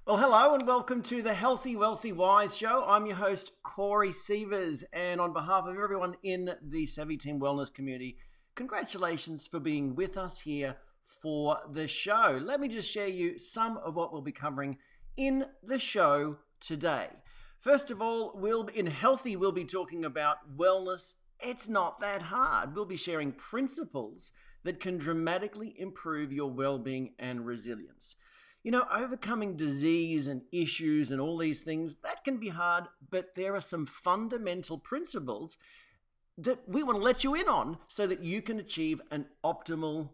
Well, hello and welcome to the Healthy, Wealthy, Wise show. I'm your host, Corey Sievers, and on behalf of everyone in the Savvy Team Wellness community, congratulations for being with us here for the show. Let me just share you some of what we'll be covering in the show today. First of all, we'll be talking about wellness. It's not that hard. We'll be sharing principles that can dramatically improve your well-being and resilience. You know, overcoming disease and issues and all these things, that can be hard, but there are some fundamental principles that we want to let you in on so that you can achieve an optimal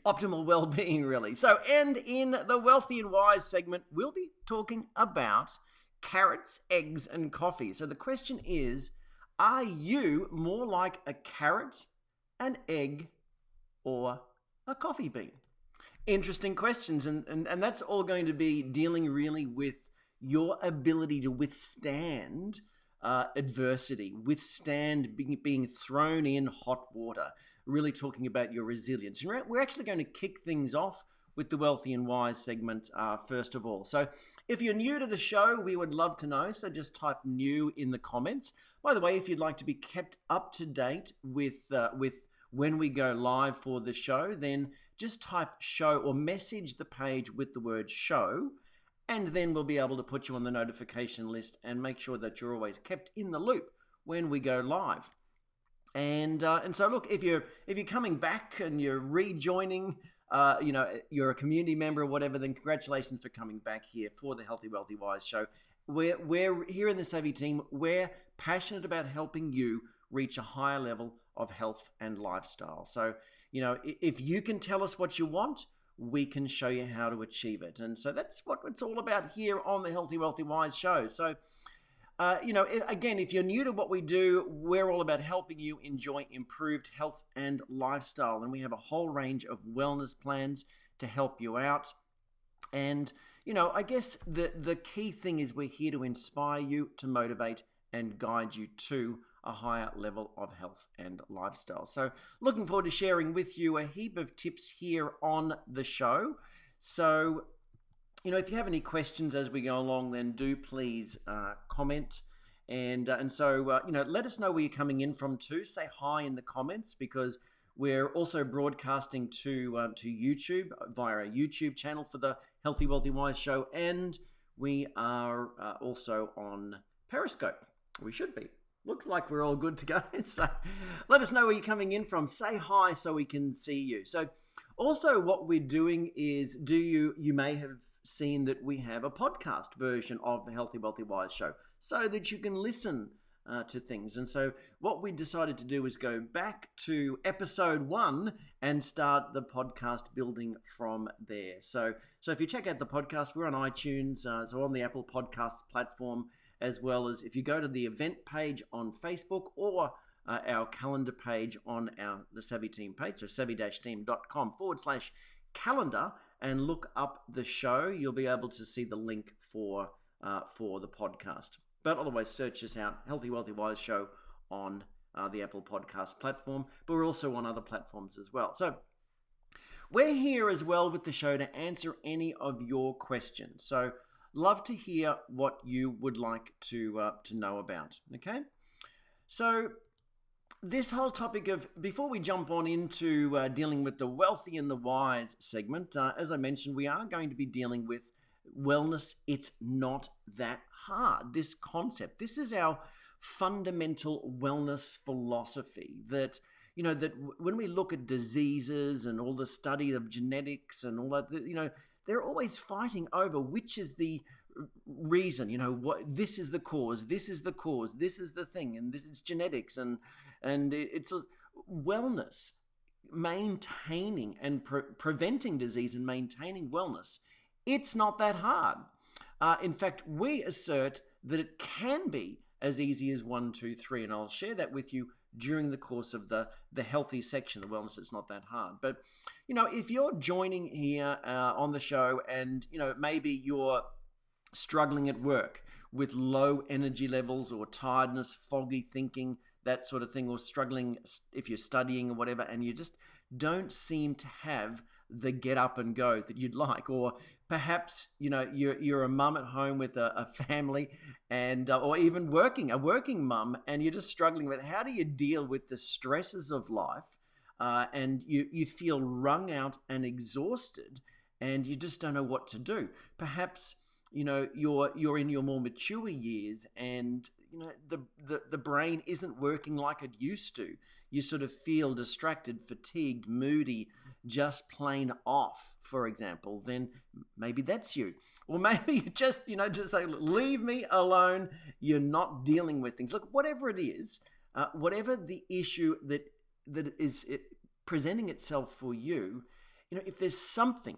well-being, really. So, and in the Wealthy and Wise segment, we'll be talking about carrots, eggs, and coffee. So the question is, are you more like a carrot, an egg, or a coffee bean? Interesting questions, and that's all going to be dealing really with your ability to withstand adversity, withstand being thrown in hot water, really talking about your resilience. And we're actually going to kick things off with the Wealthy and Wise segment first of all. So if you're new to the show, we would love to know, so just type new in the comments. By the way, if you'd like to be kept up to date with when we go live for the show, then just type show or message the page with the word show, and then we'll be able to put you on the notification list and make sure that you're always kept in the loop when we go live. And so look, if you're coming back and you're rejoining, you're a community member or whatever, then congratulations for coming back here for the Healthy, Wealthy, Wise show. We're here in the Savvy team. We're passionate about helping you reach a higher level of health and lifestyle. So, you know, if you can tell us what you want, we can show you how to achieve it. And so that's what it's all about here on the Healthy, Wealthy, Wise show. So, again, if you're new to what we do, we're all about helping you enjoy improved health and lifestyle. And we have a whole range of wellness plans to help you out. And, you know, I guess the key thing is we're here to inspire you, to motivate and guide you to a higher level of health and lifestyle. So looking forward to sharing with you a heap of tips here on the show. So, you know, if you have any questions as we go along, then do please comment. And so, you know, let us know where you're coming in from too. Say hi in the comments, because we're also broadcasting to YouTube via our YouTube channel for the Healthy, Wealthy, Wise show. And we are also on Periscope. We should be. Looks like we're all good to go. So let us know where you're coming in from. Say hi so we can see you. So also what we're doing is, you may have seen that we have a podcast version of the Healthy, Wealthy, Wise show so that you can listen to things. And so what we decided to do is go back to episode 1 and start the podcast building from there. So if you check out the podcast, we're on iTunes, so on the Apple Podcasts platform, as well as if you go to the event page on Facebook or our calendar page on the Savvy Team page, so savvy-team.com/calendar, and look up the show, you'll be able to see the link for the podcast. But otherwise, search us out, Healthy, Wealthy, Wise show on the Apple Podcast platform, but we're also on other platforms as well. So we're here as well with the show to answer any of your questions. So love to hear what you would like to know about, okay? So this whole topic of, before we jump on into dealing with the Wealthy and the Wise segment, as I mentioned, we are going to be dealing with wellness. It's not that hard. This concept, this is our fundamental wellness philosophy, that, you know, that when we look at diseases and all the study of genetics and all that, you know, they're always fighting over which is the reason, you know, what, this is the cause, this is the cause, this is the thing, and this is genetics, and it's a wellness, maintaining and preventing disease and maintaining wellness. It's not that hard. In fact, we assert that it can be as easy as 1, 2, 3, and I'll share that with you during the course of the healthy section, the wellness. It's not that hard. But, you know, if you're joining here on the show and, you know, maybe you're struggling at work with low energy levels or tiredness, foggy thinking, that sort of thing, or struggling if you're studying or whatever, and you just don't seem to have the get up and go that you'd like. Or perhaps, you're a mum at home with a family, and or even a working mum, and you're just struggling with how do you deal with the stresses of life, and you feel wrung out and exhausted, and you just don't know what to do. Perhaps you're in your more mature years, and the brain isn't working like it used to. You sort of feel distracted, fatigued, moody, just plain off, for example. Then maybe that's you. Or maybe you just say, leave me alone. You're not dealing with things. Look, whatever it is, whatever the issue that is presenting itself for you, if there's something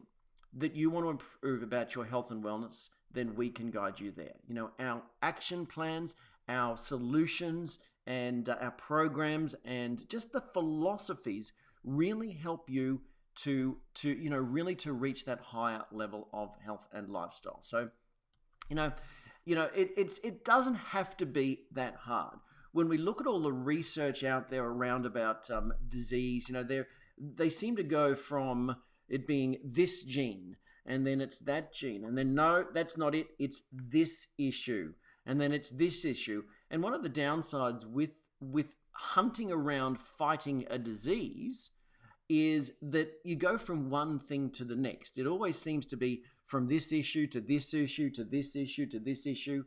that you want to improve about your health and wellness, then we can guide you there. Our action plans, our solutions, and our programs, and just the philosophies really help you to really to reach that higher level of health and lifestyle. So, it doesn't have to be that hard. When we look at all the research out there around about disease, they seem to go from it being this gene, and then it's that gene, and then no, that's not it, it's this issue, and then it's this issue. And one of the downsides with hunting around fighting a disease is that you go from one thing to the next. It always seems to be from this issue to this issue to this issue to this issue.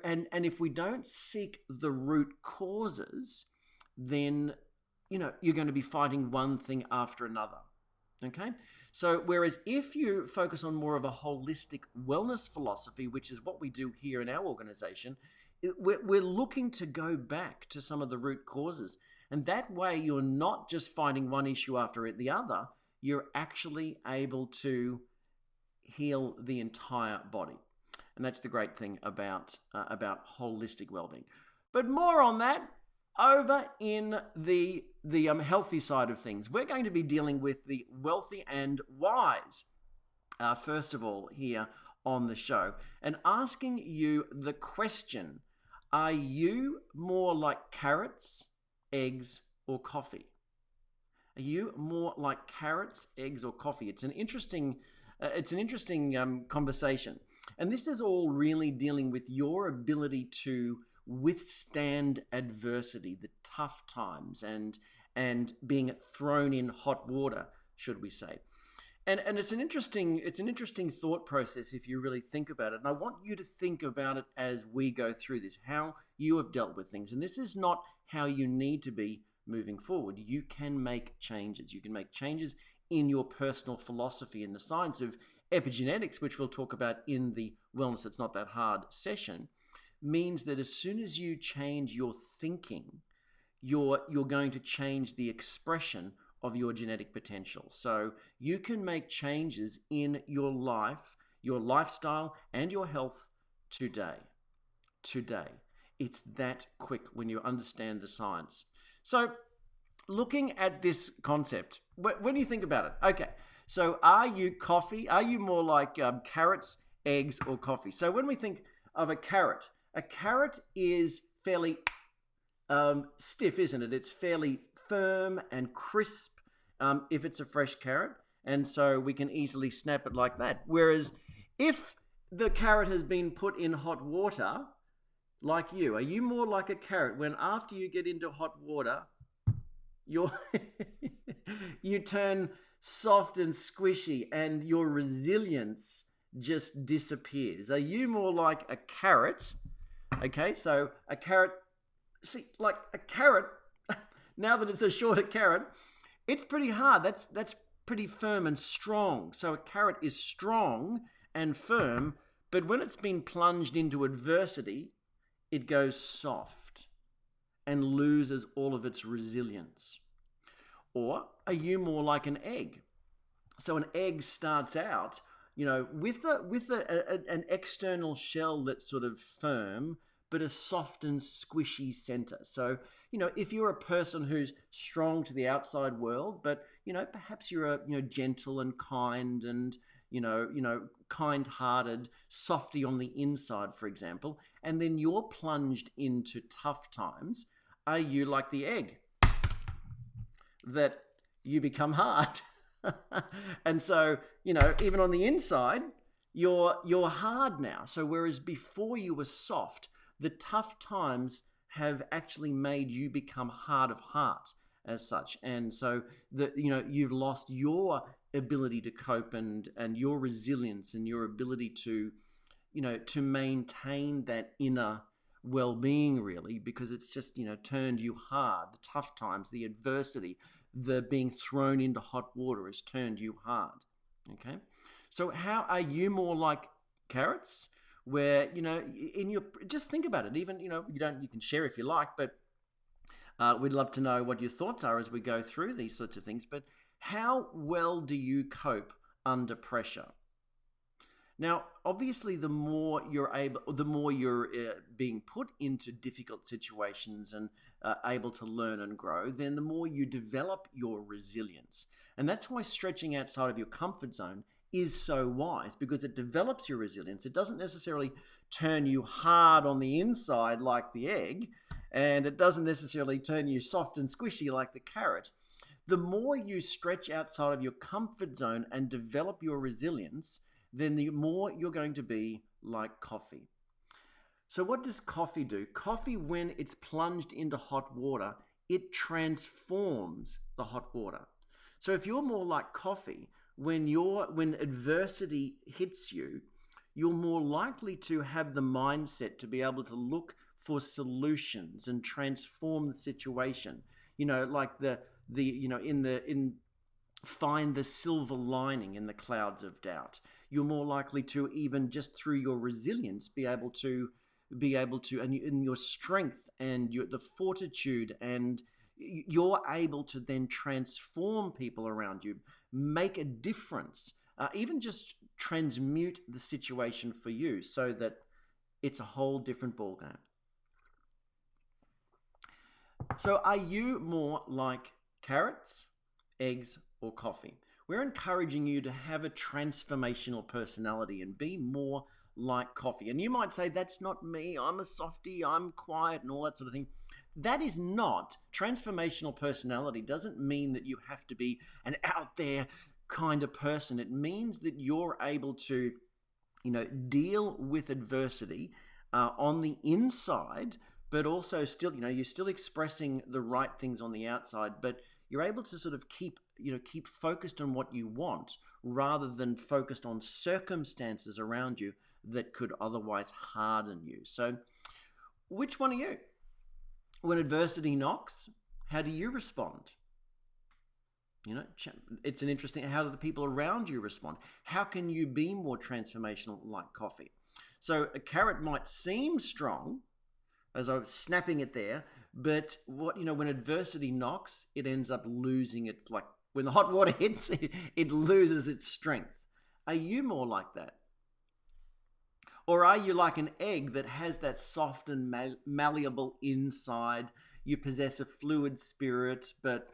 And if we don't seek the root causes, then you're going to be fighting one thing after another. Okay? So whereas if you focus on more of a holistic wellness philosophy, which is what we do here in our organization, we're looking to go back to some of the root causes. And that way you're not just fighting one issue after the other, you're actually able to heal the entire body. And that's the great thing about holistic well-being. But more on that over in the healthy side of things. We're going to be dealing with the wealthy and wise, first of all, here on the show, and asking you the question, are you more like carrots, eggs, or coffee? Are you more like carrots, eggs, or coffee? It's an interesting conversation. And this is all really dealing with your ability to withstand adversity, the tough times, and being thrown in hot water, should we say. And it's an interesting thought process if you really think about it. And I want you to think about it as we go through this, how you have dealt with things. And this is not how you need to be moving forward. You can make changes. You can make changes in your personal philosophy. And the science of epigenetics, which we'll talk about in the Wellness It's Not That Hard session, means that as soon as you change your thinking, you're going to change the expression of your genetic potential. So you can make changes in your life, your lifestyle, and your health today. Today. It's that quick when you understand the science. So looking at this concept, when you think about it, okay, so are you coffee? Are you more like carrots, eggs, or coffee? So when we think of a carrot is fairly stiff, isn't it? It's fairly firm and crisp if it's a fresh carrot, and so we can easily snap it like that. Whereas if the carrot has been put in hot water, like you, are you more like a carrot when after you get into hot water, you turn soft and squishy and your resilience just disappears? Are you more like a carrot? Okay, so a carrot, see, like a carrot, now that it's a shorter carrot, it's pretty hard. That's pretty firm and strong. So a carrot is strong and firm, but when it's been plunged into adversity, it goes soft and loses all of its resilience. Or are you more like an egg? So an egg starts out, with an external shell that's sort of firm, but a soft and squishy center. So, if you're a person who's strong to the outside world, but, perhaps you're a, gentle and kind and, kind-hearted, softy on the inside, for example, and then you're plunged into tough times, are you like the egg? That you become hard? And so, even on the inside, you're hard now. So whereas before you were soft, the tough times have actually made you become hard of heart as such. And so you've lost your ability to cope and your resilience and your ability to to maintain that inner well-being, really, because it's just turned you hard. The tough times, the adversity, the being thrown into hot water has turned you hard. Okay, so how are you more like carrots, where in your, just think about it, even you can share if you like, but we'd love to know what your thoughts are as we go through these sorts of things. But how well do you cope under pressure? Now, obviously, the more you're being put into difficult situations and able to learn and grow, then the more you develop your resilience. And that's why stretching outside of your comfort zone is so wise, because it develops your resilience. It doesn't necessarily turn you hard on the inside like the egg, and it doesn't necessarily turn you soft and squishy like the carrot. The more you stretch outside of your comfort zone and develop your resilience, then the more you're going to be like coffee. So what does coffee do? Coffee, when it's plunged into hot water, it transforms the hot water. So if you're more like coffee, when adversity hits you, you're more likely to have the mindset to be able to look for solutions and transform the situation. Like in find the silver lining in the clouds of doubt. You're more likely to, even just through your resilience, be able to and in your strength and the fortitude, and you're able to then transform people around you, make a difference, even just transmute the situation for you so that it's a whole different ballgame. So are you more like carrots, eggs, or coffee? We're encouraging you to have a transformational personality and be more like coffee. And you might say, that's not me, I'm a softie, I'm quiet, and all that sort of thing. That is not. Transformational personality doesn't mean that you have to be an out there kind of person. It means that you're able to deal with adversity on the inside, but also still, you're still expressing the right things on the outside, but you're able to sort of keep focused on what you want rather than focused on circumstances around you that could otherwise harden you. So which one are you? When adversity knocks, how do you respond? It's an interesting, how do the people around you respond? How can you be more transformational like coffee? So a carrot might seem strong, as I was snapping it there, but when adversity knocks, it ends up losing its, like when the hot water hits, it loses its strength. Are you more like that? Or are you like an egg that has that soft and malleable inside? You possess a fluid spirit, but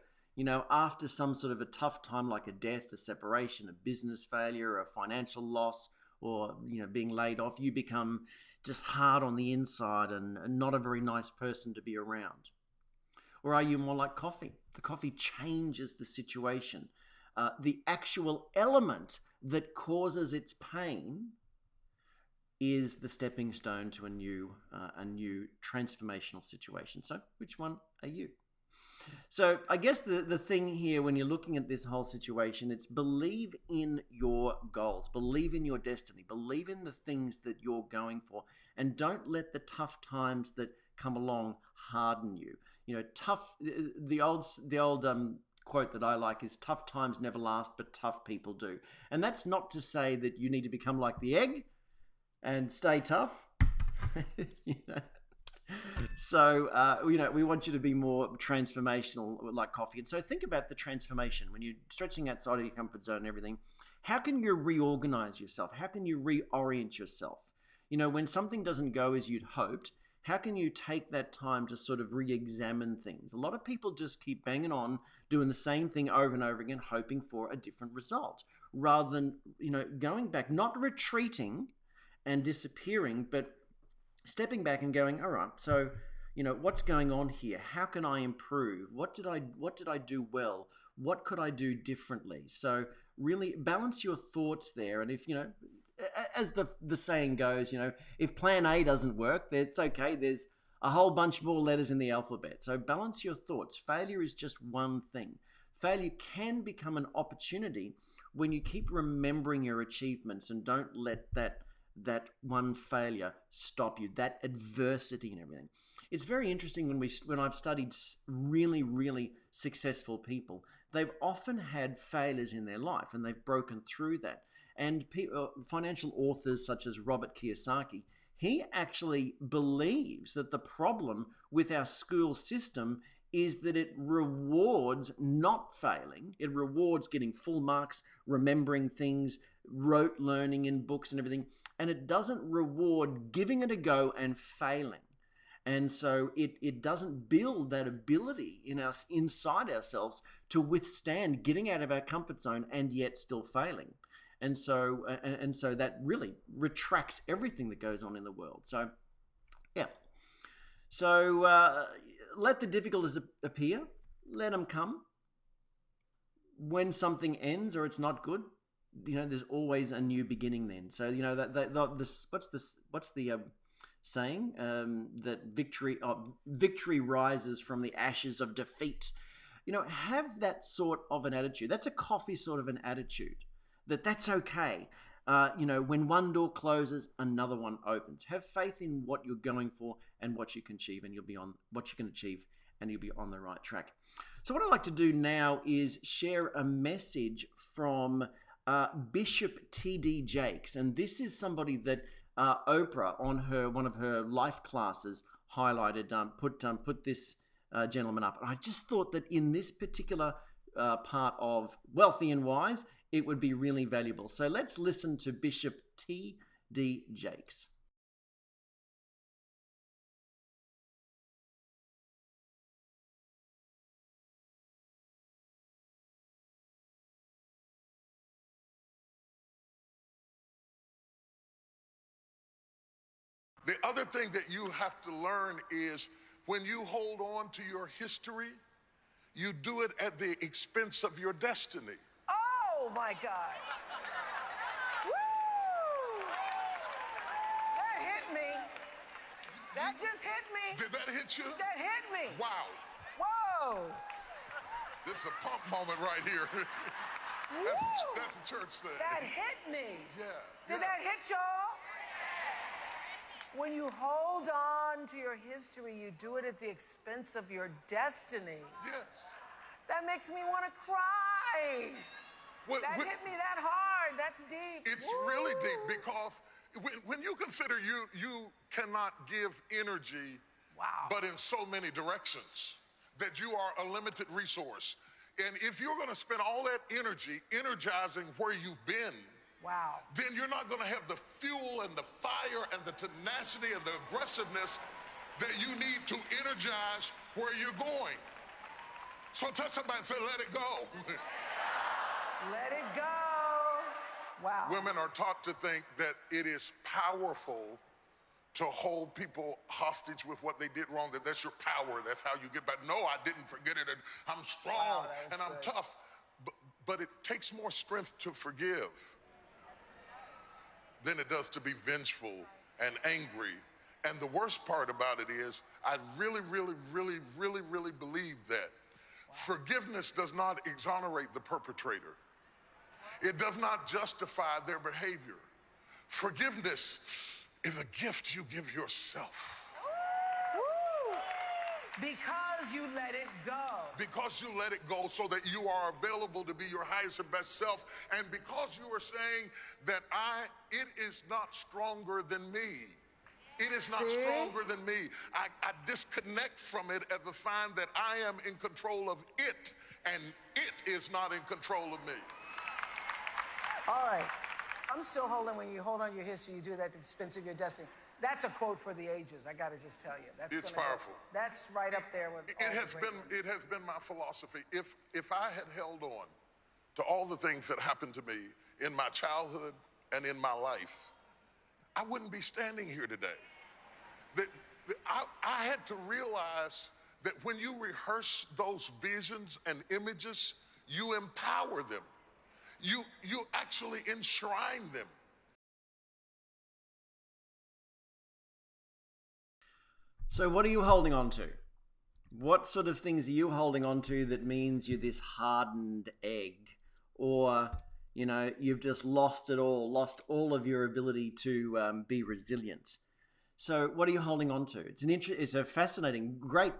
after some sort of a tough time like a death, a separation, a business failure, a financial loss, or being laid off, you become just hard on the inside and not a very nice person to be around. Or are you more like coffee? The coffee changes the situation. The actual element that causes its pain is the stepping stone to a new transformational situation. So which one are you? So I guess the thing here, when you're looking at this whole situation, it's believe in your goals, believe in your destiny, believe in the things that you're going for, and don't let the tough times that come along harden you. The old quote that I like is, tough times never last, but tough people do. And that's not to say that you need to become like the egg and stay tough. So, we want you to be more transformational like coffee. And so think about the transformation when you're stretching outside of your comfort zone and everything. How can you reorganize yourself? How can you reorient yourself? When something doesn't go as you'd hoped, how can you take that time to sort of re-examine things? A lot of people just keep banging on, doing the same thing over and over again, hoping for a different result, rather than, going back, not retreating and disappearing, but stepping back and going, all right, so what's going on here? How can I improve? What did I do well? What could I do differently? So really balance your thoughts there. And if, as the saying goes, if plan A doesn't work, it's okay. There's a whole bunch more letters in the alphabet. So balance your thoughts. Failure is just one thing. Failure can become an opportunity when you keep remembering your achievements and don't let that one failure stop you, that adversity and everything. It's very interesting when I've studied really, really successful people. They've often had failures in their life and they've broken through that. And financial authors such as Robert Kiyosaki, he actually believes that the problem with our school system is that it rewards not failing. It rewards getting full marks, remembering things, rote learning in books and everything. And it doesn't reward giving it a go and failing. And so it doesn't build that ability inside ourselves to withstand getting out of our comfort zone and yet still failing. And so that really retracts everything that goes on in the world. So, yeah. So let the difficulties appear. Let them come. When something ends or it's not good, there's always a new beginning. Then, so what's the saying that victory rises from the ashes of defeat. Have that sort of an attitude. That's a coffee sort of an attitude. That's okay. When one door closes, another one opens. Have faith in what you're going for and what you can achieve, and you'll be on the right track. So what I'd like to do now is share a message from Bishop T.D. Jakes, and this is somebody that Oprah on one of her life classes highlighted, put this gentleman up. And I just thought that in this particular part of Wealthy and Wise, it would be really valuable. So let's listen to Bishop T.D. Jakes. The other thing that you have to learn is when you hold on to your history, you do it at the expense of your destiny. Oh my God. Woo! That hit me. That just hit me. Did that hit you? That hit me. Wow. Whoa. This is a pump moment right here. That's a church thing. That hit me. Yeah. Did that hit y'all? When you hold on to your history, you do it at the expense of your destiny. Yes. That makes me want to cry. That hit me that hard. That's deep. It's really deep because when you consider you cannot give energy, but in so many directions, that you are a limited resource. And if you're going to spend all that energy energizing where you've been, then you're not going to have the fuel and the fire and the tenacity and the aggressiveness that you need to energize where you're going. So touch somebody and say, let it go. Let it go. Wow. Women are taught to think that it is powerful to hold people hostage with what they did wrong, that that's your power, that's how you get back. No, I didn't forget it, and I'm strong, and I'm tough. But it takes more strength to forgive than it does to be vengeful and angry. And the worst part about it is, I really, really, really, really, really believe that forgiveness does not exonerate the perpetrator. It does not justify their behavior. Forgiveness is a gift you give yourself. Woo! Because you let it go. Because you let it go so that you are available to be your highest and best self. And because you are saying that it is not stronger than me. It is not stronger than me. I disconnect from it as a sign that I am in control of it, and it is not in control of me. All right. I'm still holding, when you hold on to your history, you do that at the expense of your destiny. That's a quote for the ages, I got to just tell you. It's powerful. That's right up there with it has been my philosophy. If I had held on to all the things that happened to me in my childhood and in my life, I wouldn't be standing here today. I had to realize that when you rehearse those visions and images, you empower them. You actually enshrine them. So what are you holding on to? What sort of things are you holding on to that means you're this hardened egg? Or, you know, you've just lost it all, lost all of your ability to be resilient. So what are you holding on to? It's a fascinating, great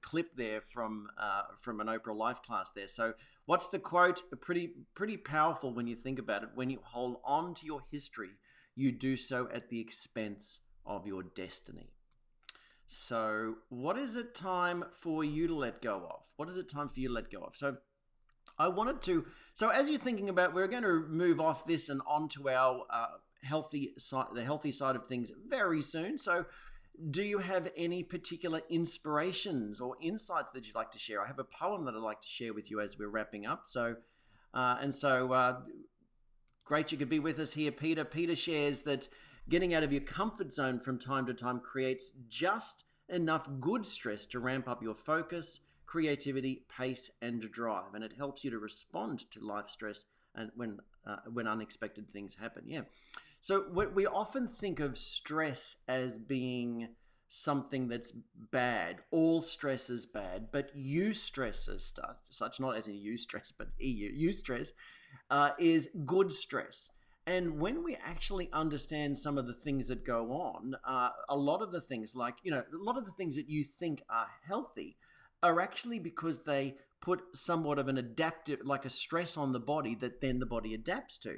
clip there from an Oprah Life class there. So what's the quote? Pretty powerful when you think about it. When you hold on to your history, you do so at the expense of your destiny. So what is it time for you to let go of? What is it time for you to let go of? So as you're thinking about, we're going to move off this and onto our healthy side of things very soon. So do you have any particular inspirations or insights that you'd like to share? I have a poem that I'd like to share with you as we're wrapping up. Great you could be with us here, Peter. Peter shares that getting out of your comfort zone from time to time creates just enough good stress to ramp up your focus, creativity, pace, and drive, and it helps you to respond to life stress and when unexpected things happen. Yeah. So we often think of stress as being something that's bad. All stress is bad, but eustress as such, not as in eustress, but eustress is good stress. And when we actually understand some of the things that go on, a lot of the things that you think are healthy are actually because they put somewhat of an adaptive, like a stress on the body that then the body adapts to.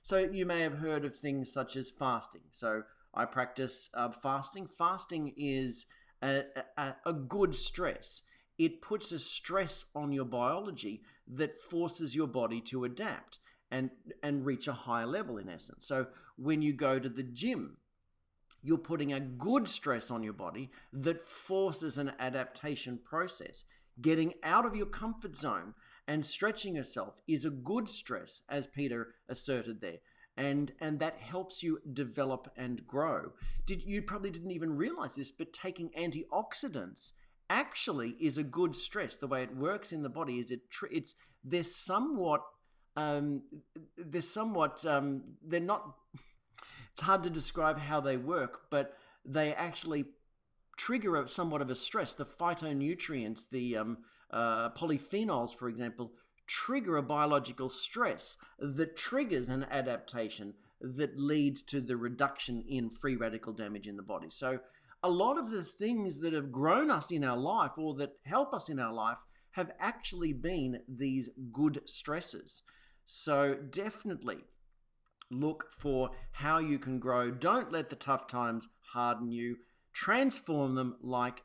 So you may have heard of things such as fasting. So I practice fasting. Fasting is a good stress. It puts a stress on your biology that forces your body to adapt and reach a higher level, in essence. So when you go to the gym, you're putting a good stress on your body that forces an adaptation process. Getting out of your comfort zone and stretching yourself is a good stress, as Peter asserted there. And that helps you develop and grow. You probably didn't even realize this, but taking antioxidants actually is a good stress. The way it works in the body is they're not, it's hard to describe how they work, but they actually trigger somewhat of a stress. The phytonutrients, the polyphenols, for example, trigger a biological stress that triggers an adaptation that leads to the reduction in free radical damage in the body. So a lot of the things that have grown us in our life or that help us in our life have actually been these good stresses. So definitely look for how you can grow. Don't let the tough times harden you. Transform them like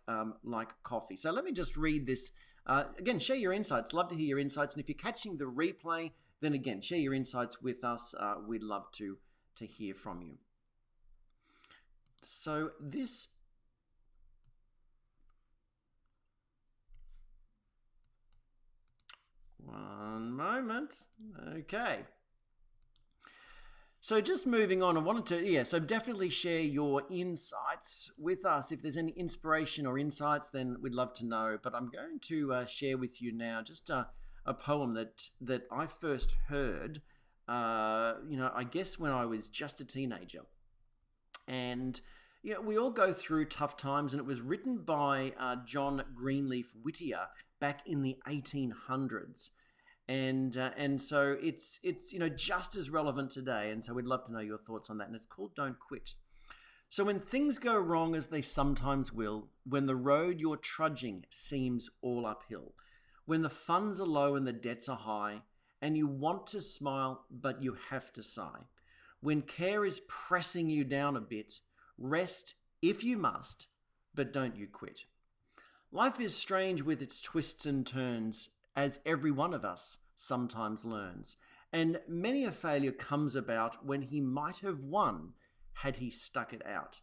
coffee. So let me just read this. Again, share your insights. Love to hear your insights. And if you're catching the replay, then again, share your insights with us. We'd love to hear from you. So this... One moment. Okay. So just moving on, I wanted to, so definitely share your insights with us. If there's any inspiration or insights, then we'd love to know. But I'm going to share with you now just a poem that I first heard, I guess when I was just a teenager. And, we all go through tough times, and it was written by John Greenleaf Whittier back in the 1800s. And so it's just as relevant today, and so we'd love to know your thoughts on that. And it's called Don't Quit. So when things go wrong, as they sometimes will, when the road you're trudging seems all uphill, when the funds are low and the debts are high, and you want to smile but you have to sigh, when care is pressing you down a bit, rest if you must, but don't you quit. Life is strange with its twists and turns, as every one of us sometimes learns. And many a failure comes about when he might have won had he stuck it out.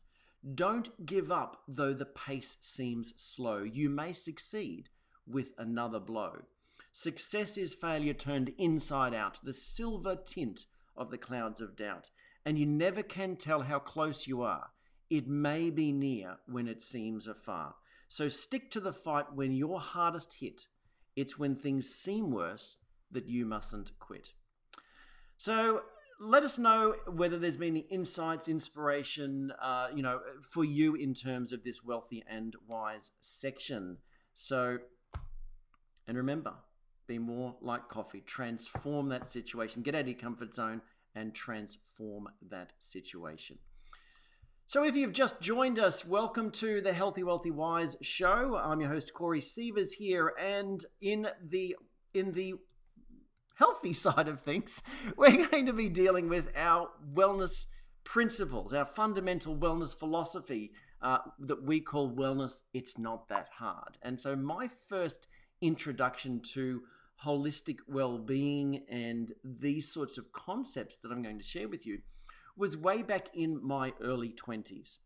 Don't give up though the pace seems slow. You may succeed with another blow. Success is failure turned inside out, the silver tint of the clouds of doubt. And you never can tell how close you are it may be near when it seems afar. So stick to the fight when you're hardest hit. It's when things seem worse that you mustn't quit. So let us know whether there's been any insights, inspiration, for you in terms of this wealthy and wise section. So, and remember, be more like coffee. Transform that situation. Get out of your comfort zone and transform that situation. So if you've just joined us, welcome to the Healthy, Wealthy, Wise show. I'm your host, Corey Sievers here, and in the healthy side of things, we're going to be dealing with our wellness principles, our fundamental wellness philosophy that we call wellness. It's not that hard. And so my first introduction to holistic well-being and these sorts of concepts that I'm going to share with you was way back in my early 20s.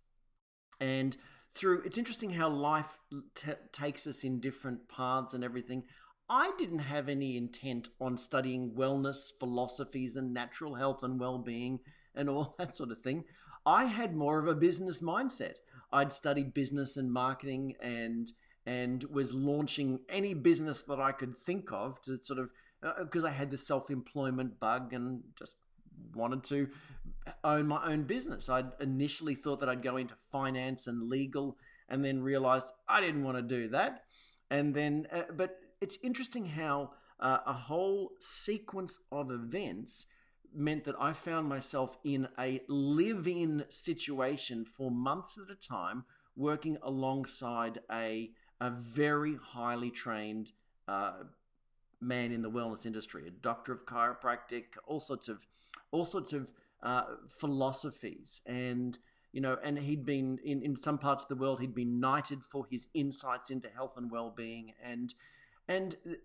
And it's interesting how life takes us in different paths and everything. I didn't have any intent on studying wellness philosophies and natural health and well-being and all that sort of thing. I had more of a business mindset. I'd studied business and marketing and was launching any business that I could think of to sort of, because I had the self-employment bug and just wanted to own my own business. I'd initially thought that I'd go into finance and legal, and then realized I didn't want to do that. And then, but it's interesting how a whole sequence of events meant that I found myself in a live-in situation for months at a time, working alongside a very highly trained man in the wellness industry, a doctor of chiropractic, all sorts of philosophies. And and he'd been in some parts of the world, he'd been knighted for his insights into health and well-being, and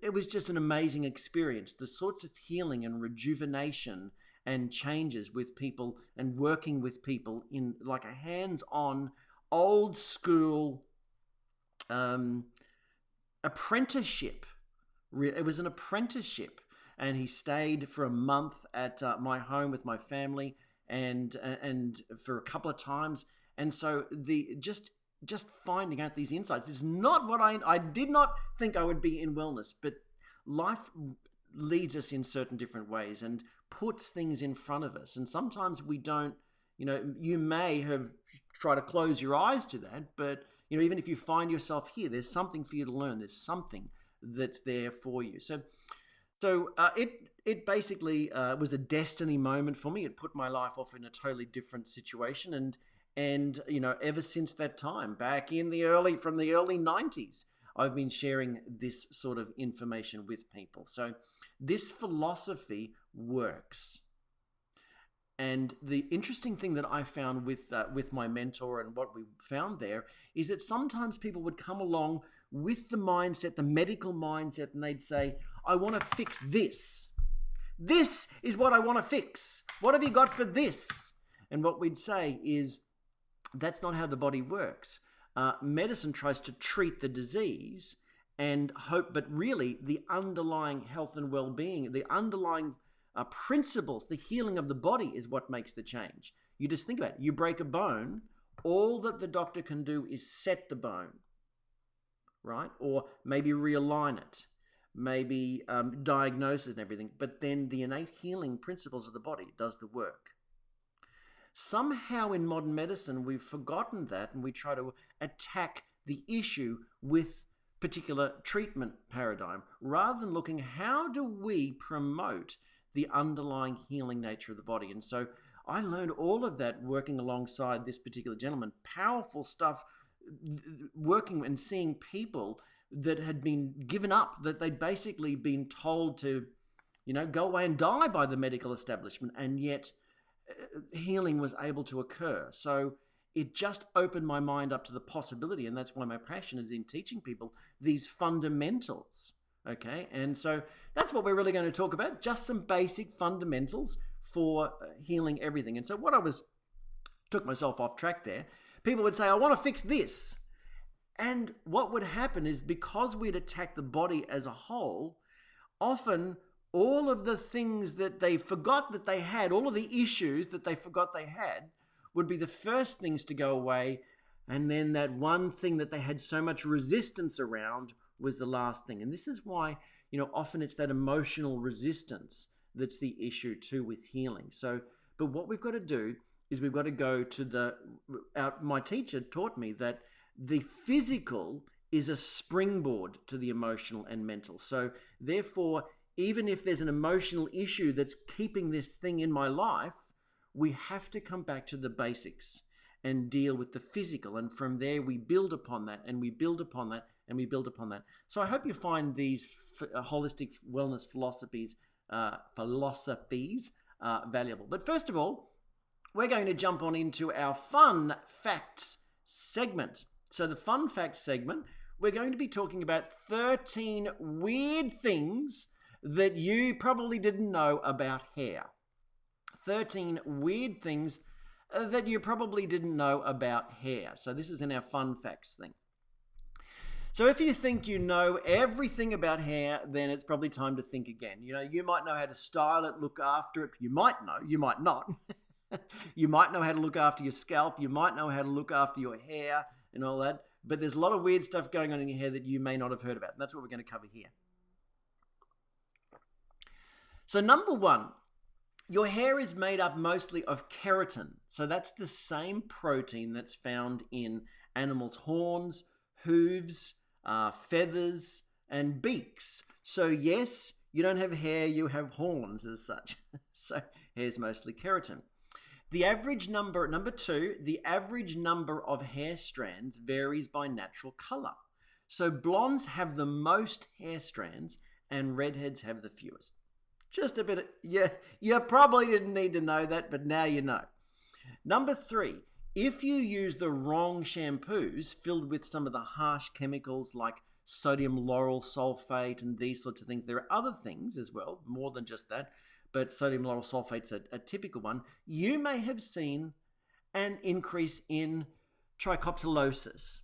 it was just an amazing experience. The sorts of healing and rejuvenation and changes with people and working with people in like a hands-on, old school apprenticeship. It was an apprenticeship. And he stayed for a month at my home with my family, and for a couple of times. And so just finding out these insights is not what I did not think I would be in wellness, but life leads us in certain different ways and puts things in front of us. And sometimes we don't, you may have tried to close your eyes to that, but even if you find yourself here, there's something for you to learn. There's something that's there for you. So it basically was a destiny moment for me. It put my life off in a totally different situation, and ever since that time, back in from the early 90s, I've been sharing this sort of information with people. So this philosophy works. And the interesting thing that I found with my mentor and what we found there is that sometimes people would come along with the mindset, the medical mindset, and they'd say, I want to fix this. This is what I want to fix. What have you got for this? And what we'd say is, that's not how the body works. Medicine tries to treat the disease and hope, but really the underlying health and well-being, the underlying principles, the healing of the body is what makes the change. You just think about it. You break a bone, all that the doctor can do is set the bone, right? Or maybe realign it, maybe diagnose it and everything. But then the innate healing principles of the body does the work. Somehow in modern medicine, we've forgotten that, and we try to attack the issue with particular treatment paradigm rather than looking, how do we promote the underlying healing nature of the body? And so I learned all of that working alongside this particular gentleman. Powerful stuff, working and seeing people that had been given up, that they'd basically been told to, go away and die by the medical establishment, and yet healing was able to occur. So it just opened my mind up to the possibility, and that's why my passion is in teaching people these fundamentals. Okay, and so that's what we're really going to talk about, just some basic fundamentals for healing everything. And so took myself off track there. People would say, I want to fix this. And what would happen is, because we'd attack the body as a whole, often all of the things that they forgot that they had, all of the issues that they forgot they had, would be the first things to go away, and then that one thing that they had so much resistance around was the last thing. And this is why, often it's that emotional resistance that's the issue too with healing. So, but what we've got to do is we've got to go to my teacher taught me that the physical is a springboard to the emotional and mental. So therefore, even if there's an emotional issue that's keeping this thing in my life, we have to come back to the basics and deal with the physical. And from there, we build upon that, and we build upon that, and we build upon that. So I hope you find these holistic wellness philosophies valuable. But first of all, we're going to jump on into our fun facts segment. So the fun facts segment, we're going to be talking about 13 weird things that you probably didn't know about hair. 13 weird things that you probably didn't know about hair. So this is in our fun facts thing. So if you think you know everything about hair, then it's probably time to think again. You might know how to style it, look after it. You might know, you might not. You might know how to look after your scalp. You might know how to look after your hair and all that. But there's a lot of weird stuff going on in your hair that you may not have heard about. And that's what we're going to cover here. So number one, your hair is made up mostly of keratin. So that's the same protein that's found in animals' horns, hooves, feathers, and beaks. So yes, you don't have hair, you have horns as such. So hair's mostly keratin. The average number of hair strands varies by natural color. So blondes have the most hair strands and redheads have the fewest. Just a bit, you probably didn't need to know that, but now you know. Number 3, if you use the wrong shampoos filled with some of the harsh chemicals like sodium lauryl sulfate and these sorts of things, there are other things as well, more than just that, but sodium lauryl sulfate's a typical one, you may have seen an increase in trichoptilosis.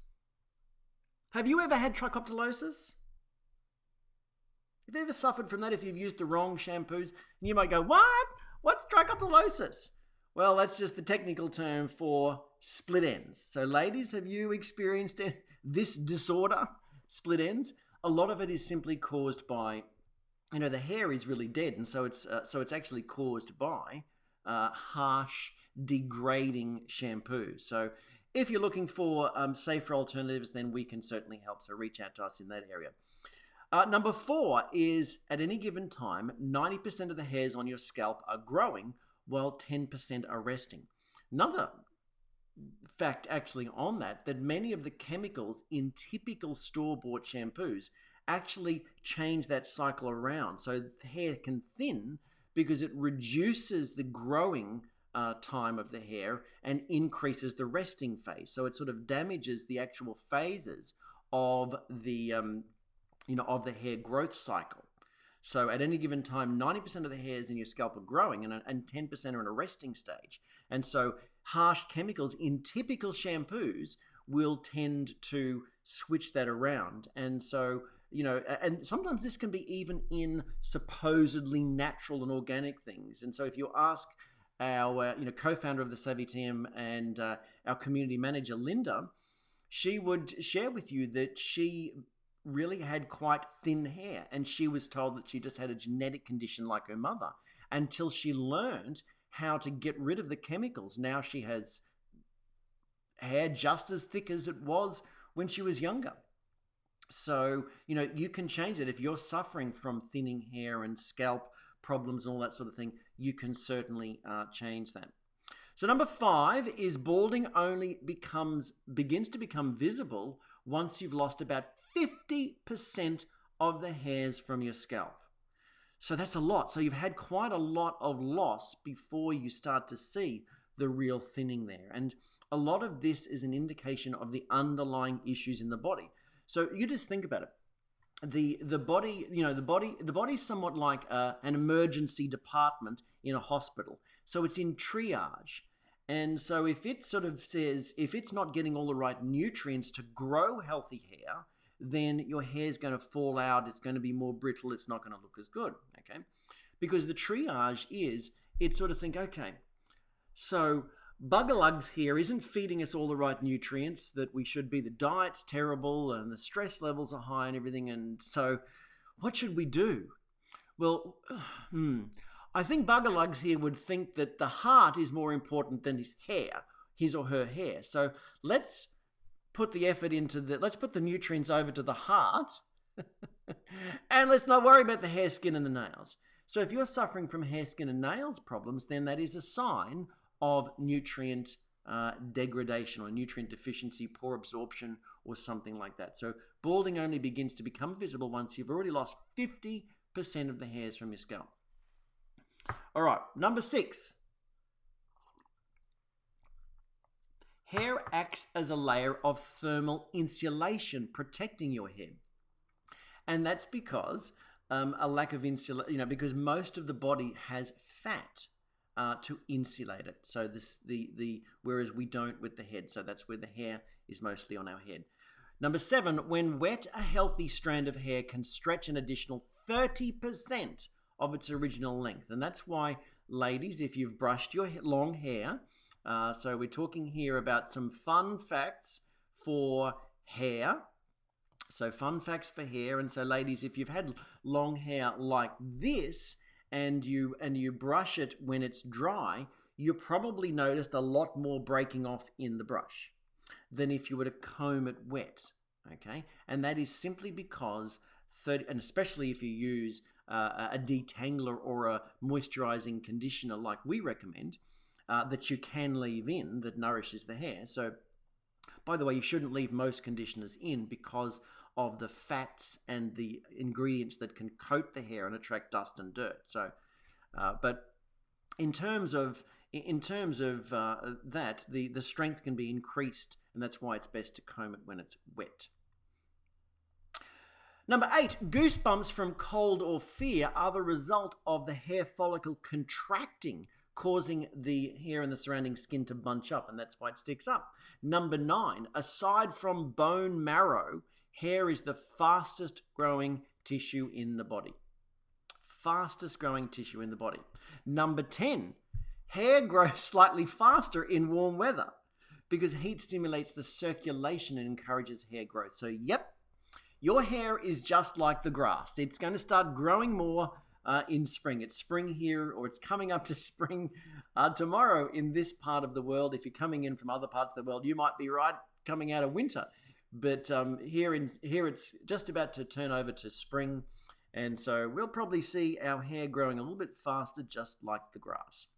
Have you ever had trichoptilosis? Have you ever suffered from that if you've used the wrong shampoos? And you might go, what? What's trichoptilosis? Well, that's just the technical term for split ends. So ladies, have you experienced this disorder, split ends? A lot of it is simply caused by, the hair is really dead. And so it's actually caused by harsh, degrading shampoos. So if you're looking for safer alternatives, then we can certainly help. So reach out to us in that area. Number 4 is, at any given time, 90% of the hairs on your scalp are growing while 10% are resting. Another fact actually on that many of the chemicals in typical store-bought shampoos actually change that cycle around. So the hair can thin because it reduces the growing time of the hair and increases the resting phase. So it sort of damages the actual phases of the hair growth cycle. So at any given time, 90% of the hairs in your scalp are growing and 10% are in a resting stage. And so harsh chemicals in typical shampoos will tend to switch that around. And so, and sometimes this can be even in supposedly natural and organic things. And so if you ask our, co-founder of the Savvy Team and our community manager, Linda, she would share with you that she really had quite thin hair, and she was told that she just had a genetic condition like her mother until she learned how to get rid of the chemicals. Now she has hair just as thick as it was when she was younger. So, you can change it. If you're suffering from thinning hair and scalp problems and all that sort of thing, you can certainly change that. So number 5 is balding only begins to become visible once you've lost about 50% of the hairs from your scalp. So that's a lot. So you've had quite a lot of loss before you start to see the real thinning there. And a lot of this is an indication of the underlying issues in the body. So you just think about it. The body's somewhat like an emergency department in a hospital. So it's in triage. And so if it sort of says, if it's not getting all the right nutrients to grow healthy hair, then your hair is going to fall out, it's going to be more brittle, it's not going to look as good, okay? Because the triage is, it's sort of think, okay, so Buggerlugs here isn't feeding us all the right nutrients that we should be. The diet's terrible and the stress levels are high and everything. And so what should we do? Well, I think Buggerlugs here would think that the heart is more important than his hair, his or her hair. So let's put the effort into let's put the nutrients over to the heart and let's not worry about the hair, skin and the nails. So if you're suffering from hair, skin and nails problems, then that is a sign of nutrient degradation or nutrient deficiency, poor absorption or something like that. So balding only begins to become visible once you've already lost 50% of the hairs from your scalp. All right, number 6. Hair acts as a layer of thermal insulation protecting your head. And that's because a lack of insulation, because most of the body has fat to insulate it. So whereas we don't with the head. So that's where the hair is mostly on our head. Number 7, when wet, a healthy strand of hair can stretch an additional 30% of its original length. And that's why, ladies, if you've brushed your long hair, so we're talking here about some fun facts for hair. So fun facts for hair. And so ladies, if you've had long hair like this and you brush it when it's dry, you probably noticed a lot more breaking off in the brush than if you were to comb it wet. Okay, and that is simply because and especially if you use a detangler or a moisturizing conditioner like we recommend, that you can leave in that nourishes the hair. So, by the way, you shouldn't leave most conditioners in because of the fats and the ingredients that can coat the hair and attract dust and dirt. So, but in terms of that, the strength can be increased, and that's why it's best to comb it when it's wet. Number 8, goosebumps from cold or fear are the result of the hair follicle contracting, causing the hair and the surrounding skin to bunch up, and that's why it sticks up. Number 9, aside from bone marrow, hair is the fastest growing tissue in the body. Fastest growing tissue in the body. Number 10, hair grows slightly faster in warm weather because heat stimulates the circulation and encourages hair growth. So, yep, your hair is just like the grass. It's going to start growing more in spring. It's spring here, or it's coming up to spring tomorrow in this part of the world. If you're coming in from other parts of the world, you might be right coming out of winter. But here it's just about to turn over to spring. And so we'll probably see our hair growing a little bit faster, just like the grass.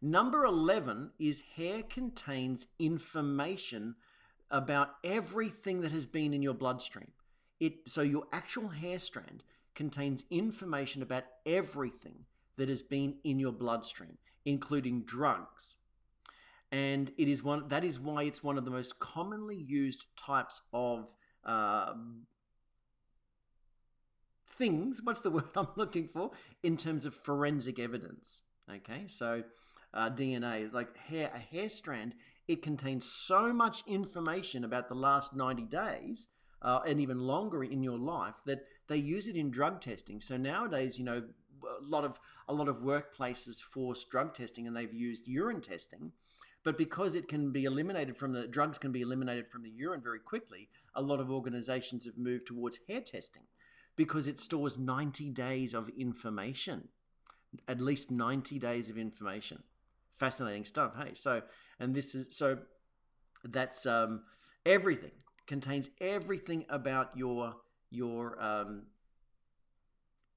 Number 11 is hair contains information about everything that has been in your bloodstream. So your actual hair strand contains information about everything that has been in your bloodstream, including drugs. And that is why it's one of the most commonly used types of things, what's the word I'm looking for, in terms of forensic evidence. Okay, so DNA is like a hair strand. It contains so much information about the last 90 days and even longer in your life that they use it in drug testing. So nowadays, a lot of workplaces force drug testing, and they've used urine testing. But because it can be eliminated drugs can be eliminated from the urine very quickly, a lot of organizations have moved towards hair testing because it stores 90 days of information, at least 90 days of information. Fascinating stuff, hey? That's everything, contains everything about your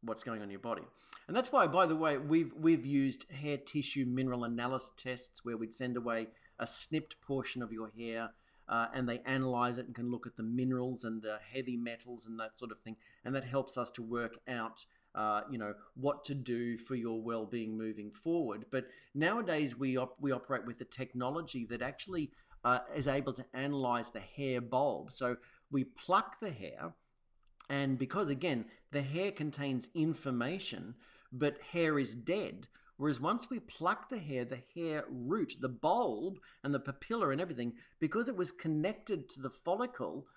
what's going on in your body. And that's why, by the way, we've used hair tissue mineral analysis tests where we'd send away a snipped portion of your hair and they analyze it and can look at the minerals and the heavy metals and that sort of thing. And that helps us to work out what to do for your well-being moving forward. But nowadays we operate with a technology that actually is able to analyze the hair bulb. So we pluck the hair, and because, again, the hair contains information, but hair is dead. Whereas once we pluck the hair root, the bulb and the papilla and everything, because it was connected to the follicle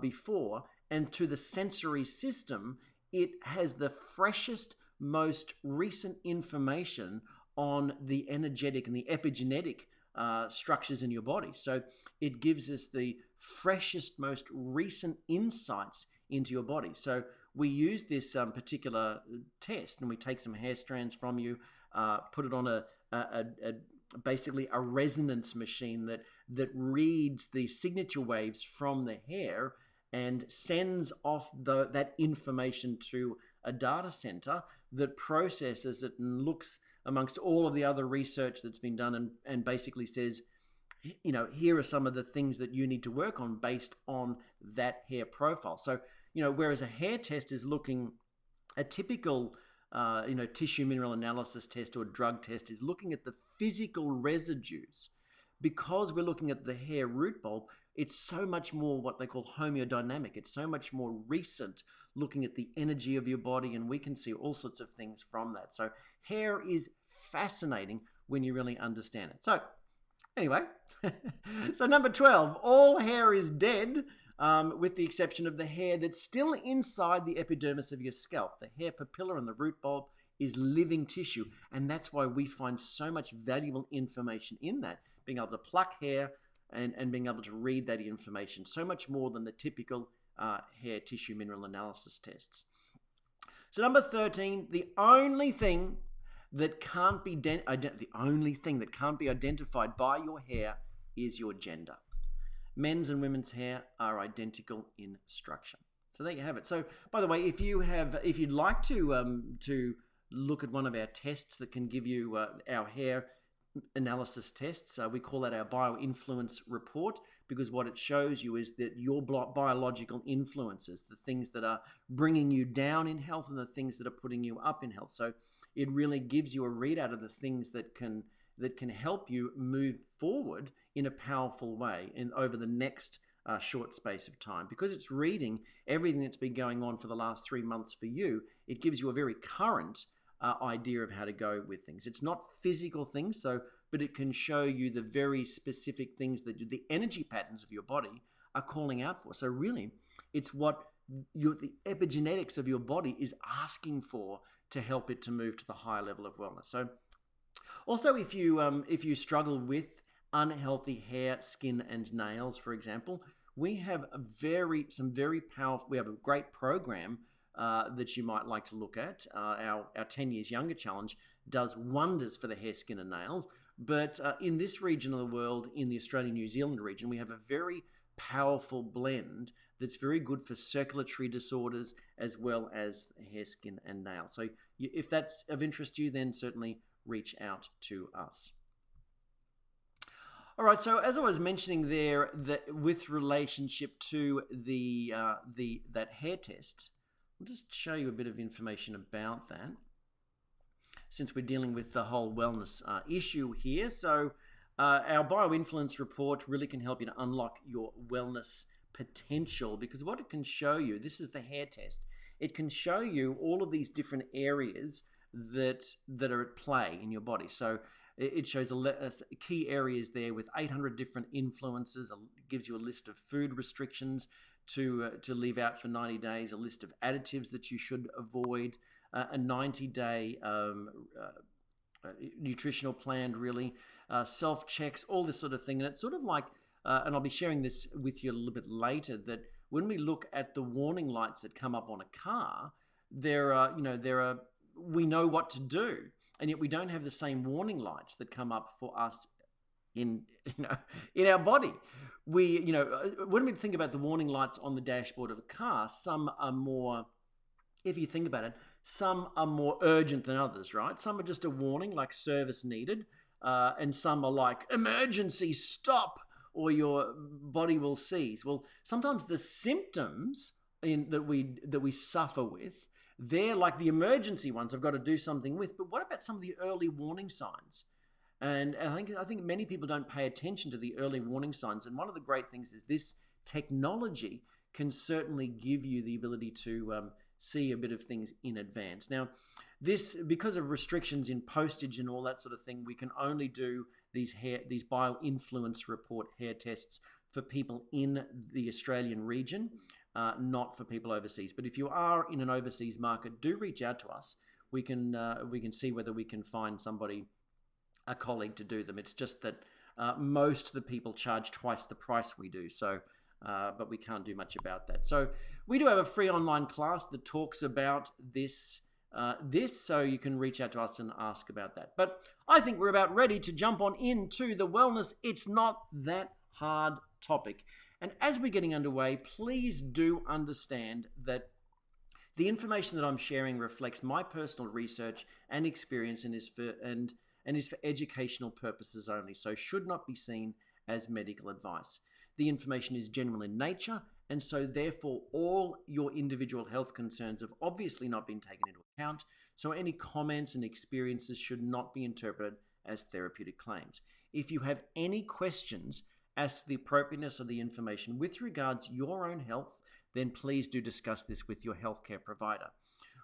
before and to the sensory system, it has the freshest, most recent information on the energetic and the epigenetic structures in your body. So it gives us the freshest, most recent insights into your body. So we use this particular test, and we take some hair strands from you, put it on basically a resonance machine that reads the signature waves from the hair and sends off that information to a data center that processes it and looks amongst all of the other research that's been done and basically says, here are some of the things that you need to work on based on that hair profile. So, whereas a hair test is looking, a typical tissue mineral analysis test or drug test is looking at the physical residues. Because we're looking at the hair root bulb, it's so much more what they call homeodynamic. It's so much more recent, looking at the energy of your body, and we can see all sorts of things from that. So hair is fascinating when you really understand it. So anyway, so number 12, all hair is dead, with the exception of the hair that's still inside the epidermis of your scalp. The hair papilla and the root bulb is living tissue, and that's why we find so much valuable information in that, being able to pluck hair and being able to read that information, so much more than the typical hair tissue mineral analysis tests. So number 13, the only thing that can't be identified by your hair is your gender. Men's and women's hair are identical in structure. So there you have it. So, by the way, if you'd like to look at one of our tests that can give you our hair analysis tests, we call that our bioinfluence report, because what it shows you is that your biological influences, the things that are bringing you down in health and the things that are putting you up in health. So it really gives you a readout of the things that can help you move forward in a powerful way over the next short space of time. Because it's reading everything that's been going on for the last 3 months for you, it gives you a very current idea of how to go with things. It's not physical things, but it can show you the very specific things that the energy patterns of your body are calling out for. So really, it's what the epigenetics of your body is asking for to help it to move to the higher level of wellness. So also, if you struggle with unhealthy hair, skin, and nails, for example, we have some very powerful. We have a great program that you might like to look at. Our 10 Years Younger Challenge does wonders for the hair, skin, and nails. But in this region of the world, in the Australia-New Zealand region, we have a very powerful blend that's very good for circulatory disorders as well as hair, skin, and nails. So if that's of interest to you, then certainly reach out to us. All right, so as I was mentioning there, that with relationship to that hair test, I'll just show you a bit of information about that, since we're dealing with the whole wellness issue here. So our bioinfluence report really can help you to unlock your wellness potential, because what it can show you, this is the hair test, it can show you all of these different areas that are at play in your body. So it shows key areas there with 800 different influences. It gives you a list of food restrictions to leave out for 90 days, a list of additives that you should avoid, a 90-day nutritional plan, really, self-checks, all this sort of thing. And it's sort of like, and I'll be sharing this with you a little bit later, that when we look at the warning lights that come up on a car, we know what to do, and yet we don't have the same warning lights that come up for us in our body. When we think about the warning lights on the dashboard of a car, some are more, if you think about it, some are more urgent than others, right? Some are just a warning, like service needed, and some are like emergency, stop, or your body will seize. Well, sometimes the symptoms that we suffer with, they're like the emergency ones I've got to do something with. But what about some of the early warning signs? And I think many people don't pay attention to the early warning signs. And one of the great things is this technology can certainly give you the ability to see a bit of things in advance. Now, this, because of restrictions in postage and all that sort of thing, we can only do these bioinfluence report hair tests for people in the Australian region, not for people overseas. But if you are in an overseas market, do reach out to us. We can see whether we can find somebody, a colleague, to do them. It's just that Most of the people charge twice the price we do, so but we can't do much about that. So we do have a free online class that talks about this, so you can reach out to us and ask about that. But I think we're about ready to jump on into the wellness it's not that hard topic. And as we're getting underway, please do understand that the information that I'm sharing reflects my personal research and experience and is for educational purposes only, so should not be seen as medical advice. The information is general in nature, and so therefore all your individual health concerns have obviously not been taken into account, so any comments and experiences should not be interpreted as therapeutic claims. If you have any questions as to the appropriateness of the information with regards to your own health, then please do discuss this with your healthcare provider.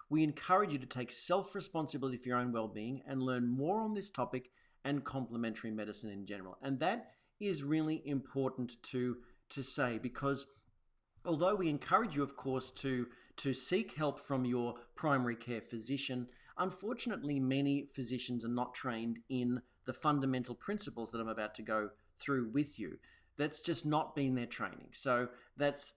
We encourage you to take self-responsibility for your own well-being and learn more on this topic and complementary medicine in general. And that is really important to say, because although we encourage you, of course, to seek help from your primary care physician, unfortunately, many physicians are not trained in the fundamental principles that I'm about to go through with you. That's just not been their training. So that's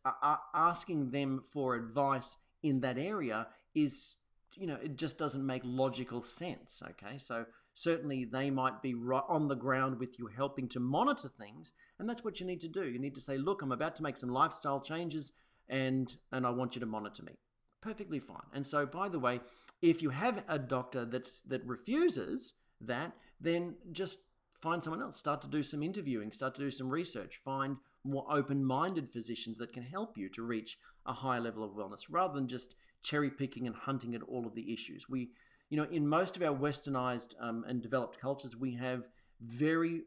asking them for advice in that area is, it just doesn't make logical sense, okay? So certainly they might be right on the ground with you, helping to monitor things, and that's what you need to do. You need to say, look, I'm about to make some lifestyle changes, and I want you to monitor me. Perfectly fine. And so, by the way, if you have a doctor that refuses that, then just find someone else. Start to do some interviewing, start to do some research, find more open-minded physicians that can help you to reach a higher level of wellness, rather than just cherry picking and hunting at all of the issues. We, in most of our westernized and developed cultures, we have very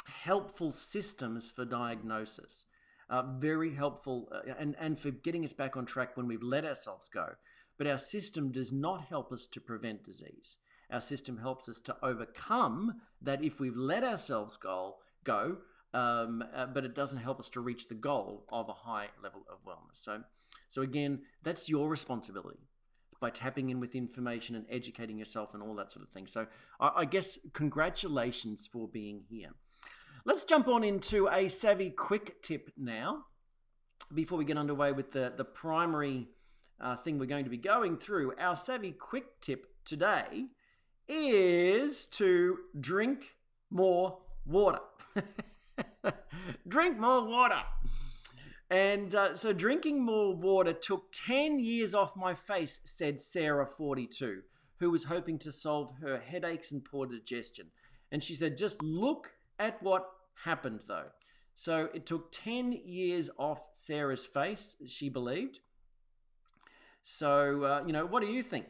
helpful systems for diagnosis, very helpful and for getting us back on track when we've let ourselves go. But our system does not help us to prevent disease. Our system helps us to overcome that if we've let ourselves go, but it doesn't help us to reach the goal of a high level of wellness. So again, that's your responsibility by tapping in with information and educating yourself and all that sort of thing. So I guess congratulations for being here. Let's jump on into a savvy quick tip now, before we get underway with the primary thing we're going to be going through. Our savvy quick tip today is to drink more water. Drink more water. And so drinking more water took 10 years off my face, said Sarah, 42, who was hoping to solve her headaches and poor digestion. And she said, just look at what happened, though. So it took 10 years off Sarah's face, she believed. So, what do you think?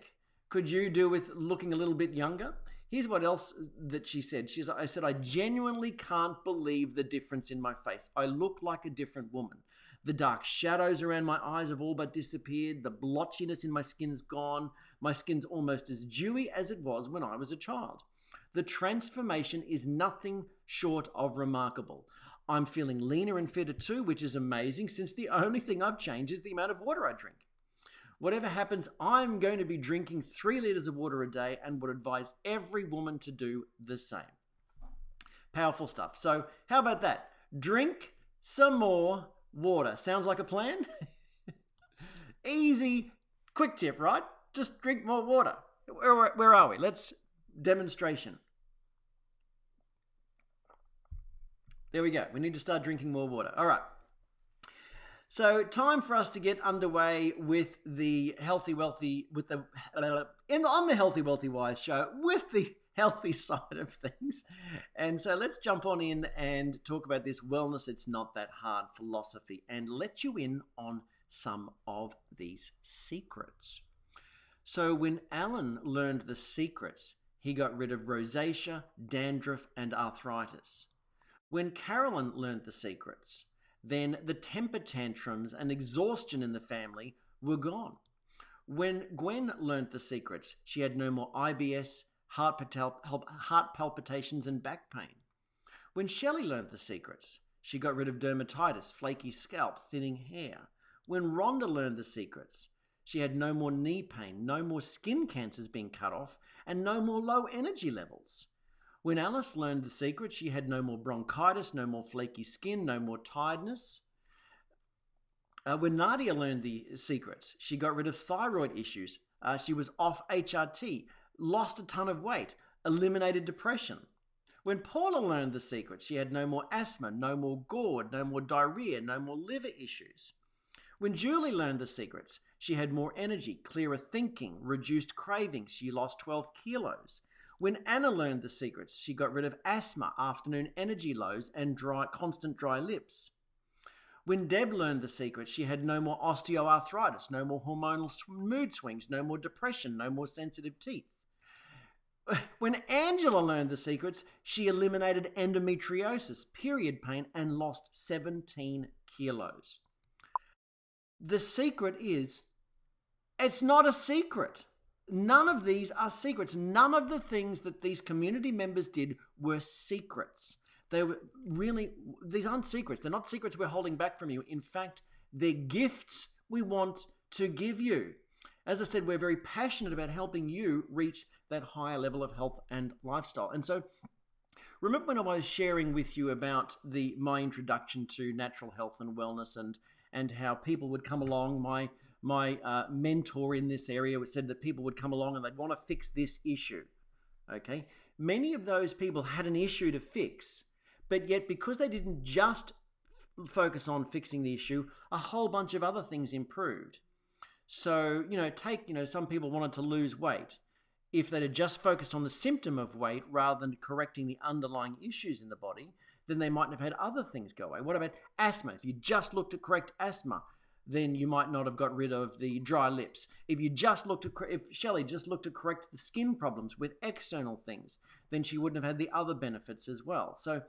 Could you do with looking a little bit younger? Here's what else that she said. I said, I genuinely can't believe the difference in my face. I look like a different woman. The dark shadows around my eyes have all but disappeared. The blotchiness in my skin's gone. My skin's almost as dewy as it was when I was a child. The transformation is nothing short of remarkable. I'm feeling leaner and fitter too, which is amazing, since the only thing I've changed is the amount of water I drink. Whatever happens, I'm going to be drinking 3 liters of water a day and would advise every woman to do the same. Powerful stuff. So how about that? Drink some more water. Sounds like a plan? Easy, quick tip, right? Just drink more water. Where are we? Let's demonstration. There we go. We need to start drinking more water. All right. So time for us to get underway with the Healthy Wealthy, on the Healthy Wealthy Wise show, with the healthy side of things. And so let's jump on in and talk about this wellness it's not that hard philosophy, and let you in on some of these secrets. So when Alan learned the secrets, he got rid of rosacea, dandruff, and arthritis. When Carolyn learned the secrets, then the temper tantrums and exhaustion in the family were gone. When Gwen learnt the secrets, she had no more IBS, heart palpitations, and back pain. When Shelley learnt the secrets, she got rid of dermatitis, flaky scalp, thinning hair. When Rhonda learned the secrets, she had no more knee pain, no more skin cancers being cut off, and no more low energy levels. When Alice learned the secret, she had no more bronchitis, no more flaky skin, no more tiredness. When Nadia learned the secrets, she got rid of thyroid issues. She was off HRT, lost a ton of weight, eliminated depression. When Paula learned the secrets, she had no more asthma, no more GORD, no more diarrhea, no more liver issues. When Julie learned the secrets, she had more energy, clearer thinking, reduced cravings. She lost 12 kilos. When Anna learned the secrets, she got rid of asthma, afternoon energy lows, and constant dry lips. When Deb learned the secrets, she had no more osteoarthritis, no more hormonal mood swings, no more depression, no more sensitive teeth. When Angela learned the secrets, she eliminated endometriosis, period pain, and lost 17 kilos. The secret is, it's not a secret. None of these are secrets. None of the things that these community members did were secrets. They were really, these aren't secrets. They're not secrets we're holding back from you. In fact, they're gifts we want to give you. As I said, we're very passionate about helping you reach that higher level of health and lifestyle. And so remember when I was sharing with you about my introduction to natural health and wellness and how people would come along, my mentor in this area said that people would come along and they'd want to fix this issue. Okay, many of those people had an issue to fix, but yet because they didn't just focus on fixing the issue, a whole bunch of other things improved. So, some people wanted to lose weight. If they'd have just focused on the symptom of weight rather than correcting the underlying issues in the body, then they mightn't have had other things go away. What about asthma? If you just looked to correct asthma, then you might not have got rid of the dry lips. If Shelley just looked to correct the skin problems with external things, then she wouldn't have had the other benefits as well. So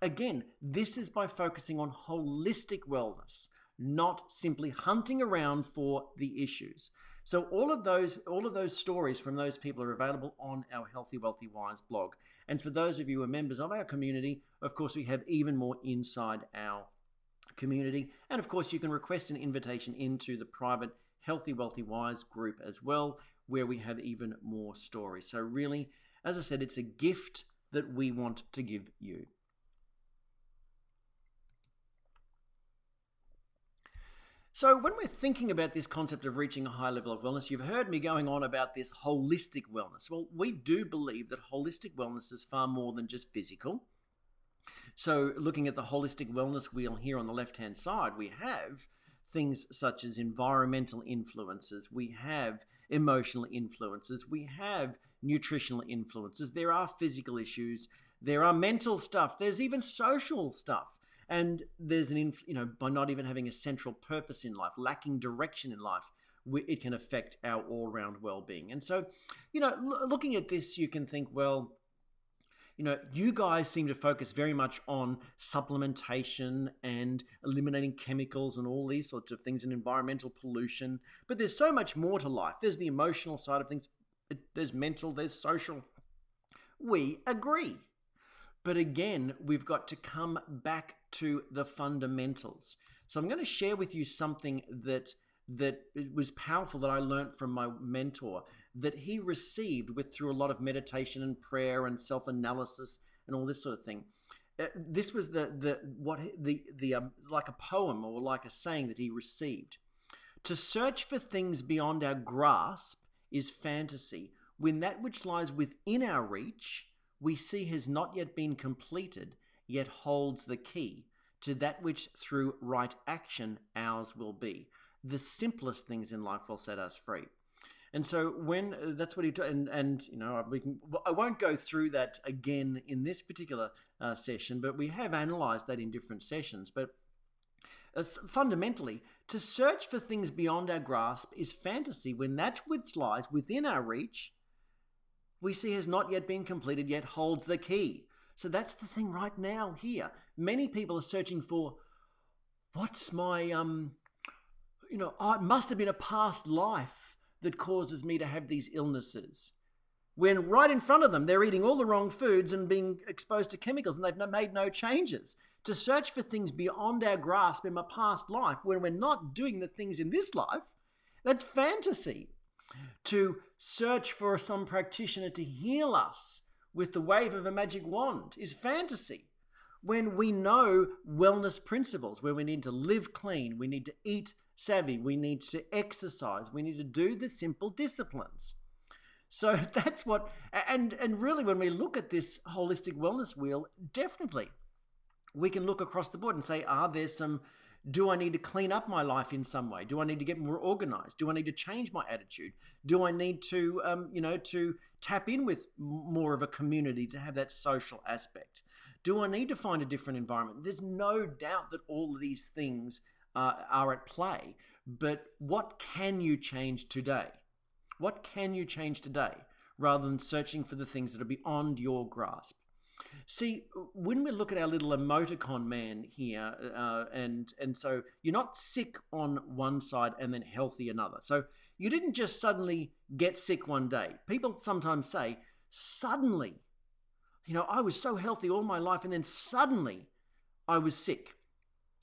again, this is by focusing on holistic wellness, not simply hunting around for the issues. So all of those stories from those people are available on our Healthy, Wealthy, Wise blog. And for those of you who are members of our community, of course, we have even more inside our community. And of course, you can request an invitation into the private Healthy, Wealthy, Wise group as well, where we have even more stories. So really, as I said, it's a gift that we want to give you. So when we're thinking about this concept of reaching a high level of wellness, you've heard me going on about this holistic wellness. Well, we do believe that holistic wellness is far more than just physical. So looking at the holistic wellness wheel here on the left-hand side, we have things such as environmental influences, we have emotional influences, we have nutritional influences, there are physical issues, there are mental stuff, there's even social stuff. And there's by not even having a central purpose in life, lacking direction in life, it can affect our all-round well-being. And so, looking at this, you can think, well, you guys seem to focus very much on supplementation and eliminating chemicals and all these sorts of things and environmental pollution. But there's so much more to life. There's the emotional side of things. There's mental, there's social. We agree. But again, we've got to come back to the fundamentals. So I'm going to share with you something that was powerful that I learned from my mentor, that he received through a lot of meditation and prayer and self-analysis and all this sort of thing. This was like a poem or like a saying that he received. To search for things beyond our grasp is fantasy, when that which lies within our reach we see has not yet been completed, yet holds the key to that which through right action ours will be. The simplest things in life will set us free. And so that's what he I won't go through that again in this particular session, but we have analyzed that in different sessions. But fundamentally, to search for things beyond our grasp is fantasy, when that which lies within our reach we see has not yet been completed, yet holds the key. So that's the thing right now here. Many people are searching for, what's my, it must have been a past life that causes me to have these illnesses. When right in front of them, they're eating all the wrong foods and being exposed to chemicals and they've made no changes. To search for things beyond our grasp in my past life, when we're not doing the things in this life, that's fantasy. To search for some practitioner to heal us with the wave of a magic wand is fantasy. When we know wellness principles, where we need to live clean, we need to eat savvy, we need to exercise, we need to do the simple disciplines. So that's what, and really when we look at this holistic wellness wheel, definitely we can look across the board and say, do I need to clean up my life in some way? Do I need to get more organized? Do I need to change my attitude? Do I need to, to tap in with more of a community to have that social aspect? Do I need to find a different environment? There's no doubt that all of these things are at play, but what can you change today? What can you change today rather than searching for the things that are beyond your grasp? See, when we look at our little emoticon man here, and so you're not sick on one side and then healthy another. So you didn't just suddenly get sick one day. People sometimes say, suddenly, I was so healthy all my life and then suddenly I was sick.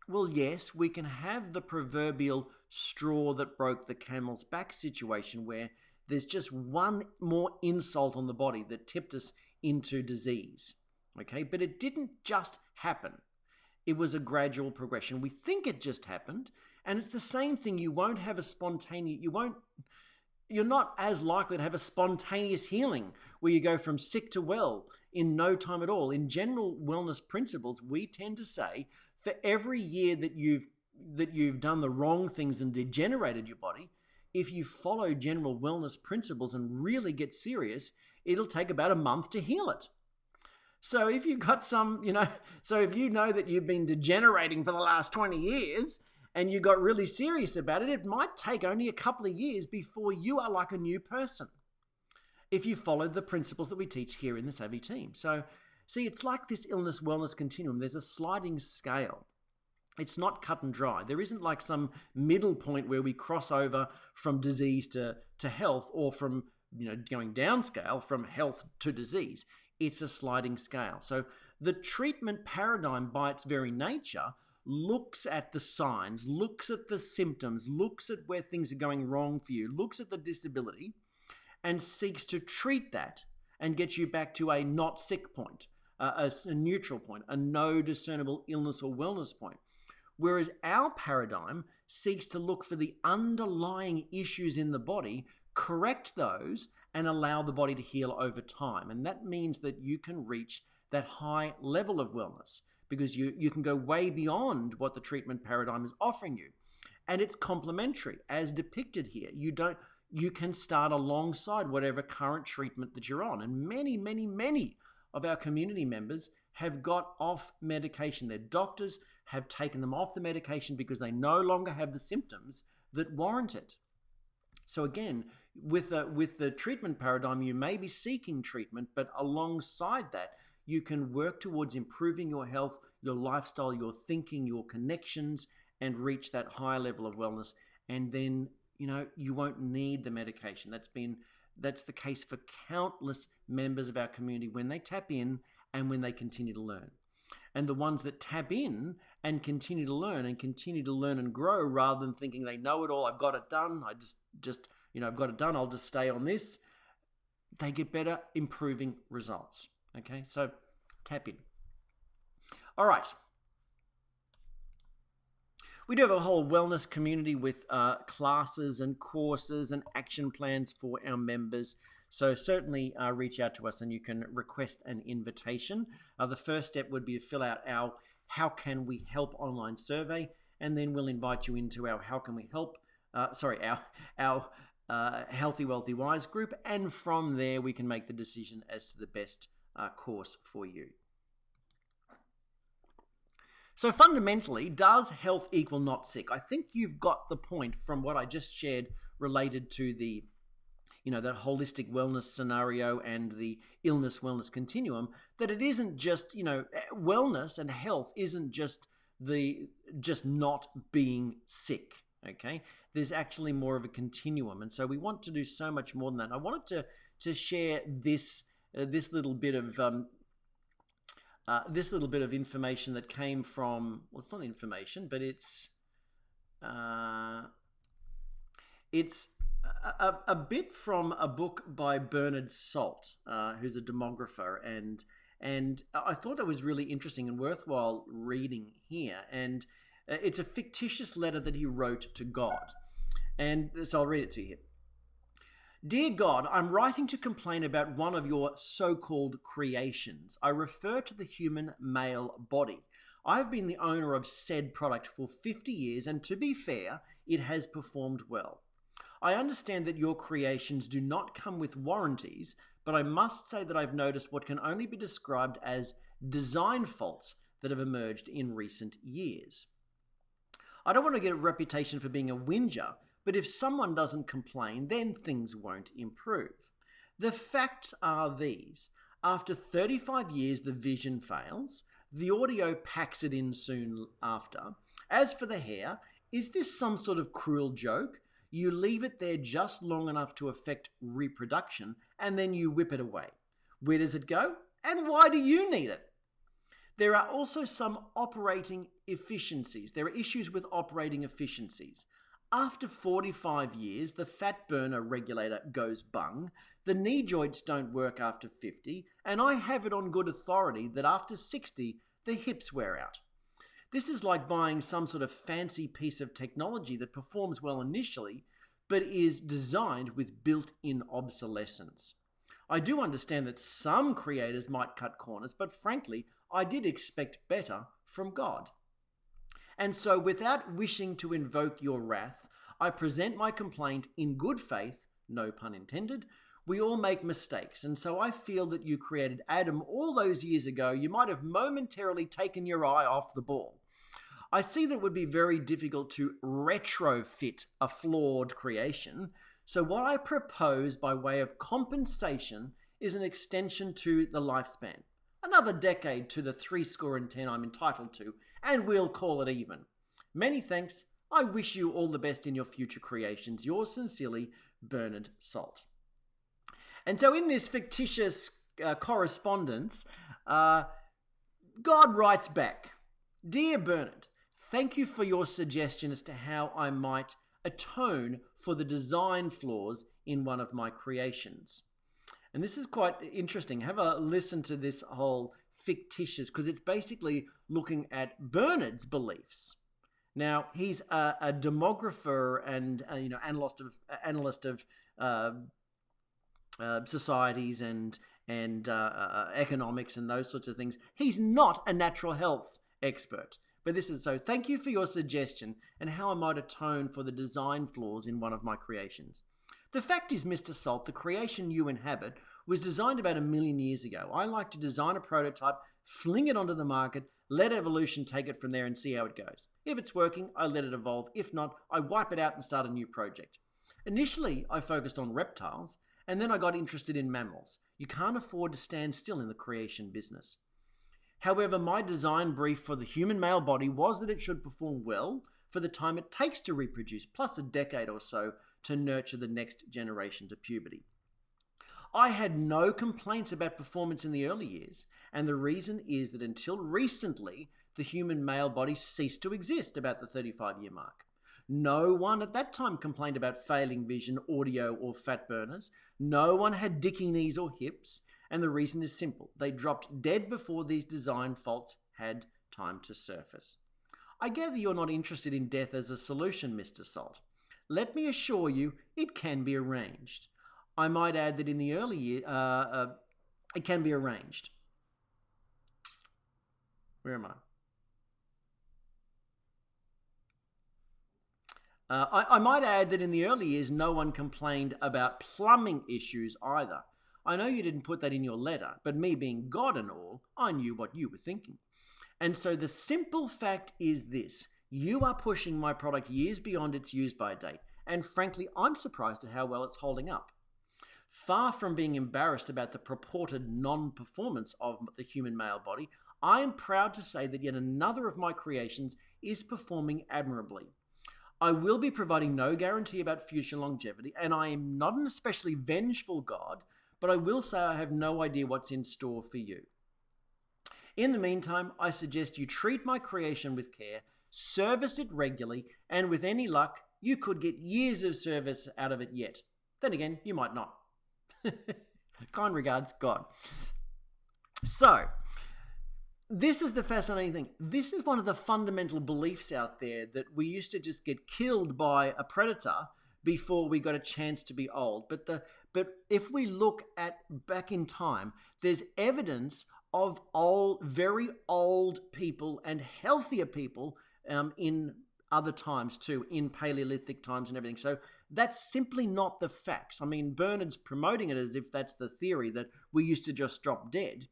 Well, yes, we can have the proverbial straw that broke the camel's back situation where there's just one more insult on the body that tipped us into disease. Okay, but it didn't just happen. It was a gradual progression. We think it just happened, and it's the same thing. You won't have a spontaneous, you're not as likely to have a spontaneous healing where you go from sick to well in no time at all. In general wellness principles, we tend to say for every year that you've done the wrong things and degenerated your body, if you follow general wellness principles and really get serious, it'll take about a month to heal it. So if you've got so if you know that you've been degenerating for the last 20 years and you got really serious about it, it might take only a couple of years before you are like a new person if you followed the principles that we teach here in the Savvy team. So see, it's like this illness wellness continuum. There's a sliding scale. It's not cut and dry. There isn't like some middle point where we cross over from disease to health, or from going downscale from health to disease. It's a sliding scale. So the treatment paradigm by its very nature looks at the signs, looks at the symptoms, looks at where things are going wrong for you, looks at the disability, and seeks to treat that and get you back to a not sick point, a neutral point, a no discernible illness or wellness point. Whereas our paradigm seeks to look for the underlying issues in the body, correct those, and allow the body to heal over time. And that means that you can reach that high level of wellness because you can go way beyond what the treatment paradigm is offering you. And it's complementary, as depicted here. You can start alongside whatever current treatment that you're on. And many, many, many of our community members have got off medication. Their doctors have taken them off the medication because they no longer have the symptoms that warrant it. So again, with the treatment paradigm, you may be seeking treatment, but alongside that, you can work towards improving your health, your lifestyle, your thinking, your connections, and reach that higher level of wellness. And then, you won't need the medication. That's the case for countless members of our community when they tap in and when they continue to learn. And the ones that tap in and continue to learn and grow rather than thinking they know it all, I've got it done, I've got it done, I'll just stay on this, they get better, improving results. Okay, so tap in. All right. We do have a whole wellness community with classes and courses and action plans for our members. So certainly reach out to us and you can request an invitation. The first step would be to fill out our How Can We Help online survey, and then we'll invite you into our How Can We Help, our Healthy Wealthy Wise group, and from there we can make the decision as to the best course for you. So fundamentally, does health equal not sick? I think you've got the point from what I just shared related to the that holistic wellness scenario and the illness wellness continuum, that it isn't just, wellness and health isn't just not being sick. Okay, there's actually more of a continuum, and so we want to do so much more than that. I wanted to share this little bit of information that came from, well, it's not information, but it's a bit from a book by Bernard Salt, who's a demographer, and I thought that was really interesting and worthwhile reading here. And it's a fictitious letter that he wrote to God. And so I'll read it to you. Dear God, I'm writing to complain about one of your so-called creations. I refer to the human male body. I've been the owner of said product for 50 years, and to be fair, it has performed well. I understand that your creations do not come with warranties, but I must say that I've noticed what can only be described as design faults that have emerged in recent years. I don't want to get a reputation for being a whinger, but if someone doesn't complain, then things won't improve. The facts are these. After 35 years, the vision fails. The audio packs it in soon after. As for the hair, is this some sort of cruel joke? You leave it there just long enough to affect reproduction, and then you whip it away. Where does it go? And why do you need it? There are also some operating efficiencies. There are issues with operating efficiencies. After 45 years, the fat burner regulator goes bung, the knee joints don't work after 50, and I have it on good authority that after 60, the hips wear out. This is like buying some sort of fancy piece of technology that performs well initially, but is designed with built-in obsolescence. I do understand that some creators might cut corners, but frankly, I did expect better from God. And so, without wishing to invoke your wrath, I present my complaint in good faith, no pun intended. We all make mistakes, and so I feel that you created Adam all those years ago. You might have momentarily taken your eye off the ball. I see that it would be very difficult to retrofit a flawed creation, so what I propose by way of compensation is an extension to the lifespan. Another decade to the 70 I'm entitled to, and we'll call it even. Many thanks. I wish you all the best in your future creations. Yours sincerely, Bernard Salt. And so in this fictitious correspondence, God writes back, Dear Bernard, thank you for your suggestion as to how I might atone for the design flaws in one of my creations. And this is quite interesting. Have a listen to this whole fictitious, because it's basically looking at Bernard's beliefs. Now, he's a demographer and analyst of societies and economics and those sorts of things. He's not a natural health expert. But this is so. Thank you for your suggestion and how I might atone for the design flaws in one of my creations. The fact is, Mr. Salt, the creation you inhabit was designed about 1 million years ago. I like to design a prototype, fling it onto the market, let evolution take it from there and see how it goes. If it's working, I let it evolve. If not, I wipe it out and start a new project. Initially, I focused on reptiles, and then I got interested in mammals. You can't afford to stand still in the creation business. However, my design brief for the human male body was that it should perform well for the time it takes to reproduce, plus a decade or so to nurture the next generation to puberty. I had no complaints about performance in the early years, and the reason is that until recently, the human male body ceased to exist about the 35-year mark. No one at that time complained about failing vision, audio, or fat burners. No one had dicky knees or hips. And the reason is simple. They dropped dead before these design faults had time to surface. I gather you're not interested in death as a solution, Mr. Salt. Let me assure you, it can be arranged. I might add that in the early years, it can be arranged. Where am I? I might add that in the early years, no one complained about plumbing issues either. I know you didn't put that in your letter, but me being God and all, I knew what you were thinking. And so the simple fact is this. You are pushing my product years beyond its use-by date, and frankly, I'm surprised at how well it's holding up. Far from being embarrassed about the purported non-performance of the human male body, I am proud to say that yet another of my creations is performing admirably. I will be providing no guarantee about future longevity, and I am not an especially vengeful God, but I will say I have no idea what's in store for you. In the meantime, I suggest you treat my creation with care, service it regularly, and with any luck, You could get years of service out of it yet. Then again, you might not. Kind regards, God. So, this is the fascinating thing. This is one of the fundamental beliefs out there, that we used to just get killed by a predator before we got a chance to be old. But if we look at back in time, there's evidence of very old people and healthier people in other times too, in Paleolithic times and everything. So that's simply not the facts. I mean, Bernard's promoting it as if that's the theory, that we used to just drop dead.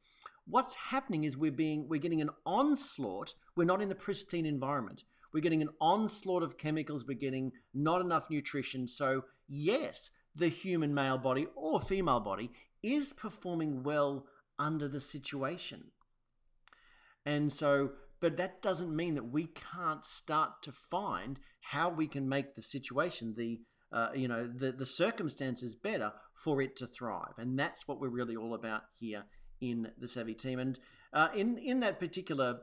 What's happening is we're getting an onslaught. We're not in the pristine environment. We're getting an onslaught of chemicals. We're getting not enough nutrition. So yes, the human male body or female body is performing well under the situation. And so, but that doesn't mean that we can't start to find how we can make the situation, the circumstances better for it to thrive. And that's what we're really all about here in the Savvy Team. And in that particular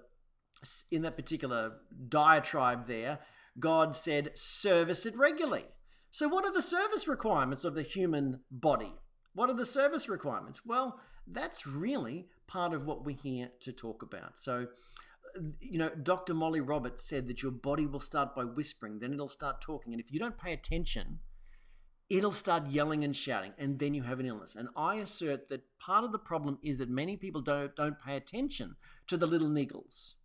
diatribe there, God said, service it regularly. So what are the service requirements of the human body? What are the service requirements? Well, that's really part of what we're here to talk about. So, Dr. Molly Roberts said that your body will start by whispering, then it'll start talking. And if you don't pay attention, it'll start yelling and shouting, and then you have an illness. And I assert that part of the problem is that many people don't pay attention to the little niggles.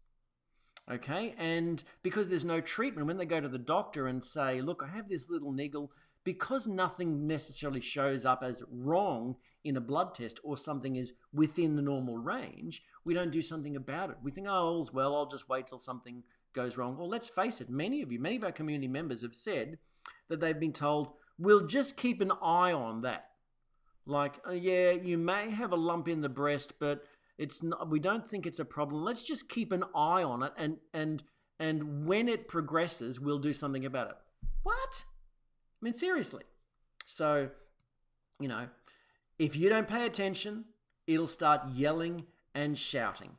Okay, and because there's no treatment, when they go to the doctor and say, look, I have this little niggle, because nothing necessarily shows up as wrong in a blood test or something is within the normal range, we don't do something about it. We think, oh, all's well, I'll just wait till something goes wrong. Well, let's face it, many of our community members have said that they've been told, we'll just keep an eye on that. Like, yeah, you may have a lump in the breast, but it's not, we don't think it's a problem. Let's just keep an eye on it, and when it progresses, we'll do something about it. What? I mean, seriously. So, if you don't pay attention, it'll start yelling and shouting,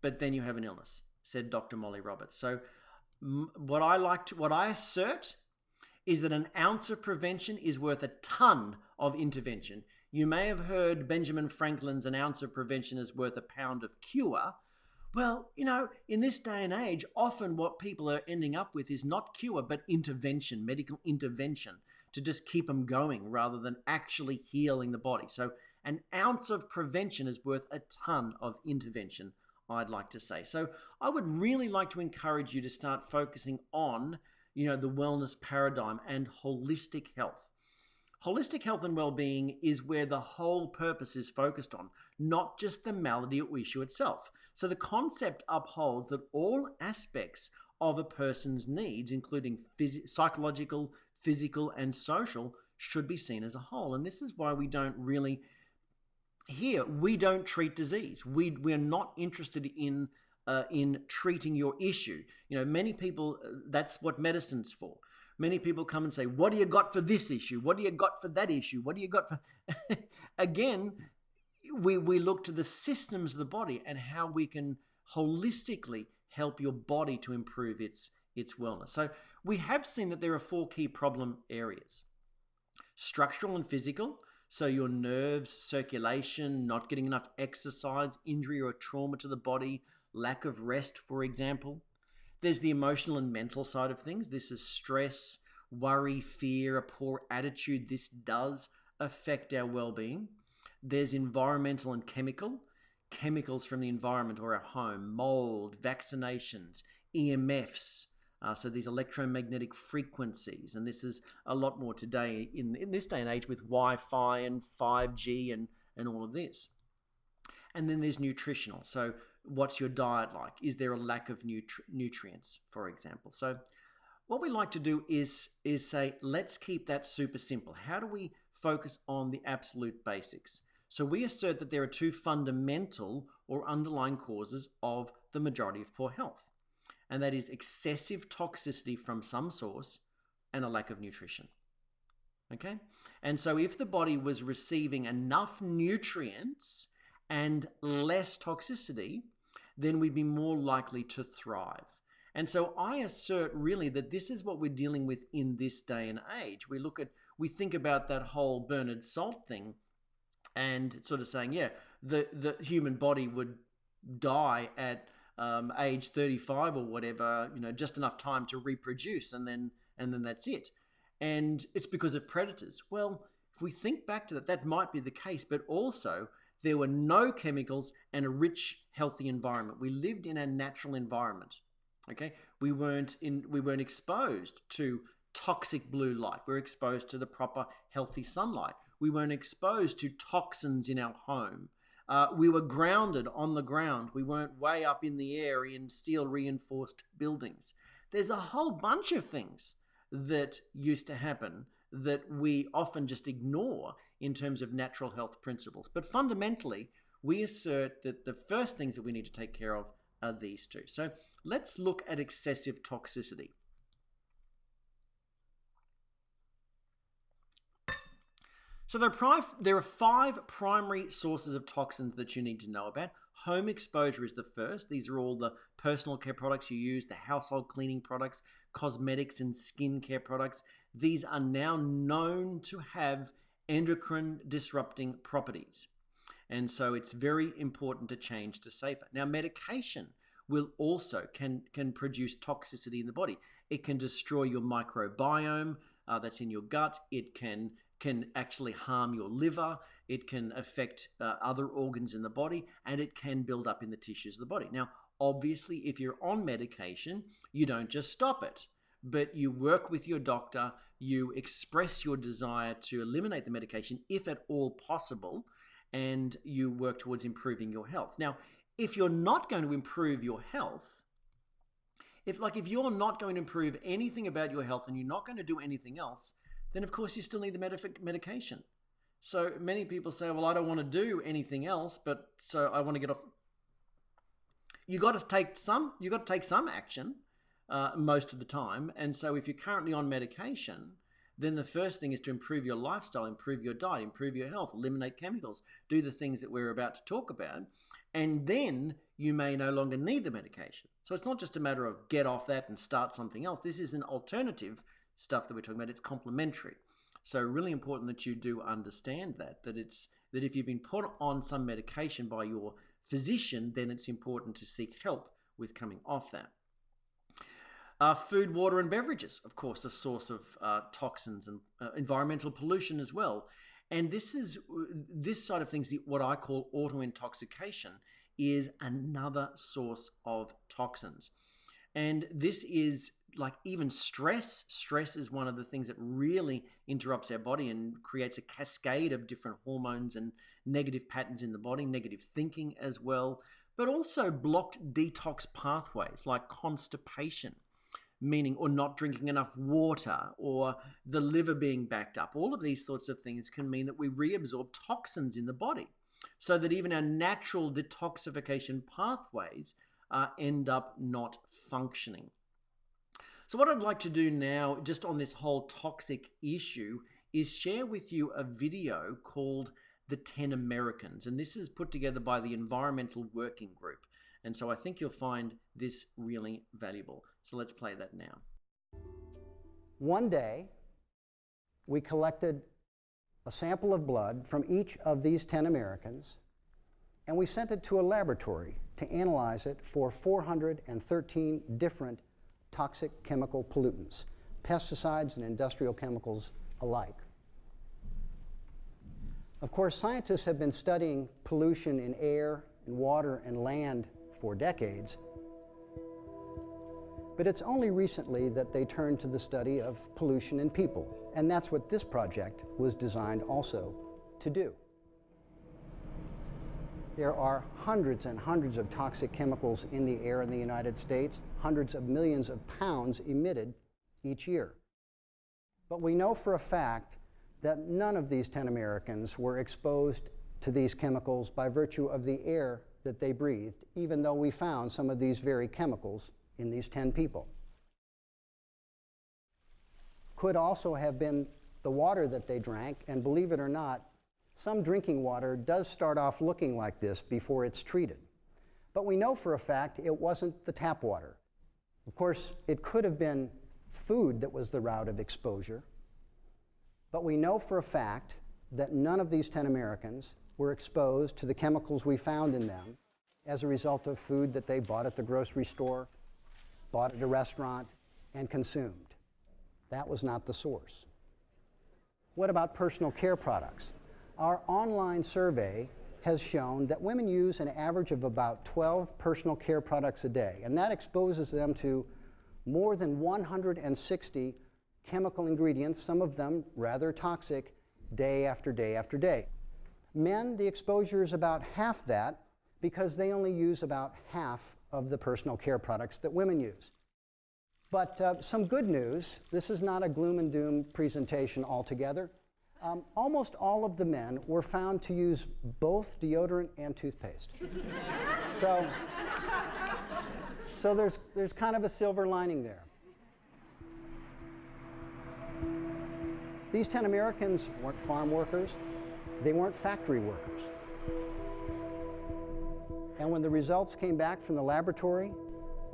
but then you have an illness, said Dr. Molly Roberts. So, what I assert is that an ounce of prevention is worth a ton of intervention. You may have heard Benjamin Franklin's an ounce of prevention is worth a pound of cure. Well, in this day and age, often what people are ending up with is not cure, but intervention, medical intervention, to just keep them going rather than actually healing the body. So an ounce of prevention is worth a ton of intervention, I'd like to say. So I would really like to encourage you to start focusing on, the wellness paradigm and holistic health. Holistic health and well-being is where the whole purpose is focused on, not just the malady or issue itself. So the concept upholds that all aspects of a person's needs, including psychological, physical, and social, should be seen as a whole. And this is why we don't treat disease. We're not interested in treating your issue. Many people, that's what medicine's for. Many people come and say, what do you got for this issue? What do you got for that issue? What do you got for... Again, we look to the systems of the body and how we can holistically help your body to improve its wellness. So we have seen that there are 4 key problem areas. Structural and physical, so your nerves, circulation, not getting enough exercise, injury or trauma to the body, lack of rest, for example. There's the emotional and mental side of things. This is stress, worry, fear, a poor attitude. This does affect our well-being. There's environmental and chemicals from the environment or our home, mold, vaccinations, EMFs. So these electromagnetic frequencies, and this is a lot more today in this day and age with Wi-Fi and 5G and all of this. And then there's nutritional. So what's your diet like? Is there a lack of nutrients, for example? So what we like to do is say, let's keep that super simple. How do we focus on the absolute basics? So we assert that there are 2 fundamental or underlying causes of the majority of poor health. And that is excessive toxicity from some source and a lack of nutrition. Okay? And so if the body was receiving enough nutrients and less toxicity, then we'd be more likely to thrive. And so I assert really that this is what we're dealing with in this day and age. We think about that whole Bernard Salt thing and sort of saying, yeah, the human body would die at age 35 or whatever, just enough time to reproduce, and then that's it. And it's because of predators. Well, if we think back to that, that might be the case, but also there were no chemicals and a rich, healthy environment. We lived in a natural environment. Okay, we weren't exposed to toxic blue light. We were exposed to the proper, healthy sunlight. We weren't exposed to toxins in our home. We were grounded on the ground. We weren't way up in the air in steel reinforced buildings. There's a whole bunch of things that used to happen that we often just ignore in terms of natural health principles. But fundamentally, we assert that the first things that we need to take care of are these two. So let's look at excessive toxicity. So there are 5 primary sources of toxins that you need to know about. Home exposure is the first. These are all the personal care products you use, the household cleaning products, cosmetics and skincare products. These are now known to have endocrine disrupting properties. And so it's very important to change to safer. Now, medication will also can produce toxicity in the body. It can destroy your microbiome that's in your gut. It can actually harm your liver. It can affect other organs in the body, and it can build up in the tissues of the body. Now, obviously, if you're on medication, you don't just stop it, but you work with your doctor, you express your desire to eliminate the medication if at all possible, and you work towards improving your health. Now, if you're not going to improve your health, if you're not going to improve anything about your health and you're not going to do anything else, then of course you still need the medication. So many people say, well, I don't want to do anything else, but so I want to get off. You got to take some action most of the time. And so if you're currently on medication, then the first thing is to improve your lifestyle, improve your diet, improve your health, eliminate chemicals, do the things that we're about to talk about. And then you may no longer need the medication. So it's not just a matter of get off that and start something else. This is an alternative stuff that we're talking about. It's complementary. So really important that you do understand that if you've been put on some medication by your physician, then it's important to seek help with coming off that. Food, water, and beverages, of course, a source of toxins and environmental pollution as well. And this side of things, what I call auto-intoxication, is another source of toxins. And this is like even stress. Stress is one of the things that really interrupts our body and creates a cascade of different hormones and negative patterns in the body, negative thinking as well, but also blocked detox pathways like constipation, meaning or not drinking enough water, or the liver being backed up. All of these sorts of things can mean that we reabsorb toxins in the body, so that even our natural detoxification pathways end up not functioning. So what I'd like to do now, just on this whole toxic issue, is share with you a video called The 10 Americans. And this is put together by the Environmental Working Group. And so I think you'll find this really valuable. So let's play that now. One day, we collected a sample of blood from each of these 10 Americans, and we sent it to a laboratory to analyze it for 413 different toxic chemical pollutants, pesticides and industrial chemicals alike. Of course, scientists have been studying pollution in air, in water, and land for decades, but it's only recently that they turned to the study of pollution in people, and that's what this project was designed also to do. There are hundreds and hundreds of toxic chemicals in the air in the United States, hundreds of millions of pounds emitted each year. But we know for a fact that none of these 10 Americans were exposed to these chemicals by virtue of the air that they breathed, even though we found some of these very chemicals in these 10 people. Could also have been the water that they drank, and believe it or not, some drinking water does start off looking like this before it's treated. But we know for a fact it wasn't the tap water. Of course, it could have been food that was the route of exposure, but we know for a fact that none of these 10 Americans were exposed to the chemicals we found in them as a result of food that they bought at the grocery store, bought at a restaurant, and consumed. That was not the source. What about personal care products? Our online survey has shown that women use an average of about 12 personal care products a day, and that exposes them to more than 160 chemical ingredients, some of them rather toxic, day after day after day. Men, the exposure is about half that because they only use about half of the personal care products that women use. But some good news, this is not a gloom and doom presentation altogether. Almost all of the men were found to use both deodorant and toothpaste. So there's kind of a silver lining there. These 10 Americans weren't farm workers, they weren't factory workers. And when the results came back from the laboratory,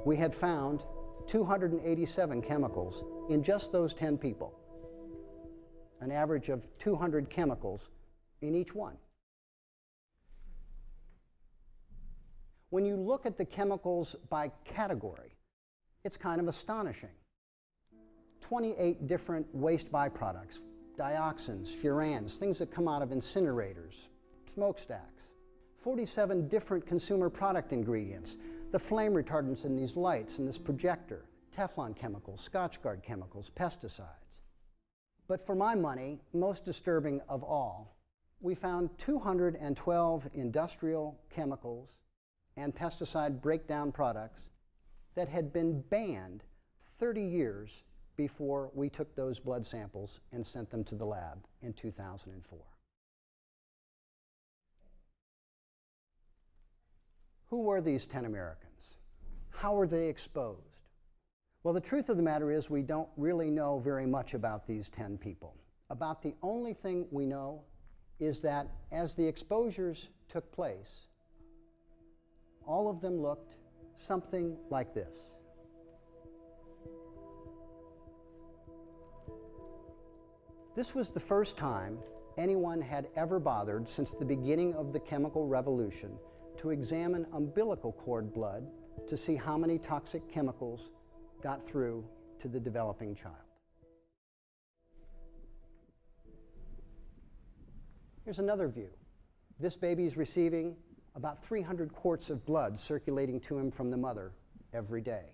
we had found 287 chemicals in just those 10 people. An average of 200 chemicals in each one. When you look at the chemicals by category, it's kind of astonishing. 28 different waste byproducts, dioxins, furans, things that come out of incinerators, smokestacks. 47 different consumer product ingredients, the flame retardants in these lights and this projector, Teflon chemicals, Scotchgard chemicals, pesticides. But for my money, most disturbing of all, we found 212 industrial chemicals and pesticide breakdown products that had been banned 30 years before we took those blood samples and sent them to the lab in 2004. Who were these 10 Americans? How were they exposed? Well, the truth of the matter is we don't really know very much about these 10 people. About the only thing we know is that as the exposures took place, all of them looked something like this. This was the first time anyone had ever bothered since the beginning of the chemical revolution to examine umbilical cord blood to see how many toxic chemicals got through to the developing child. Here's another view. This baby is receiving about 300 quarts of blood circulating to him from the mother every day.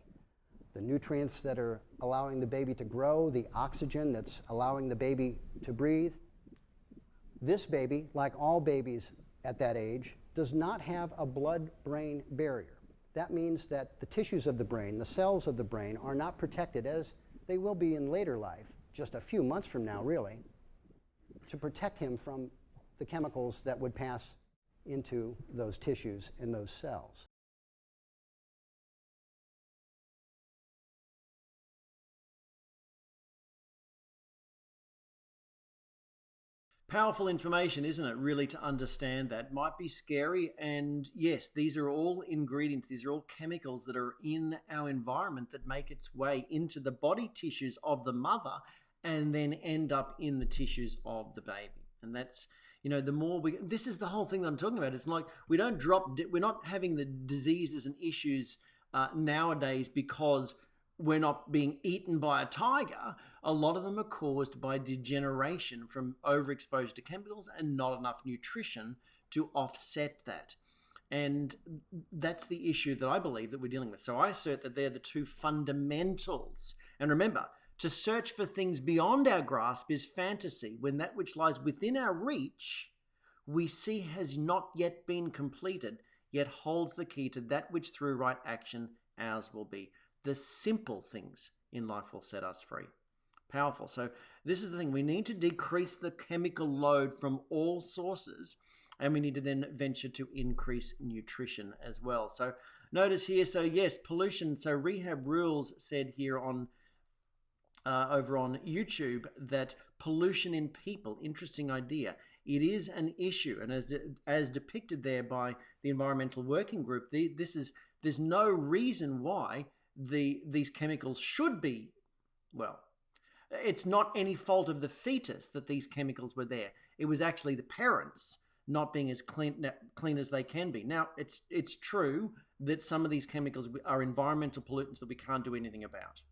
The nutrients that are allowing the baby to grow, the oxygen that's allowing the baby to breathe. This baby, like all babies at that age, does not have a blood-brain barrier. That means that the tissues of the brain, the cells of the brain, are not protected as they will be in later life, just a few months from now, really, to protect him from the chemicals that would pass into those tissues and those cells. Powerful information, isn't it, really, to understand that? Might be scary, and yes, these are all ingredients, these are all chemicals that are in our environment that make its way into the body tissues of the mother and then end up in the tissues of the baby. And that's, you know, the more this is the whole thing that I'm talking about. It's like we're not having the diseases and issues nowadays because we're not being eaten by a tiger. A lot of them are caused by degeneration from overexposure to chemicals and not enough nutrition to offset that. And that's the issue that I believe that we're dealing with. So I assert that they're the two fundamentals. And remember, to search for things beyond our grasp is fantasy, when that which lies within our reach we see has not yet been completed, yet holds the key to that which through right action ours will be. The simple things in life will set us free. Powerful. So this is the thing. We need to decrease the chemical load from all sources, and we need to then venture to increase nutrition as well. So notice here, so yes, pollution. So Rehab Rules said here on over on YouTube that pollution in people, interesting idea. It is an issue, and as depicted there by the Environmental Working Group, there's no reason why these chemicals should be, well, it's not any fault of the fetus that these chemicals were there. It was actually the parents not being as clean as they can be. Now, it's true that some of these chemicals are environmental pollutants that we can't do anything about.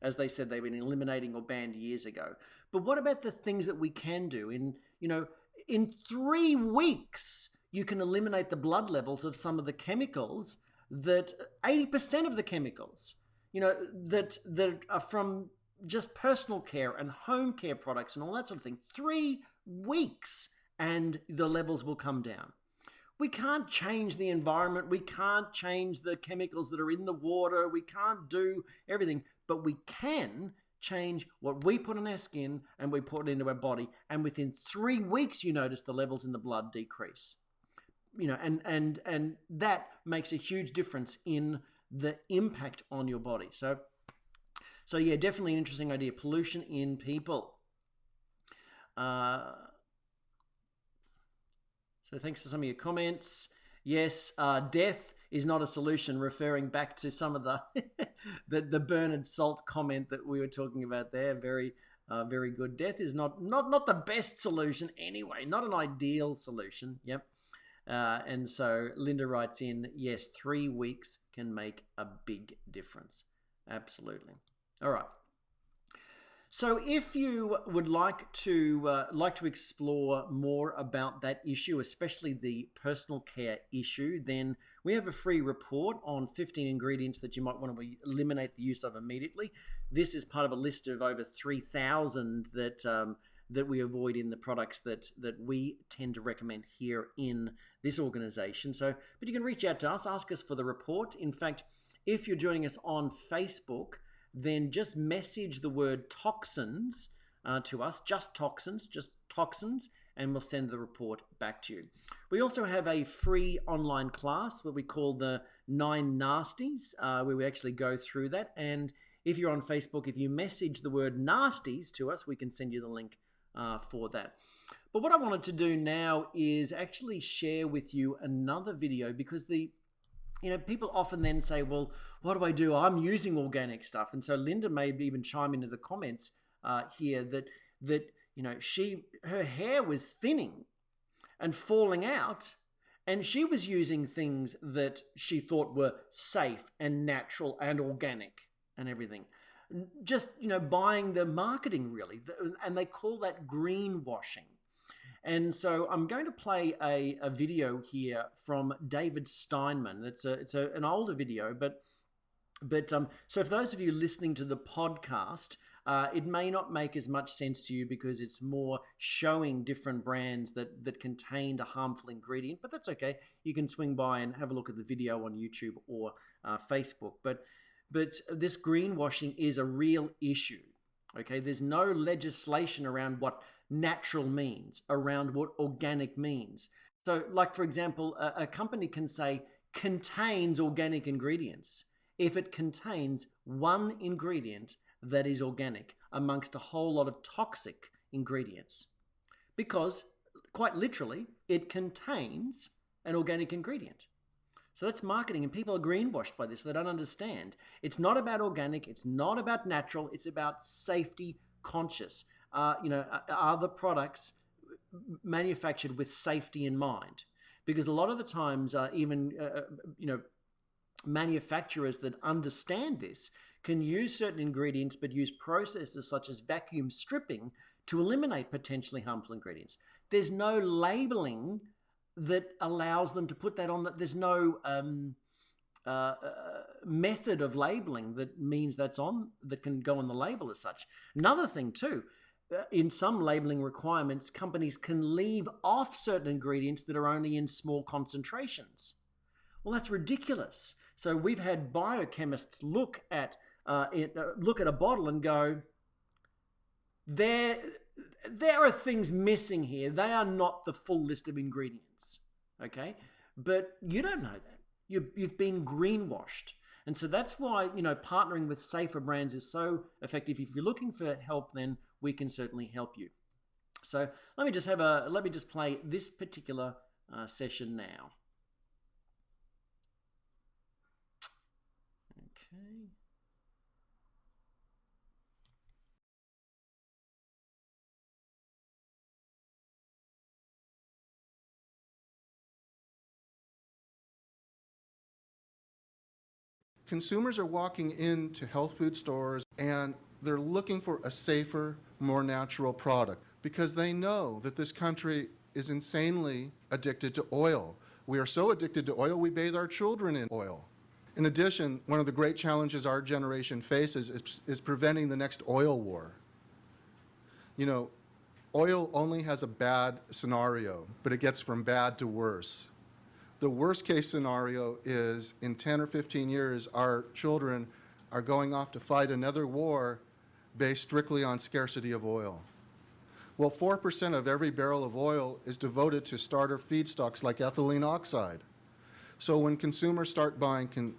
As they said, they've been eliminating or banned years ago. But what about the things that we can do? In 3 weeks, you can eliminate the blood levels of some of the chemicals that 80% of the chemicals, that are from just personal care and home care products and all that sort of thing. 3 weeks and the levels will come down. We can't change the environment. We can't change the chemicals that are in the water. We can't do everything, but we can change what we put on our skin and we put into our body. And within 3 weeks, you notice the levels in the blood decrease. And that makes a huge difference in the impact on your body. So yeah, definitely an interesting idea. Pollution in people. So thanks for some of your comments. Yes, death is not a solution, referring back to some of the the Bernard Salt comment that we were talking about there. Very good. Death is not the best solution anyway, not an ideal solution. Yep. And so Linda writes in, yes, 3 weeks can make a big difference. Absolutely. All right. So if you would like to explore more about that issue, especially the personal care issue, then we have a free report on 15 ingredients that you might want to eliminate the use of immediately. This is part of a list of over 3,000 that we avoid in the products that we tend to recommend here in this organization. So, but you can reach out to us, ask us for the report. In fact, if you're joining us on Facebook, then just message the word toxins to us, just toxins, and we'll send the report back to you. We also have a free online class, what we call the 9 Nasties, where we actually go through that. And if you're on Facebook, if you message the word nasties to us, we can send you the link for that. But what I wanted to do now is actually share with you another video, because people often then say, well, what do I do? I'm using organic stuff. And so Linda may even chime into the comments here that her hair was thinning and falling out, and she was using things that she thought were safe and natural and organic and everything. Just, buying the marketing, really. And they call that greenwashing. And so I'm going to play a video here from David Steinman. It's an older video, but so for those of you listening to the podcast, it may not make as much sense to you because it's more showing different brands that contained a harmful ingredient, but that's okay. You can swing by and have a look at the video on YouTube or Facebook. But this greenwashing is a real issue. Okay, there's no legislation around what natural means, around what organic means. So, like, for example, a company can say contains organic ingredients if it contains one ingredient that is organic amongst a whole lot of toxic ingredients. Because, quite literally, it contains an organic ingredient. So that's marketing, and people are greenwashed by this. They don't understand. It's not about organic. It's not about natural. It's about safety conscious. Are the products manufactured with safety in mind? Because a lot of the times, manufacturers that understand this can use certain ingredients, but use processes such as vacuum stripping to eliminate potentially harmful ingredients. There's no labeling that allows them to put that on. That there's no method of labeling that means that can go on the label as such. Another thing too, in some labeling requirements, companies can leave off certain ingredients that are only in small concentrations. Well, that's ridiculous. So we've had biochemists look at a bottle and go, there are things missing here. They are not the full list of ingredients, okay? But you don't know that. You've been greenwashed. And so that's why, partnering with safer brands is so effective. If you're looking for help, then we can certainly help you. So let me just play this particular session now. Okay. consumers are walking into health food stores and they're looking for a safer, more natural product because they know that this country is insanely addicted to oil. We are so addicted to oil, we bathe our children in oil. In addition, one of the great challenges our generation faces is preventing the next oil war. You know, oil only has a bad scenario, but it gets from bad to worse. The worst case scenario is in 10 or 15 years, our children are going off to fight another war based strictly on scarcity of oil. Well, 4% of every barrel of oil is devoted to starter feedstocks like ethylene oxide. So when consumers start buying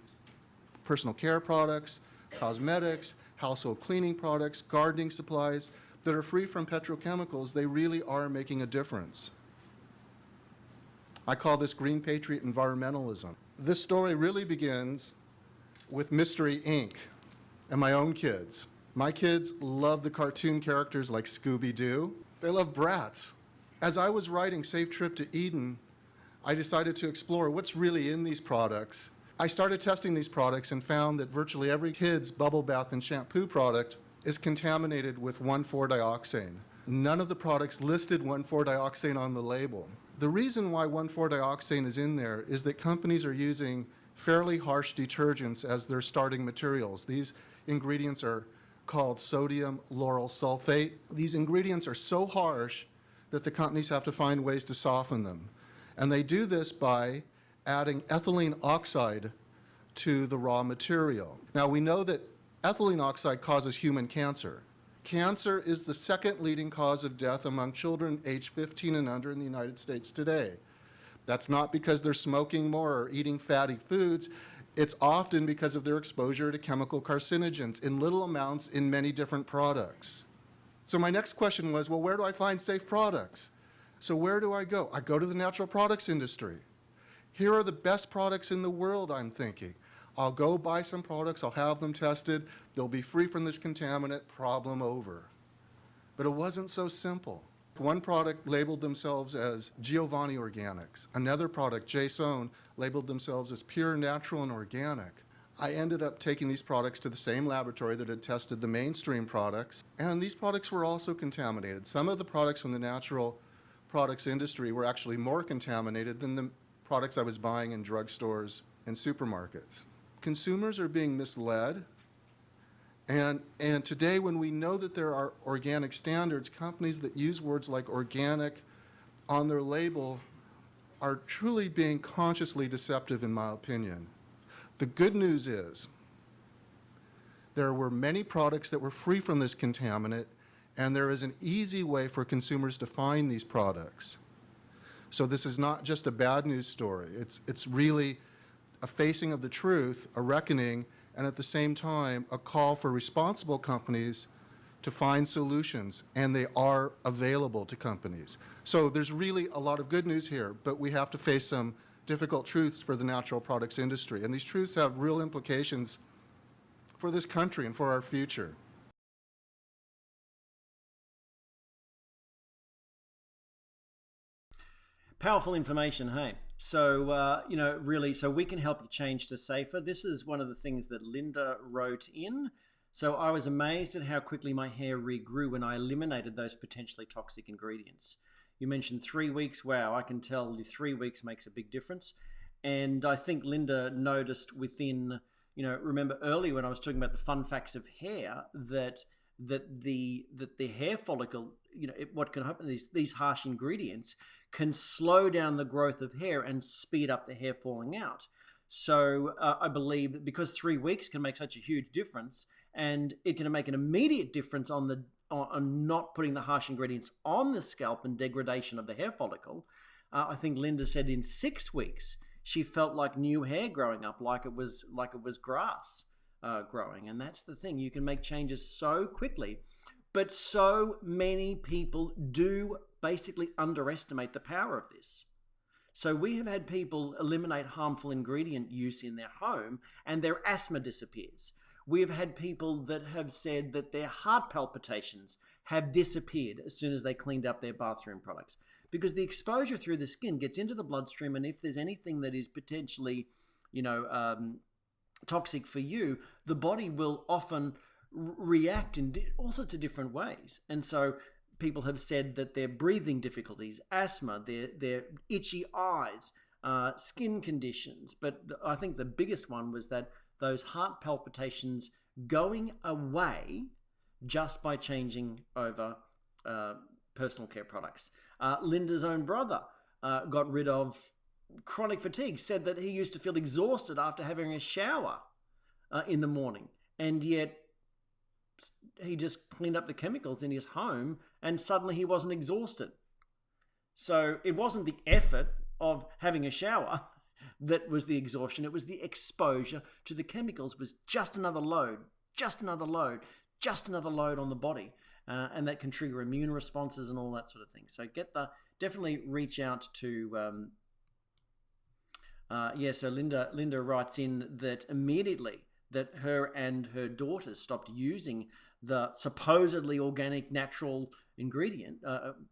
personal care products, cosmetics, household cleaning products, gardening supplies that are free from petrochemicals, they really are making a difference. I call this Green Patriot environmentalism. This story really begins with Mystery Inc. and my own kids. My kids love the cartoon characters like Scooby-Doo. They love Bratz. As I was writing Safe Trip to Eden, I decided to explore what's really in these products. I started testing these products and found that virtually every kid's bubble bath and shampoo product is contaminated with 1,4-dioxane. None of the products listed 1,4-dioxane on the label. The reason why 1,4-dioxane is in there is that companies are using fairly harsh detergents as their starting materials. These ingredients are called sodium lauryl sulfate. These ingredients are so harsh that the companies have to find ways to soften them. And they do this by adding ethylene oxide to the raw material. Now we know that ethylene oxide causes human cancer. Cancer is the second leading cause of death among children aged 15 and under in the United States today. That's not because they're smoking more or eating fatty foods. It's often because of their exposure to chemical carcinogens in little amounts in many different products. So my next question was, well, where do I find safe products? So where do I go? I go to the natural products industry. Here are the best products in the world, I'm thinking. I'll go buy some products, I'll have them tested, they'll be free from this contaminant, problem over. But it wasn't so simple. One product labeled themselves as Giovanni Organics. Another product, Jason, labeled themselves as pure, natural, and organic. I ended up taking these products to the same laboratory that had tested the mainstream products, and these products were also contaminated. Some of the products from the natural products industry were actually more contaminated than the products I was buying in drugstores and supermarkets. Consumers are being misled, and today when we know that there are organic standards, companies that use words like organic on their label are truly being consciously deceptive, in my opinion. The good news is there were many products that were free from this contaminant, and there is an easy way for consumers to find these products. So this is not just a bad news story. It's really a facing of the truth, a reckoning, and at the same time, a call for responsible companies to find solutions, and they are available to companies. So there's really a lot of good news here, but we have to face some difficult truths for the natural products industry, and these truths have real implications for this country and for our future. Powerful information, hey? So, really, so we can help you change to safer. This is one of the things that Linda wrote in. So I was amazed at how quickly my hair regrew when I eliminated those potentially toxic ingredients. You mentioned 3 weeks. Wow, I can tell 3 weeks makes a big difference. And I think Linda noticed within, remember earlier when I was talking about the fun facts of hair, that the hair follicle, what can happen is these harsh ingredients can slow down the growth of hair and speed up the hair falling out. So I believe that because 3 weeks can make such a huge difference, and it can make an immediate difference on not putting the harsh ingredients on the scalp and degradation of the hair follicle. I think Linda said in 6 weeks she felt like new hair growing up, like it was grass growing. And that's the thing, you can make changes so quickly, but so many people do basically underestimate the power of this. So we have had people eliminate harmful ingredient use in their home and their asthma disappears. We have had people that have said that their heart palpitations have disappeared as soon as they cleaned up their bathroom products, because the exposure through the skin gets into the bloodstream, and if there's anything that is potentially, toxic for you, the body will often react in all sorts of different ways. And so people have said that their breathing difficulties, asthma, their itchy eyes, skin conditions. But I think the biggest one was that those heart palpitations going away just by changing over personal care products. Linda's own brother got rid of chronic fatigue, said that he used to feel exhausted after having a shower in the morning, and yet he just cleaned up the chemicals in his home and suddenly he wasn't exhausted. So it wasn't the effort of having a shower that was the exhaustion, it was the exposure to the chemicals was just another load, just another load, just another load on the body. And that can trigger immune responses and all that sort of thing. So definitely reach out to, so Linda writes in that immediately that her and her daughters stopped using the supposedly organic natural ingredient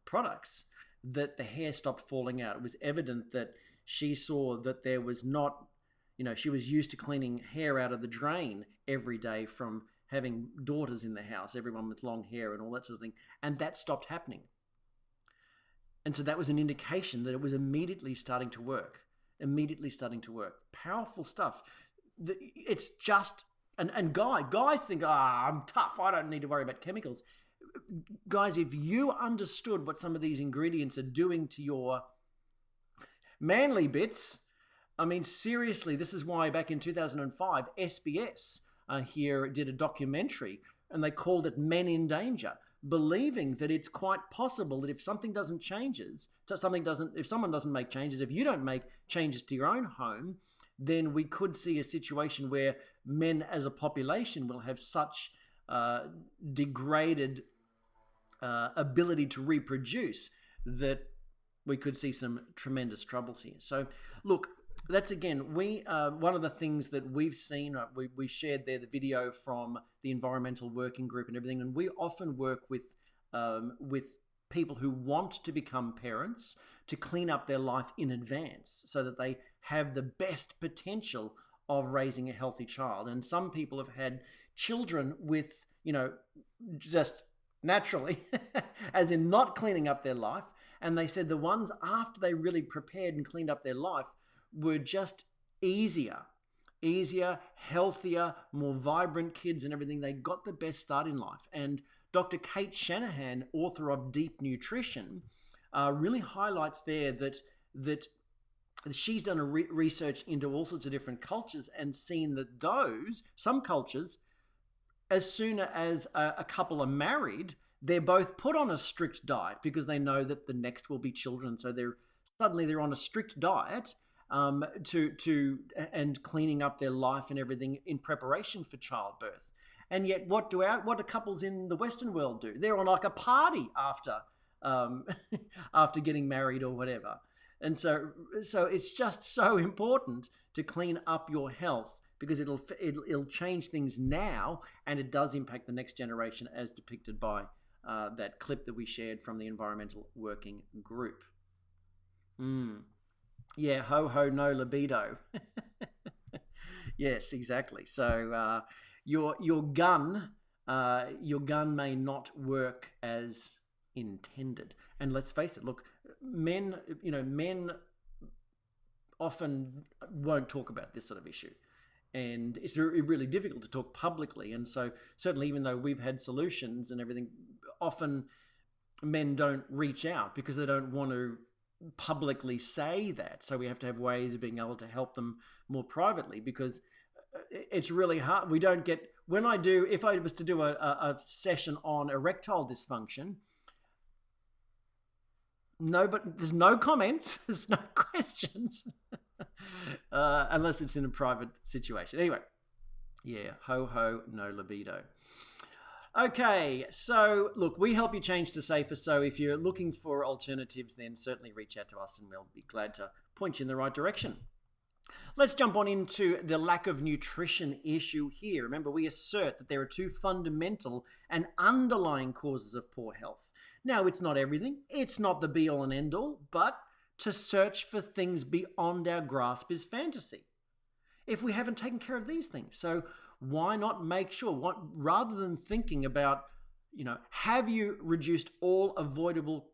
products, that the hair stopped falling out. It was evident that she saw that there was not, she was used to cleaning hair out of the drain every day from having daughters in the house, everyone with long hair and all that sort of thing, and that stopped happening. And so that was an indication that it was immediately starting to work. Powerful stuff. It's just, and guys think, I'm tough, I don't need to worry about chemicals. Guys, if you understood what some of these ingredients are doing to your manly bits, I mean, seriously, this is why back in 2005, SBS here did a documentary and they called it Men in Danger, believing that it's quite possible that if something doesn't changes, if someone doesn't make changes, if you don't make changes to your own home, then we could see a situation where men as a population will have such degraded ability to reproduce that we could see some tremendous troubles here. So look, that's again, one of the things that we've seen, we shared there the video from the environmental working group and everything, and we often work with people who want to become parents to clean up their life in advance so that they have the best potential of raising a healthy child. And some people have had children with, just naturally, as in not cleaning up their life, and they said the ones after they really prepared and cleaned up their life were just easier, healthier, more vibrant kids and everything. They got the best start in life. And Dr. Kate Shanahan, author of Deep Nutrition, really highlights there that she's done a research into all sorts of different cultures and seen that some cultures, as soon as a couple are married, they're both put on a strict diet because they know that the next will be children. So they're on a strict diet and cleaning up their life and everything in preparation for childbirth. And yet, what do couples in the Western world do? They're on like a party after getting married or whatever. And so it's just so important to clean up your health because it'll change things now, and it does impact the next generation, as depicted by that clip that we shared from the environmental working group. Yeah, ho ho, no libido. Yes, exactly. So your gun may not work as intended. And let's face it, look, men often won't talk about this sort of issue. And it's really difficult to talk publicly. And so certainly, even though we've had solutions and everything, often men don't reach out because they don't want to publicly say that. So we have to have ways of being able to help them more privately, because it's really hard. We don't get, if I was to do a session on erectile dysfunction, but there's no comments, there's no questions, unless it's in a private situation. Anyway, yeah, ho ho, no libido. Okay, so look, we help you change to safer. So if you're looking for alternatives, then certainly reach out to us and we'll be glad to point you in the right direction. Let's jump on into the lack of nutrition issue here. Remember, we assert that there are two fundamental and underlying causes of poor health. Now, it's not everything. It's not the be-all and end-all, but to search for things beyond our grasp is fantasy. if we haven't taken care of these things? So why not make sure, rather than thinking about, have you reduced all avoidable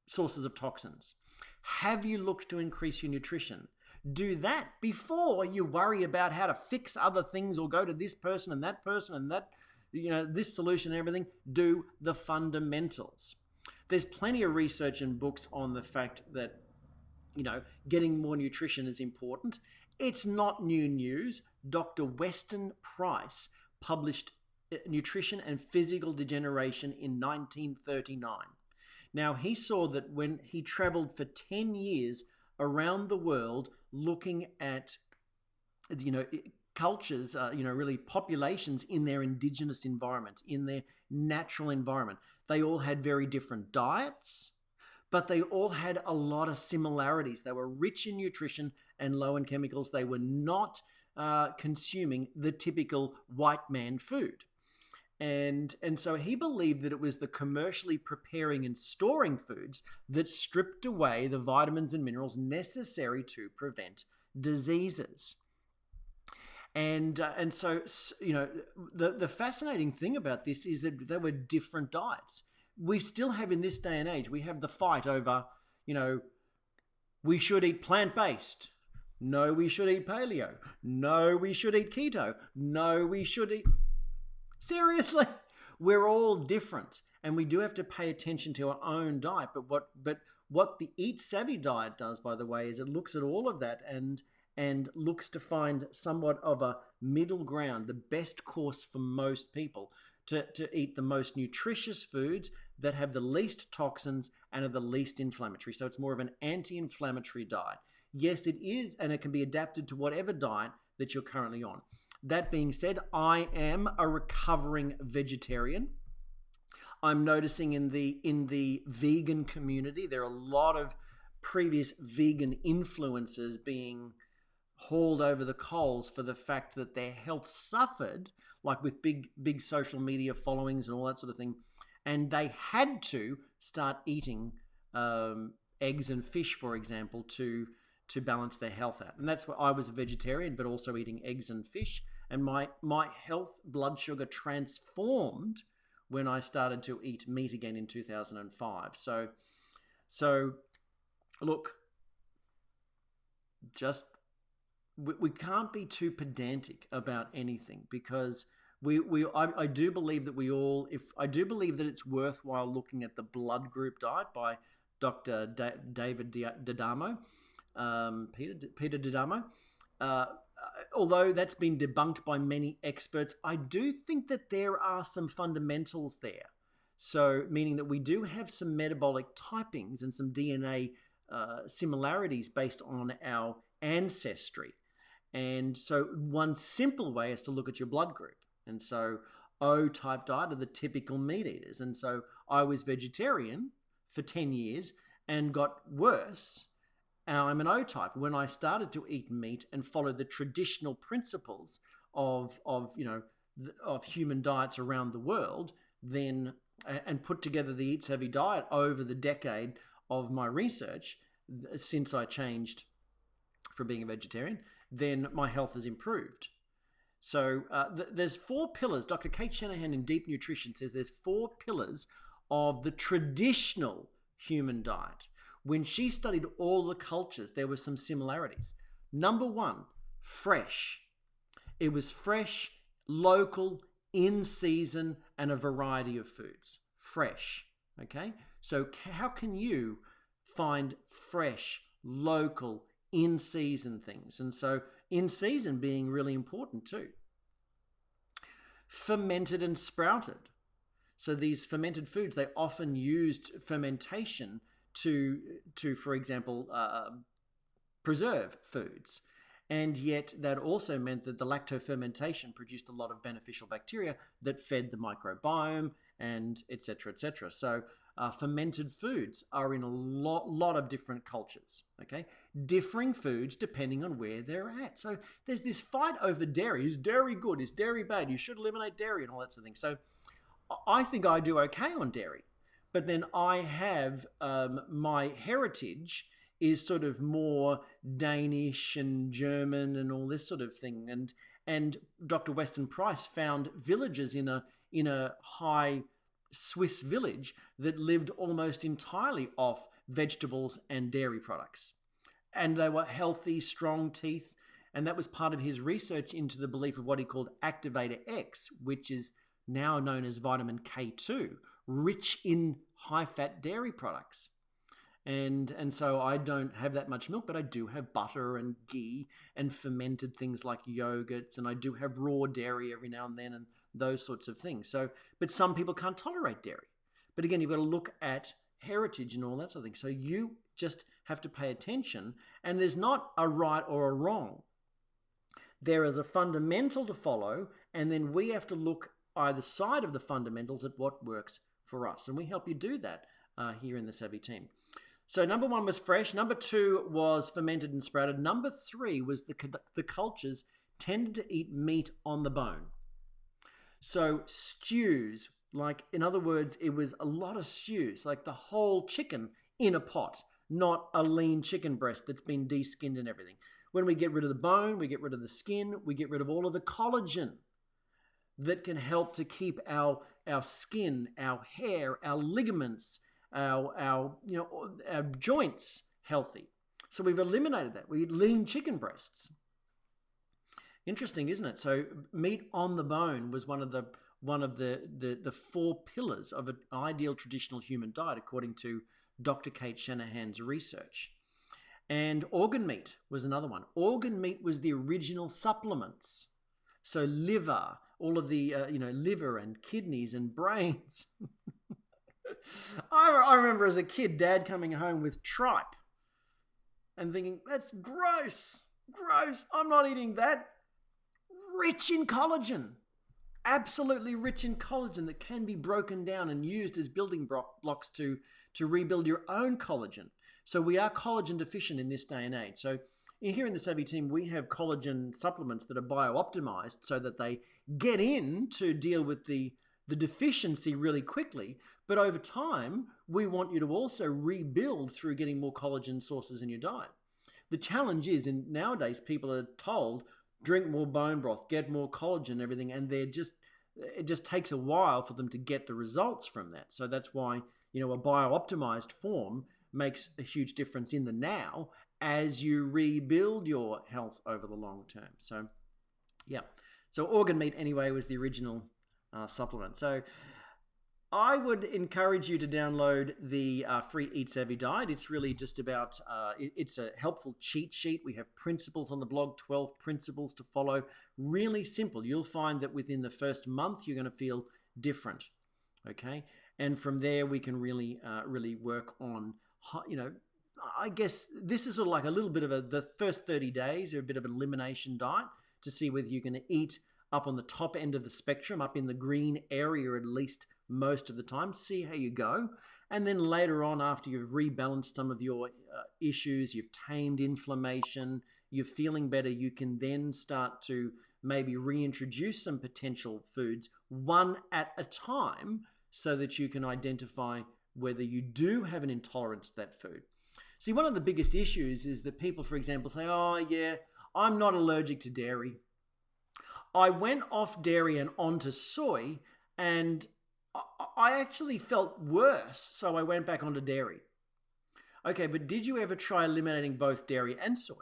sources of toxins? Have you looked to increase your nutrition? Do that before you worry about how to fix other things or go to this person and that this solution and everything. Do the fundamentals. There's plenty of research and books on the fact that, getting more nutrition is important. It's not new news. Dr. Weston Price published Nutrition and Physical Degeneration in 1939. Now, he saw that when he traveled for 10 years around the world looking at, cultures, really populations in their indigenous environment, in their natural environment. They all had very different diets, but they all had a lot of similarities. They were rich in nutrition and low in chemicals. They were not consuming the typical white man food. And so he believed that it was the commercially preparing and storing foods that stripped away the vitamins and minerals necessary to prevent diseases. And so, the fascinating thing about this is that there were different diets. We still have, in this day and age, we have the fight over, we should eat plant-based. No, we should eat paleo. No, we should eat keto. No, we should eat... Seriously, we're all different, and we do have to pay attention to our own diet. But what the Eat Savvy diet does, by the way, is it looks at all of that and looks to find somewhat of a middle ground, the best course for most people to eat the most nutritious foods that have the least toxins and are the least inflammatory. So it's more of an anti-inflammatory diet. Yes, it is, and it can be adapted to whatever diet that you're currently on. That being said, I am a recovering vegetarian. I'm noticing in the vegan community, there are a lot of previous vegan influencers being hauled over the coals for the fact that their health suffered, like with big social media followings and all that sort of thing, and they had to start eating eggs and fish, for example, to balance their health out. And that's why I was a vegetarian, but also eating eggs and fish. And my health blood sugar transformed when I started to eat meat again in 2005. So look, just we can't be too pedantic about anything, because I do believe that I do believe that it's worthwhile looking at the blood group diet by Dr. David D'Adamo. Peter D'Adamo. Although that's been debunked by many experts, I do think that there are some fundamentals there. So, meaning that we do have some metabolic typings and some DNA similarities based on our ancestry. And so one simple way is to look at your blood group. And so O-type diet are the typical meat eaters. And so I was vegetarian for 10 years and got worse. I'm an O-type. When I started to eat meat and follow the traditional principles of human diets around the world, then and put together the Eat Savvy diet over the decade of my research since I changed from being a vegetarian, then my health has improved. So there's 4 pillars. Dr. Kate Shanahan in Deep Nutrition says there's 4 pillars of the traditional human diet. When she studied all the cultures, there were some similarities. Number 1, fresh. It was fresh, local, in season, and a variety of foods. Fresh, okay? So how can you find fresh, local, in season things? And so in season being really important too. Fermented and sprouted. So these fermented foods, they often used fermentation to for example, preserve foods. And yet that also meant that the lactofermentation produced a lot of beneficial bacteria that fed the microbiome and et cetera, et cetera. So fermented foods are in a lot of different cultures, okay? Differing foods depending on where they're at. So there's this fight over dairy. Is dairy good? Is dairy bad? You should eliminate dairy and all that sort of thing. So I think I do okay on dairy. But then I have my heritage is sort of more Danish and German and all this sort of thing. And Dr. Weston Price found villages in a high Swiss village that lived almost entirely off vegetables and dairy products. And they were healthy, strong teeth. And that was part of his research into the belief of what he called activator X, which is now known as vitamin K2, rich in high-fat dairy products. And so I don't have that much milk, but I do have butter and ghee and fermented things like yogurts, and I do have raw dairy every now and then and those sorts of things. So, but some people can't tolerate dairy. But again, you've got to look at heritage and all that sort of thing. So you just have to pay attention, and there's not a right or a wrong. There is a fundamental to follow, and then we have to look either side of the fundamentals at what works for us. And we help you do that here in the Savvy team. So number 1 was fresh. Number 2 was fermented and sprouted. Number 3 was the cultures tended to eat meat on the bone. So stews, like in other words, it was a lot of stews, like the whole chicken in a pot, not a lean chicken breast that's been de-skinned and everything. When we get rid of the bone, we get rid of the skin, we get rid of all of the collagen that can help to keep our skin, our hair, our ligaments, our joints healthy. So we've eliminated that. We eat lean chicken breasts. Interesting, isn't it? So meat on the bone was one of the 4 pillars of an ideal traditional human diet, according to Dr. Kate Shanahan's research. And organ meat was another one. Organ meat was the original supplements. So liver, all of the liver and kidneys and brains. I remember as a kid, Dad coming home with tripe and thinking, that's gross, I'm not eating that. Rich in collagen, absolutely rich in collagen that can be broken down and used as building blocks to rebuild your own collagen. So we are collagen deficient in this day and age. So here in the Savvy team, we have collagen supplements that are bio-optimized so that they get in to deal with the deficiency really quickly. But over time, we want you to also rebuild through getting more collagen sources in your diet. The challenge is, nowadays, people are told, drink more bone broth, get more collagen, everything, and it just takes a while for them to get the results from that. So that's why, a bio-optimized form makes a huge difference in the now as you rebuild your health over the long term. So, yeah. So organ meat, anyway, was the original supplement. So I would encourage you to download the free Eat Savvy Diet. It's really just about, it's a helpful cheat sheet. We have principles on the blog, 12 principles to follow. Really simple. You'll find that within the first month, you're going to feel different, okay? And from there, we can really work on, I guess this is sort of like a little bit of the first 30 days are a bit of an elimination diet to see whether you're going to eat up on the top end of the spectrum, up in the green area at least most of the time, see how you go. And then later on, after you've rebalanced some of your issues, you've tamed inflammation, you're feeling better, you can then start to maybe reintroduce some potential foods one at a time so that you can identify whether you do have an intolerance to that food. See, one of the biggest issues is that people, for example, say, oh yeah, I'm not allergic to dairy. I went off dairy and onto soy, and I actually felt worse, so I went back onto dairy. Okay, but did you ever try eliminating both dairy and soy?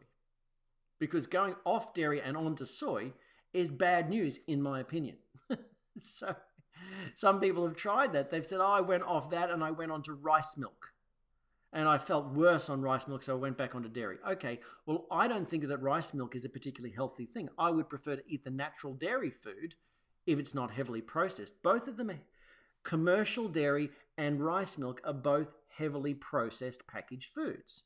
Because going off dairy and onto soy is bad news, in my opinion. So some people have tried that. They've said, oh, I went off that and I went onto rice milk. And I felt worse on rice milk, so I went back onto dairy. Okay, well, I don't think that rice milk is a particularly healthy thing. I would prefer to eat the natural dairy food if it's not heavily processed. Both of them, commercial dairy and rice milk, are both heavily processed packaged foods.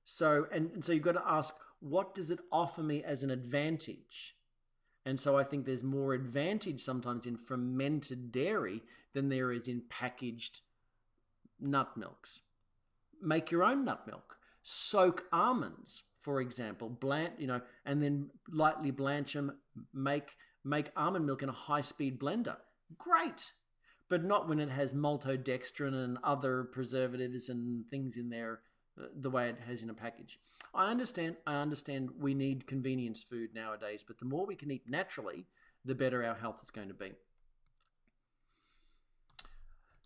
So, and so you've got to ask, what does it offer me as an advantage? And so I think there's more advantage sometimes in fermented dairy than there is in packaged nut milks. Make your own nut milk. Soak almonds, for example, and then lightly blanch them. Make almond milk in a high-speed blender. Great, but not when it has maltodextrin and other preservatives and things in there the way it has in a package. I understand we need convenience food nowadays, but the more we can eat naturally, the better our health is going to be.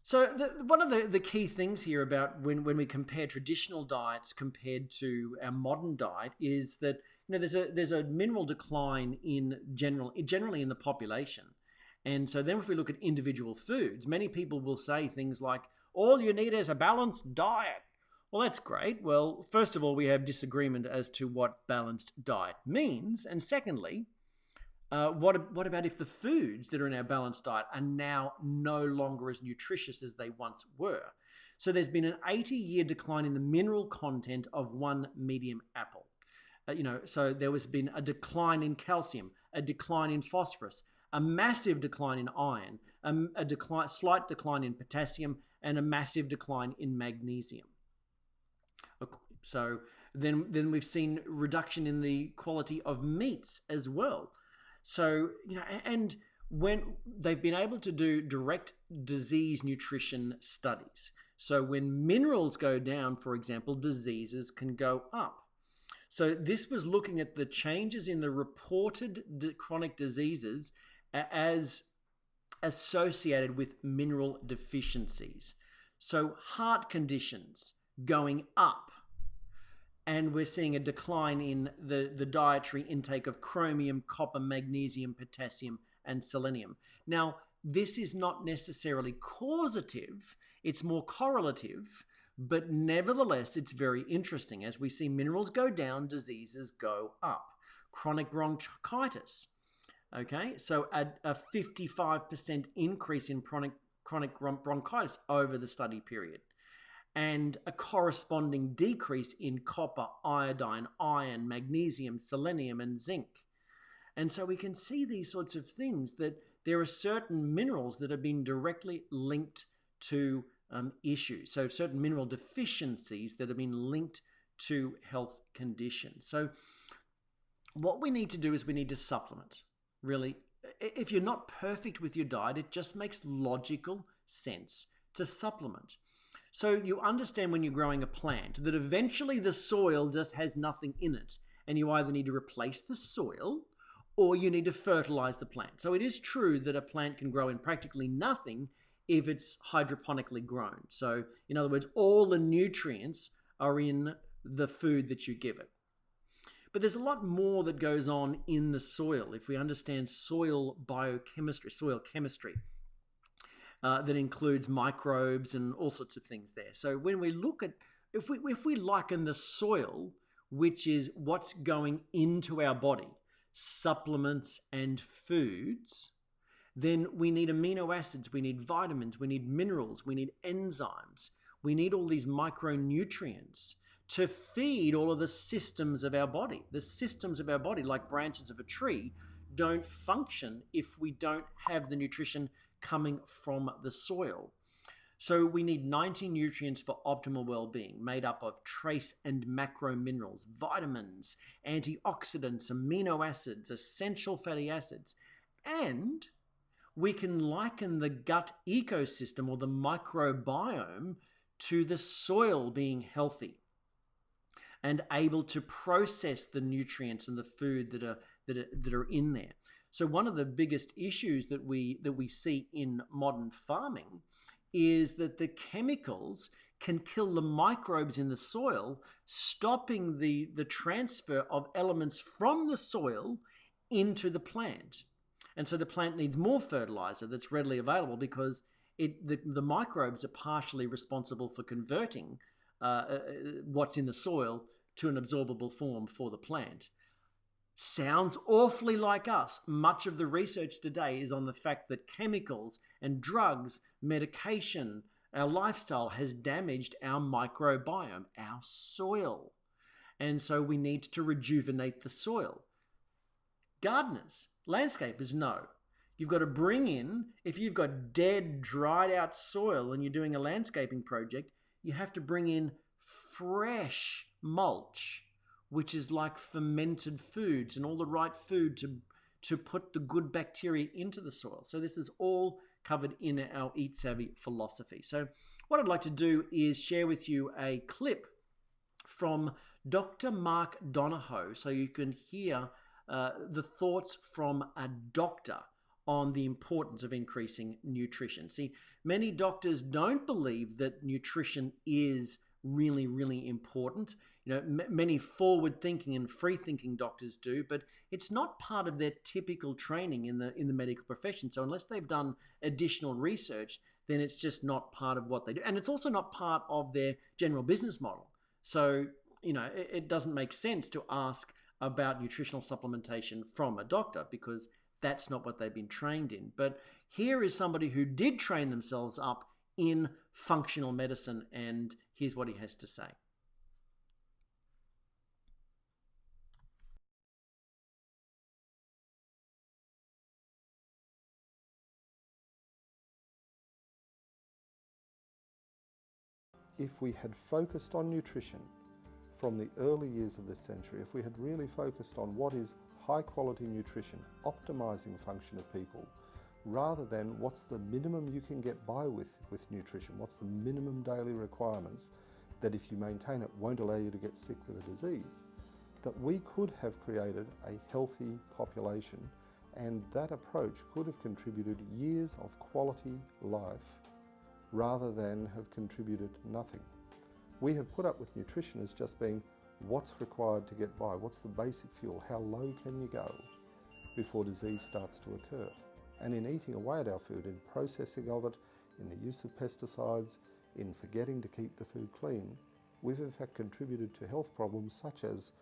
So one of the key things here about when we compare traditional diets compared to our modern diet is that there's a mineral decline generally in the population. And so then if we look at individual foods, many people will say things like, all you need is a balanced diet. Well, that's great. Well, first of all, we have disagreement as to what balanced diet means. And secondly, what about if the foods that are in our balanced diet are now no longer as nutritious as they once were? So there's been an 80-year decline in the mineral content of one medium apple. So there has been a decline in calcium, a decline in phosphorus, a massive decline in iron, slight decline in potassium, and a massive decline in magnesium. So then we've seen reduction in the quality of meats as well. So, and when they've been able to do direct disease nutrition studies. So when minerals go down, for example, diseases can go up. So this was looking at the changes in the reported chronic diseases as associated with mineral deficiencies. So heart conditions going up. And we're seeing a decline in the dietary intake of chromium, copper, magnesium, potassium, and selenium. Now, this is not necessarily causative, it's more correlative, but nevertheless, it's very interesting. As we see minerals go down, diseases go up. Chronic bronchitis, okay? So a 55% increase in chronic bronchitis over the study period, and a corresponding decrease in copper, iodine, iron, magnesium, selenium, and zinc. And so we can see these sorts of things, that there are certain minerals that have been directly linked to issues. So certain mineral deficiencies that have been linked to health conditions. So what we need to do is we need to supplement. Really, if you're not perfect with your diet, it just makes logical sense to supplement. So you understand when you're growing a plant that eventually the soil just has nothing in it, and you either need to replace the soil or you need to fertilize the plant. So it is true that a plant can grow in practically nothing if it's hydroponically grown. So in other words, all the nutrients are in the food that you give it. But there's a lot more that goes on in the soil if we understand soil biochemistry, soil chemistry. That includes microbes and all sorts of things there. So when we look at, if we liken the soil, which is what's going into our body, supplements and foods, then we need amino acids, we need vitamins, we need minerals, we need enzymes, we need all these micronutrients to feed all of the systems of our body. The systems of our body, like branches of a tree, don't function if we don't have the nutrition coming from the soil. So we need 90 nutrients for optimal well-being, made up of trace and macro minerals, vitamins, antioxidants, amino acids, essential fatty acids, and we can liken the gut ecosystem or the microbiome to the soil being healthy and able to process the nutrients and the food that are in there. So one of the biggest issues that we see in modern farming is that the chemicals can kill the microbes in the soil, stopping the transfer of elements from the soil into the plant. And so the plant needs more fertilizer that's readily available because the microbes are partially responsible for converting what's in the soil to an absorbable form for the plant. Sounds awfully like us. Much of the research today is on the fact that chemicals and drugs, medication, our lifestyle has damaged our microbiome, our soil. And so we need to rejuvenate the soil. Gardeners, landscapers know. You've got to bring in, if you've got dead, dried out soil and you're doing a landscaping project, you have to bring in fresh mulch, which is like fermented foods and all the right food to put the good bacteria into the soil. So this is all covered in our Eat Savvy philosophy. So what I'd like to do is share with you a clip from Dr. Mark Donahoe, so you can hear the thoughts from a doctor on the importance of increasing nutrition. See, many doctors don't believe that nutrition is really, really important. You know, many forward-thinking and free-thinking doctors do, but it's not part of their typical training in the medical profession. So unless they've done additional research, then it's just not part of what they do. And it's also not part of their general business model. So, you know, it doesn't make sense to ask about nutritional supplementation from a doctor because that's not what they've been trained in. But here is somebody who did train themselves up in functional medicine, and here's what he has to say. If we had focused on nutrition from the early years of this century, if we had really focused on what is high quality nutrition, optimizing function of people, rather than what's the minimum you can get by with nutrition, what's the minimum daily requirements that if you maintain it won't allow you to get sick with a disease, that we could have created a healthy population, and that approach could have contributed years of quality life rather than have contributed nothing. We have put up with nutrition as just being what's required to get by, what's the basic fuel, how low can you go before disease starts to occur. And in eating away at our food, in processing of it, in the use of pesticides, in forgetting to keep the food clean, we've in fact contributed to health problems such as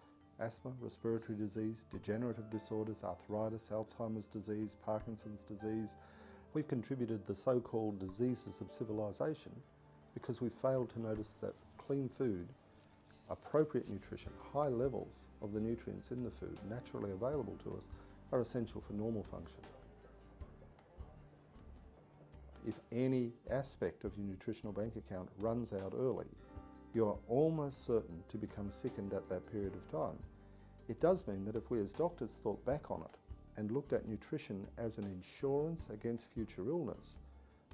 asthma, respiratory disease, degenerative disorders, arthritis, Alzheimer's disease, Parkinson's disease. We've contributed the so-called diseases of civilization because we've failed to notice that clean food, appropriate nutrition, high levels of the nutrients in the food naturally available to us are essential for normal function. If any aspect of your nutritional bank account runs out early, you are almost certain to become sickened at that period of time. It does mean that if we as doctors thought back on it and looked at nutrition as an insurance against future illness,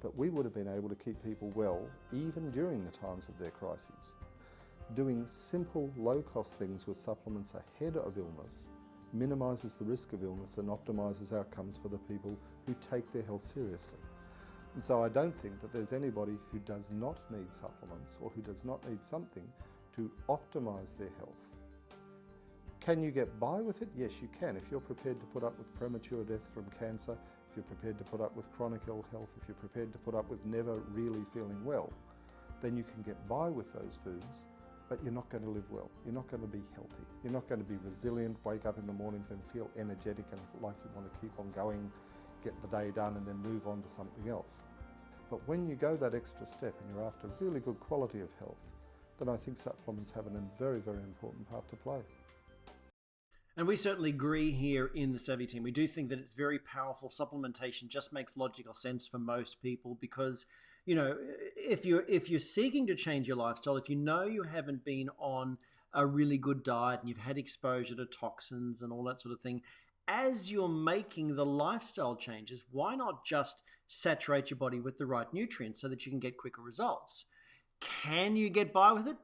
that we would have been able to keep people well even during the times of their crises. Doing simple, low-cost things with supplements ahead of illness minimises the risk of illness and optimises outcomes for the people who take their health seriously. And so I don't think that there's anybody who does not need supplements or who does not need something to optimise their health. Can you get by with it? Yes, you can. If you're prepared to put up with premature death from cancer, if you're prepared to put up with chronic ill health, if you're prepared to put up with never really feeling well, then you can get by with those foods, but you're not going to live well. You're not going to be healthy. You're not going to be resilient, wake up in the mornings and feel energetic and like you want to keep on going, get the day done and then move on to something else. But when you go that extra step and you're after really good quality of health, then I think supplements have a very, very important part to play. And we certainly agree here in the Savvy team. We do think that it's very powerful. Supplementation just makes logical sense for most people because, you know, if you're seeking to change your lifestyle, if you know you haven't been on a really good diet and you've had exposure to toxins and all that sort of thing, as you're making the lifestyle changes, why not just saturate your body with the right nutrients so that you can get quicker results? Can you get by with it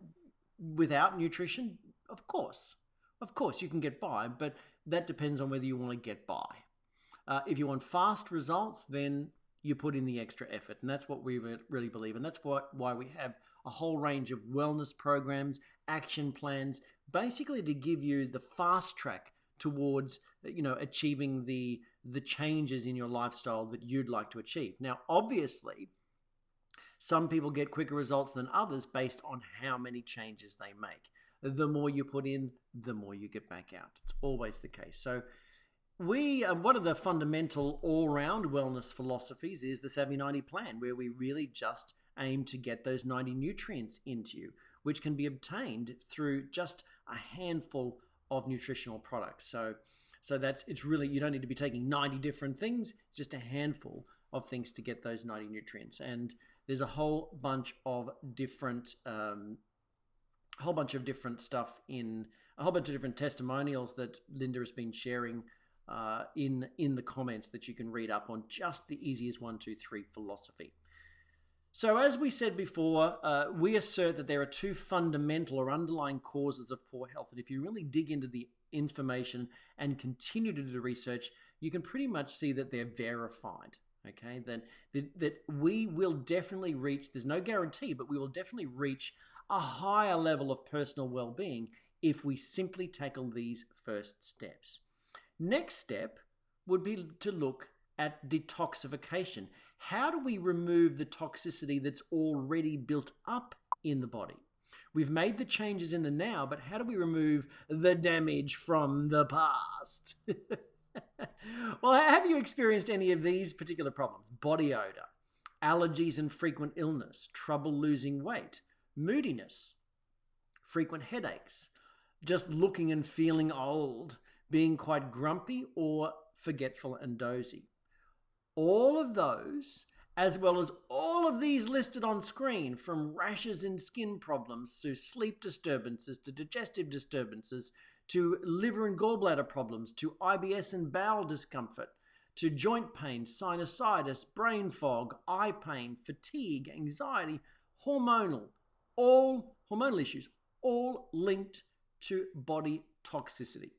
without nutrition? Of course. Of course, you can get by, but that depends on whether you want to get by. If you want fast results, then you put in the extra effort, and that's what we really believe, and that's why we have a whole range of wellness programs, action plans, basically to give you the fast track towards, you know, achieving the changes in your lifestyle that you'd like to achieve. Now, obviously, some people get quicker results than others based on how many changes they make. The more you put in, the more you get back out. It's always the case. So one of the fundamental all-round wellness philosophies is the Savvy 90 plan, where we really just aim to get those 90 nutrients into you, which can be obtained through just a handful of nutritional products. So it's really, you don't need to be taking 90 different things, it's just a handful of things to get those 90 nutrients. And there's a whole bunch of different stuff in a whole bunch of different testimonials that Linda has been sharing in the comments that you can read up on, just the easiest 1, 2, 3 philosophy. So as we said before, we assert that there are two fundamental or underlying causes of poor health. And if you really dig into the information and continue to do the research, you can pretty much see that they're verified. Okay, that we will definitely reach, there's no guarantee, but we will definitely reach a higher level of personal well-being if we simply tackle these first steps. Next step would be to look at detoxification. How do we remove the toxicity that's already built up in the body? We've made the changes in the now, but how do we remove the damage from the past? Well, have you experienced any of these particular problems? Body odor, allergies and frequent illness, trouble losing weight, moodiness, frequent headaches, just looking and feeling old, being quite grumpy or forgetful and dozy. All of those, as well as all of these listed on screen, from rashes and skin problems to sleep disturbances to digestive disturbances to liver and gallbladder problems to IBS and bowel discomfort to joint pain, sinusitis, brain fog, eye pain, fatigue, anxiety, hormonal issues, all linked to body toxicity.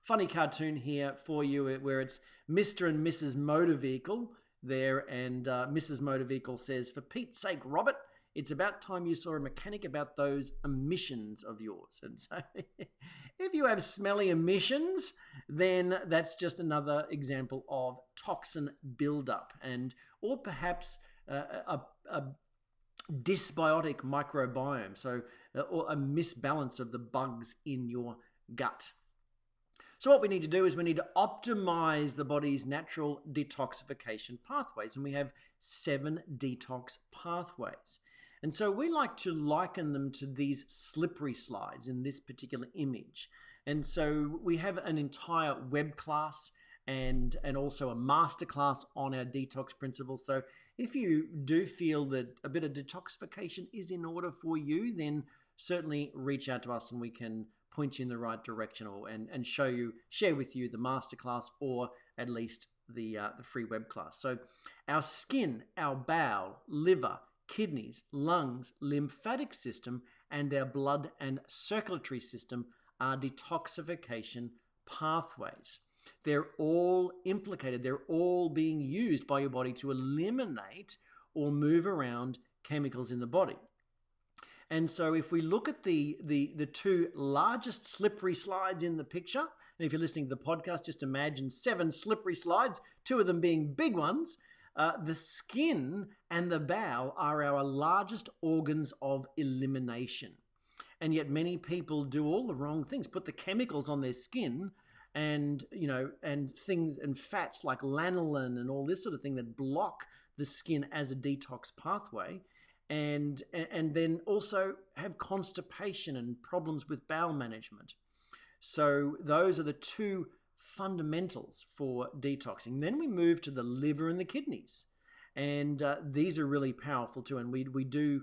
Funny cartoon here for you where it's Mr. and Mrs. Motor Vehicle there, and Mrs. Motor Vehicle says, "For Pete's sake, Robert, it's about time you saw a mechanic about those emissions of yours." And so if you have smelly emissions, then that's just another example of toxin buildup, or perhaps a dysbiotic microbiome, so or a misbalance of the bugs in your gut. So what we need to do is we need to optimize the body's natural detoxification pathways, and we have 7 detox pathways. And so we like to liken them to these slippery slides in this particular image. And so we have an entire web class and also a masterclass on our detox principles. So if you do feel that a bit of detoxification is in order for you, then certainly reach out to us and we can point you in the right direction, and share with you the masterclass, or at least the free web class. So our skin, our bowel, liver, kidneys, lungs, lymphatic system, and our blood and circulatory system are detoxification pathways. They're all implicated. They're all being used by your body to eliminate or move around chemicals in the body. And so if we look at the 2 largest slippery slides in the picture, and if you're listening to the podcast, just imagine 7 slippery slides, 2 of them being big ones. The skin and the bowel are our largest organs of elimination. And yet many people do all the wrong things, put the chemicals on their skin and things and fats like lanolin and all this sort of thing that block the skin as a detox pathway. And then also have constipation and problems with bowel management. So those are the 2 fundamentals for detoxing. Then we move to the liver and the kidneys, and these are really powerful too. And we do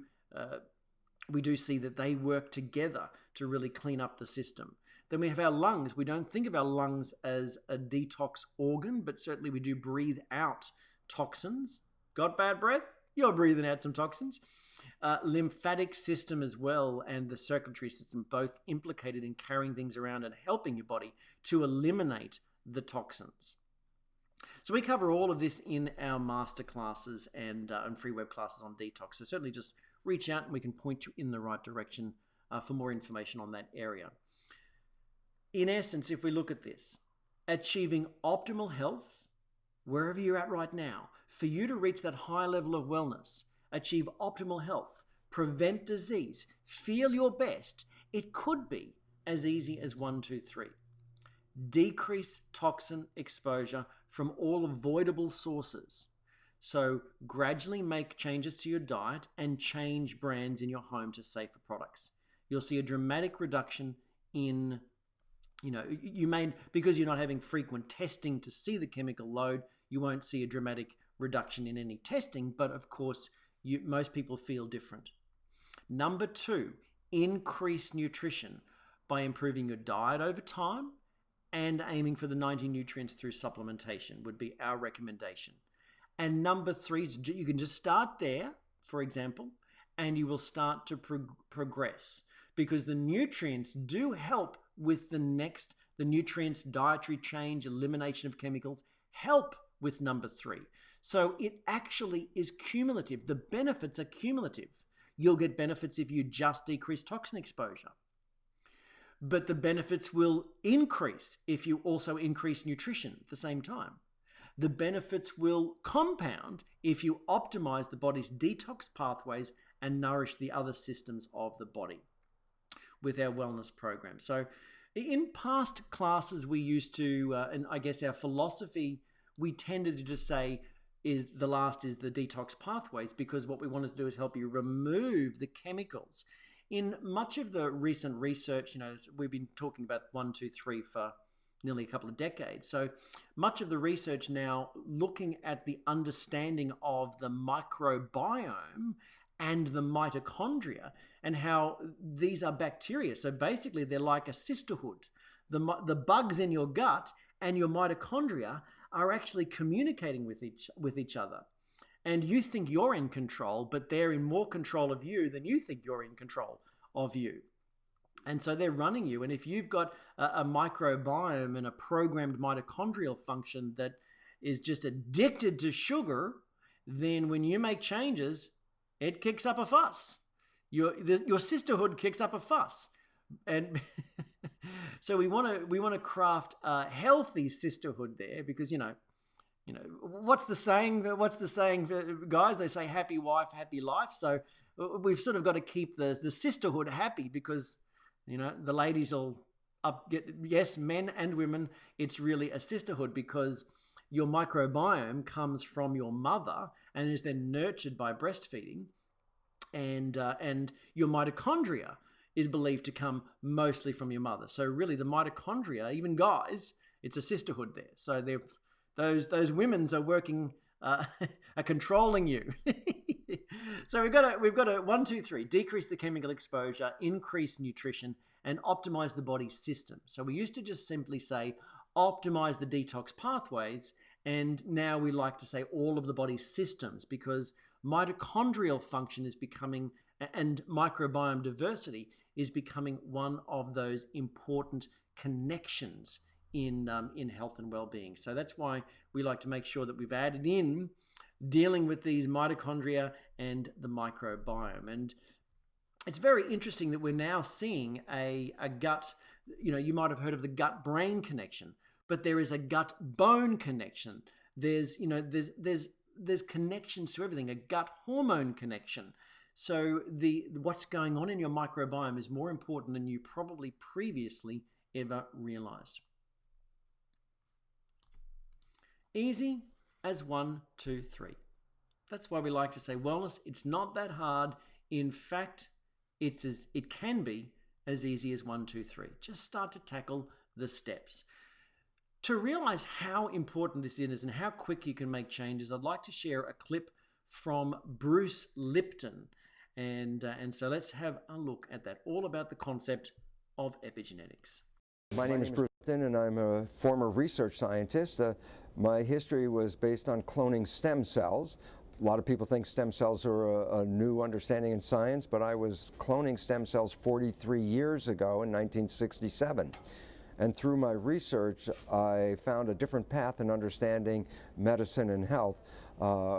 see that they work together to really clean up the system. Then we have our lungs. We don't think of our lungs as a detox organ, but certainly we do breathe out toxins. Got bad breath? You're breathing out some toxins. Lymphatic system as well, and the circulatory system, both implicated in carrying things around and helping your body to eliminate the toxins. So we cover all of this in our masterclasses and free web classes on detox. So certainly just reach out and we can point you in the right direction for more information on that area. In essence, if we look at this, achieving optimal health wherever you're at right now, for you to reach that high level of wellness, achieve optimal health, prevent disease, feel your best, it could be as easy as 1, 2, 3. Decrease toxin exposure from all avoidable sources. So gradually make changes to your diet and change brands in your home to safer products. You'll see a dramatic reduction in, you may, because you're not having frequent testing to see the chemical load, you won't see a dramatic reduction in any testing, but of course, most people feel different. Number 2, increase nutrition by improving your diet over time and aiming for the 90 nutrients through supplementation would be our recommendation. And number 3, you can just start there for example, and you will start to progress, because the nutrients do help with the nutrients, dietary change, elimination of chemicals, help with number 3. So it actually is cumulative. The benefits are cumulative. You'll get benefits if you just decrease toxin exposure. But the benefits will increase if you also increase nutrition at the same time. The benefits will compound if you optimize the body's detox pathways and nourish the other systems of the body with our wellness program. So in past classes, we used to, and I guess our philosophy, we tended to just say, is the last is the detox pathways, because what we wanted to do is help you remove the chemicals. In much of the recent research, we've been talking about 1, 2, 3 for nearly a couple of decades. So much of the research now looking at the understanding of the microbiome and the mitochondria and how these are bacteria. So basically they're like a sisterhood. The bugs in your gut and your mitochondria are actually communicating with each other. And you think you're in control, but they're in more control of you than you think you're in control of you. And so they're running you. And if you've got a microbiome and a programmed mitochondrial function that is just addicted to sugar, then when you make changes, it kicks up a fuss. Your sisterhood kicks up a fuss. And so we want to craft a healthy sisterhood there, because what's the saying, guys? They say happy wife, happy life. So we've sort of got to keep the sisterhood happy, because the ladies will yes, men and women, it's really a sisterhood, because your microbiome comes from your mother and is then nurtured by breastfeeding, and your mitochondria is believed to come mostly from your mother. So really the mitochondria, even guys, it's a sisterhood there. So those women's are working, are controlling you. So we've got to 1, 2, 3, decrease the chemical exposure, increase nutrition, and optimize the body's system. So we used to just simply say, optimize the detox pathways. And now we like to say all of the body's systems, because mitochondrial function is becoming, and microbiome diversity is becoming one of those important connections in health and well-being. So that's why we like to make sure that we've added in dealing with these mitochondria and the microbiome. And it's very interesting that we're now seeing a gut, you might have heard of the gut-brain connection, but there is a gut-bone connection. There's connections to everything, a gut hormone connection. So what's going on in your microbiome is more important than you probably previously ever realized. Easy as 1, 2, 3. That's why we like to say wellness, it's not that hard. In fact, it can be as easy as 1, 2, 3. Just start to tackle the steps. To realize how important this is and how quick you can make changes, I'd like to share a clip from Bruce Lipton. And so let's have a look at that, all about the concept of epigenetics. My name is Bruce Lipton, and I'm a former research scientist. My history was based on cloning stem cells. A lot of people think stem cells are a new understanding in science, but I was cloning stem cells 43 years ago in 1967. And through my research, I found a different path in understanding medicine and health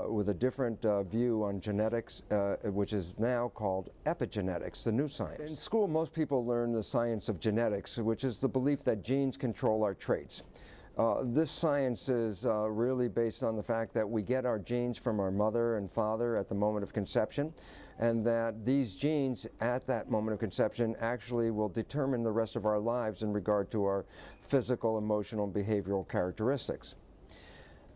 with a different view on genetics, which is now called epigenetics, the new science. In school, most people learn the science of genetics, which is the belief that genes control our traits. This science is really based on the fact that we get our genes from our mother and father at the moment of conception, and that these genes at that moment of conception actually will determine the rest of our lives in regard to our physical, emotional, and behavioral characteristics.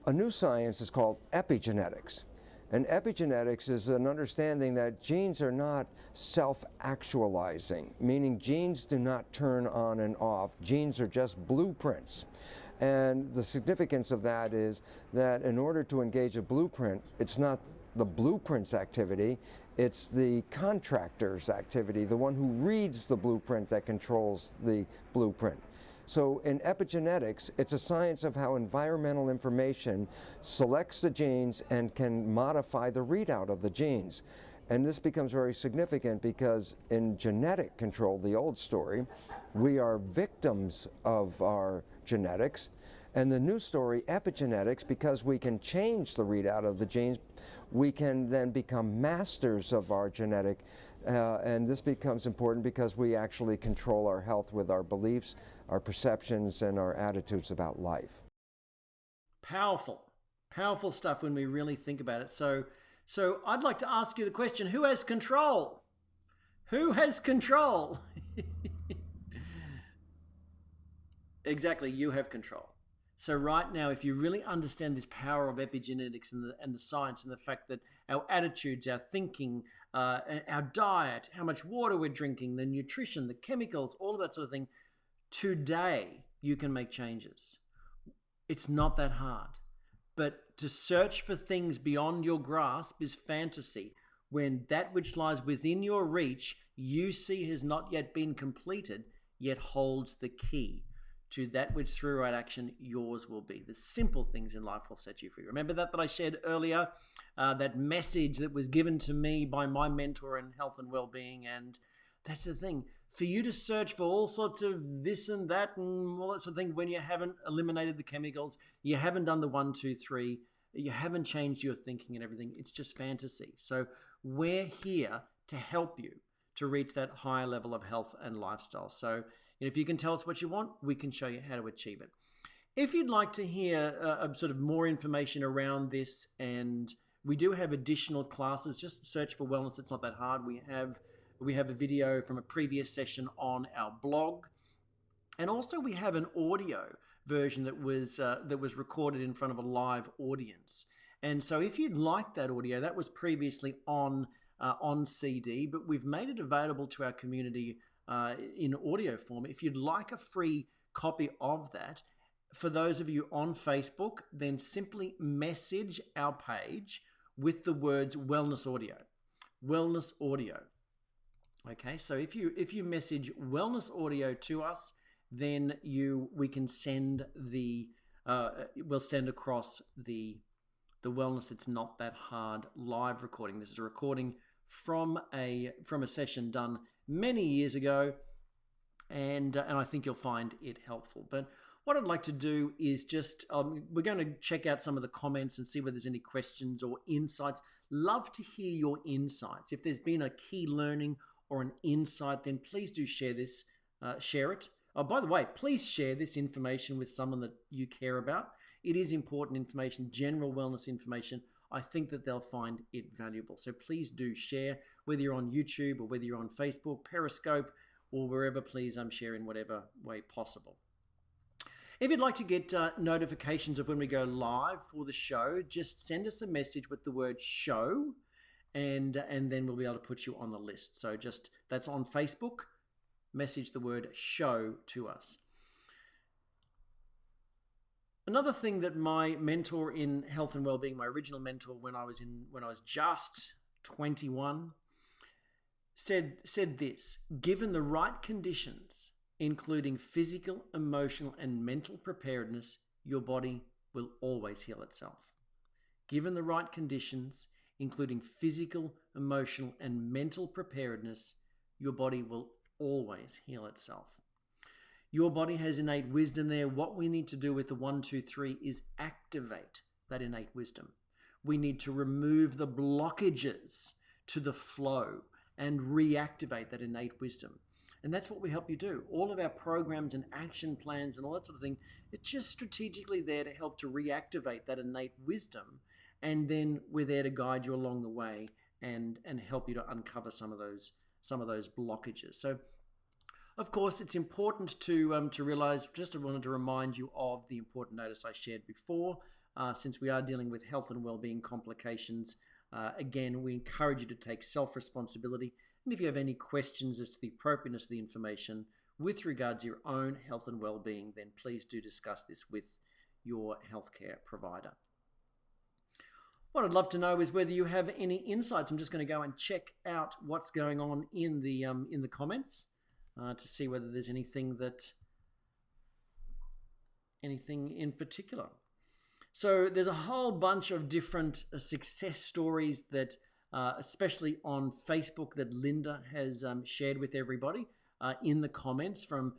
A new science is called epigenetics. And epigenetics is an understanding that genes are not self-actualizing, meaning genes do not turn on and off. Genes are just blueprints. And the significance of that is that in order to engage a blueprint, it's not the blueprint's activity, it's the contractor's activity, the one who reads the blueprint that controls the blueprint. So in epigenetics, it's a science of how environmental information selects the genes and can modify the readout of the genes. And this becomes very significant because in genetic control, the old story, we are victims of our genetics. And the new story, epigenetics, because we can change the readout of the genes, we can then become masters of our genetic. And this becomes important because we actually control our health with our beliefs, our perceptions, and our attitudes about life. Powerful, powerful stuff when we really think about it. So I'd like to ask you the question, who has control? Who has control? Exactly, you have control. So right now, if you really understand this power of epigenetics and the science and the fact that our attitudes, our thinking, our diet, how much water we're drinking, the nutrition, the chemicals, all of that sort of thing, today you can make changes. It's not that hard. But to search for things beyond your grasp is fantasy, when that which lies within your reach you see has not yet been completed, yet holds the key to that which through right action yours will be. The simple things in life will set you free. Remember that I shared earlier, that message that was given to me by my mentor in health and well-being. And that's the thing, for you to search for all sorts of this and that and all that sort of thing when you haven't eliminated the chemicals, you haven't done the 1, 2, 3, you haven't changed your thinking and everything, it's just fantasy. So we're here to help you to reach that higher level of health and lifestyle. So if you can tell us what you want, we can show you how to achieve it. If you'd like to hear sort of more information around this, and we do have additional classes, just search for Wellness. It's not that hard. We have a video from a previous session on our blog, and also we have an audio version that was recorded in front of a live audience. And so if you'd like that audio, that was previously on CD, but we've made it available to our community in audio form. If you'd like a free copy of that, for those of you on Facebook, then simply message our page with the words Wellness Audio. Wellness Audio. Okay, so if you message Wellness Audio to us, then we can send we'll send across the Wellness It's Not That Hard live recording. This is a recording from a session done many years ago, and I think you'll find it helpful. But what I'd like to do is just, we're going to check out some of the comments and see whether there's any questions or insights. Love to hear your insights. If there's been a key learning or an insight, then please do share this, share it. Oh, by the way, please share this information with someone that you care about. It is important information, general wellness information. I think that they'll find it valuable. So please do share, whether you're on YouTube or whether you're on Facebook, Periscope, or wherever. Please, I'm sharing whatever way possible. If you'd like to get notifications of when we go live for the show, just send us a message with the word show, and then we'll be able to put you on the list. So just, that's on Facebook, message the word show to us. Another thing that my mentor in health and well-being, my original mentor when I was just 21, said this: given the right conditions, including physical, emotional, and mental preparedness, your body will always heal itself. Given the right conditions, including physical, emotional, and mental preparedness, your body will always heal itself. Your body has innate wisdom there. What we need to do with the 1, 2, 3 is activate that innate wisdom. We need to remove the blockages to the flow and reactivate that innate wisdom. And that's what we help you do. All of our programs and action plans and all that sort of thing, it's just strategically there to help to reactivate that innate wisdom. And then we're there to guide you along the way and help you to uncover some of those blockages. So, of course, it's important to realize, just wanted to remind you of the important notice I shared before. Since we are dealing with health and well-being complications, again, we encourage you to take self-responsibility. And if you have any questions as to the appropriateness of the information with regards to your own health and well-being, then please do discuss this with your healthcare provider. What I'd love to know is whether you have any insights. I'm just going to go and check out what's going on in the comments to see whether there's anything that anything in particular. So there's a whole bunch of different success stories that, especially on Facebook, that Linda has shared with everybody in the comments from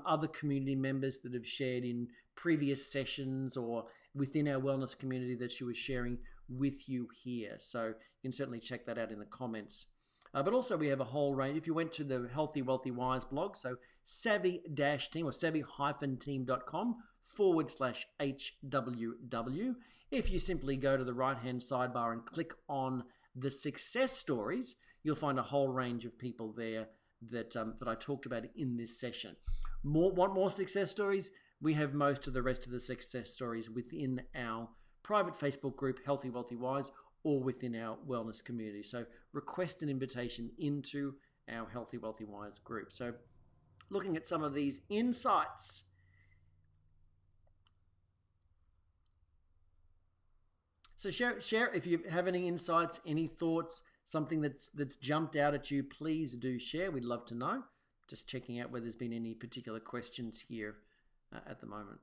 other community members that have shared in previous sessions or within our wellness community that she was sharing with you here. So you can certainly check that out in the comments. But also we have a whole range. If you went to the Healthy Wealthy Wise blog, so savvy-team or savvy-team.com/HWW. If you simply go to the right-hand sidebar and click on the success stories, you'll find a whole range of people there that I talked about in this session. Want more success stories? We have most of the rest of the success stories within our private Facebook group, Healthy Wealthy Wise, or within our wellness community. So request an invitation into our Healthy Wealthy Wise group. So looking at some of these insights. So share if you have any insights, any thoughts, something that's jumped out at you, please do share. We'd love to know. Just checking out whether there's been any particular questions here at the moment.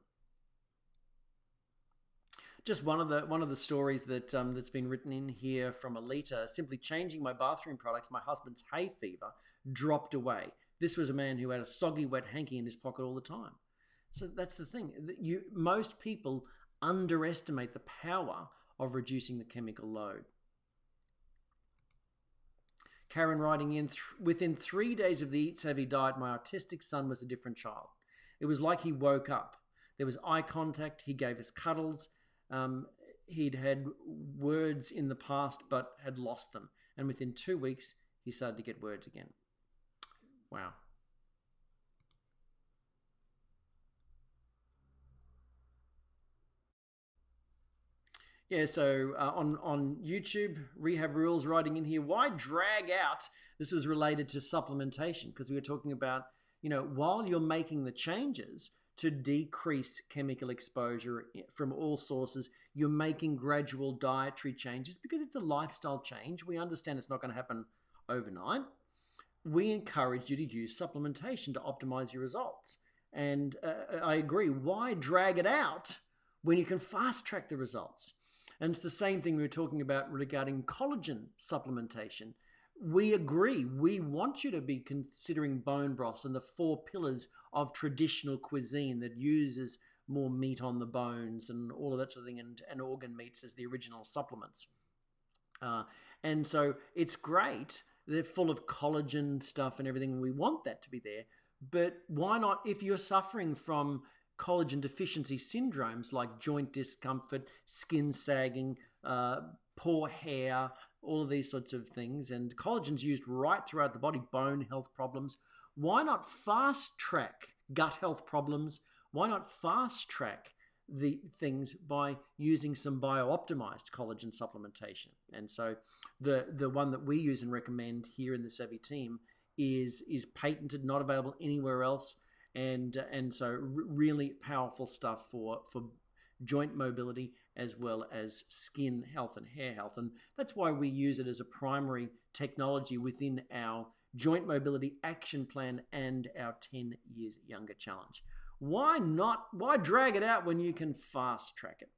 Just one of the stories that that's been written in here from Alita. Simply changing my bathroom products, my husband's hay fever dropped away. This was a man who had a soggy wet hanky in his pocket all the time. So that's the thing. Most people underestimate the power of reducing the chemical load. Karen writing in, within 3 days of the Eat Savvy diet, my autistic son was a different child. It was like he woke up. There was eye contact. He gave us cuddles. He'd had words in the past but had lost them. And within 2 weeks, he started to get words again. Wow. Yeah, so on YouTube, Rehab Rules writing in here, why drag out? This was related to supplementation because we were talking about, while you're making the changes to decrease chemical exposure from all sources, you're making gradual dietary changes because it's a lifestyle change. We understand it's not going to happen overnight. We encourage you to use supplementation to optimize your results. And I agree, why drag it out when you can fast track the results? And it's the same thing we were talking about regarding collagen supplementation. We agree. We want you to be considering bone broths and the 4 pillars of traditional cuisine that uses more meat on the bones and all of that sort of thing, and organ meats as the original supplements. And so it's great. They're full of collagen stuff and everything. We want that to be there. But why not, if you're suffering from collagen deficiency syndromes like joint discomfort, skin sagging, poor hair, all of these sorts of things, and collagen's used right throughout the body, bone health problems. Why not fast track gut health problems? Why not fast track the things by using some bio-optimized collagen supplementation? And so the one that we use and recommend here in the Savvy team is patented, not available anywhere else. And so really powerful stuff for joint mobility as well as skin health and hair health. And that's why we use it as a primary technology within our joint mobility action plan and our 10 years younger challenge. Why drag it out when you can fast track it?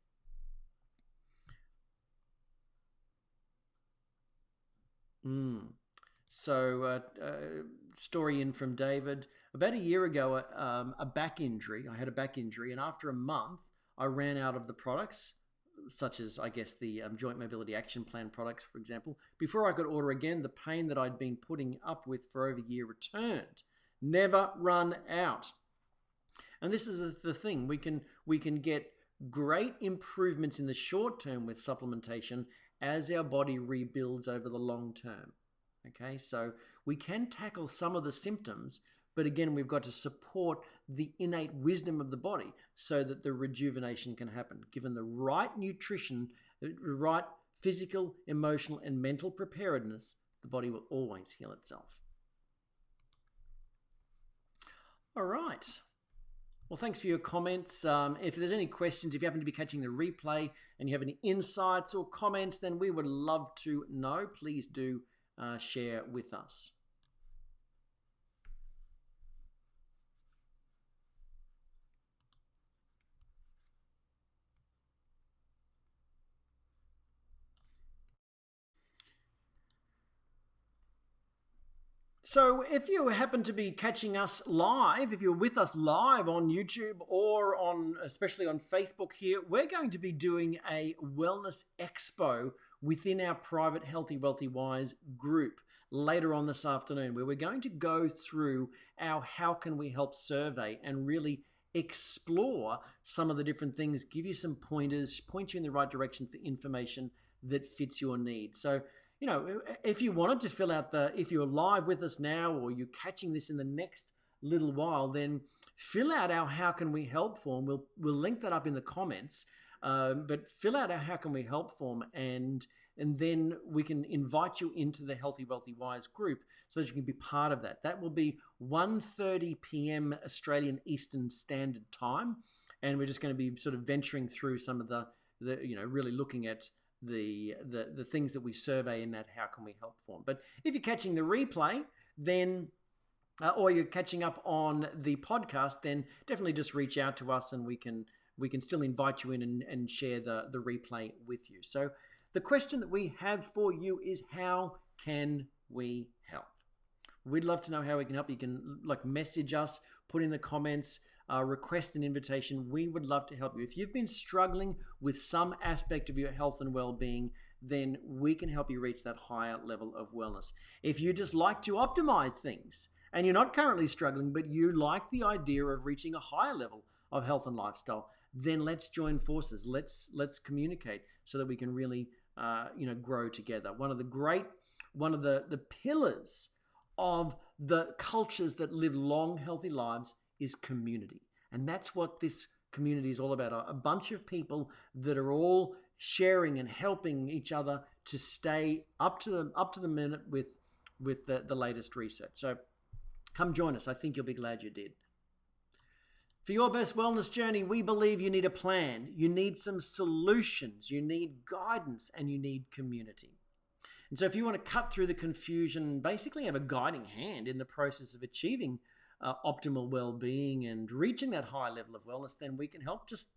So story in from David. About a year ago, a back injury. I had a back injury, and after a month, I ran out of the products, such as, I guess, the Joint Mobility Action Plan products, for example. Before I could order again, the pain that I'd been putting up with for over a year returned. Never run out. And this is the thing. We can get great improvements in the short term with supplementation as our body rebuilds over the long term. Okay, so we can tackle some of the symptoms, but again, we've got to support the innate wisdom of the body so that the rejuvenation can happen. Given the right nutrition, the right physical, emotional, and mental preparedness, the body will always heal itself. All right. Well, thanks for your comments. If there's any questions, if you happen to be catching the replay and you have any insights or comments, then we would love to know. Please do share with us. So if you happen to be catching us live, if you're with us live on YouTube or especially on Facebook here, we're going to be doing a wellness expo within our private Healthy Wealthy Wise group later on this afternoon, where we're going to go through our How Can We Help survey and really explore some of the different things, give you some pointers, point you in the right direction for information that fits your needs. So, you know, if you wanted to fill out if you're live with us now or you're catching this in the next little while, then fill out our How Can We Help form. We'll link that up in the comments, but fill out our How Can We Help form and then we can invite you into the Healthy Wealthy Wise group so that you can be part of that. That will be 1:30 p.m. Australian Eastern Standard Time, and we're just going to be sort of venturing through some of the really looking at the things that we survey in that How Can We Help form. But if you're catching the replay, then or you're catching up on the podcast, then definitely just reach out to us and we can still invite you in and share the replay with you. So the question that we have for you is, how can we help? We'd love to know how we can help. You can message us, put in the comments, request an invitation. We would love to help you. If you've been struggling with some aspect of your health and well-being, then we can help you reach that higher level of wellness. If you just like to optimize things and you're not currently struggling, but you like the idea of reaching a higher level of health and lifestyle, then let's join forces. Let's communicate so that we can really grow together. One of the pillars of the cultures that live long, healthy lives is community. And that's what this community is all about. A bunch of people that are all sharing and helping each other to stay up to the minute with the latest research. So come join us. I think you'll be glad you did. For your best wellness journey, we believe you need a plan, you need some solutions, you need guidance, and you need community. And so if you want to cut through the confusion, basically have a guiding hand in the process of achieving optimal well-being and reaching that high level of wellness, then we can help. Just,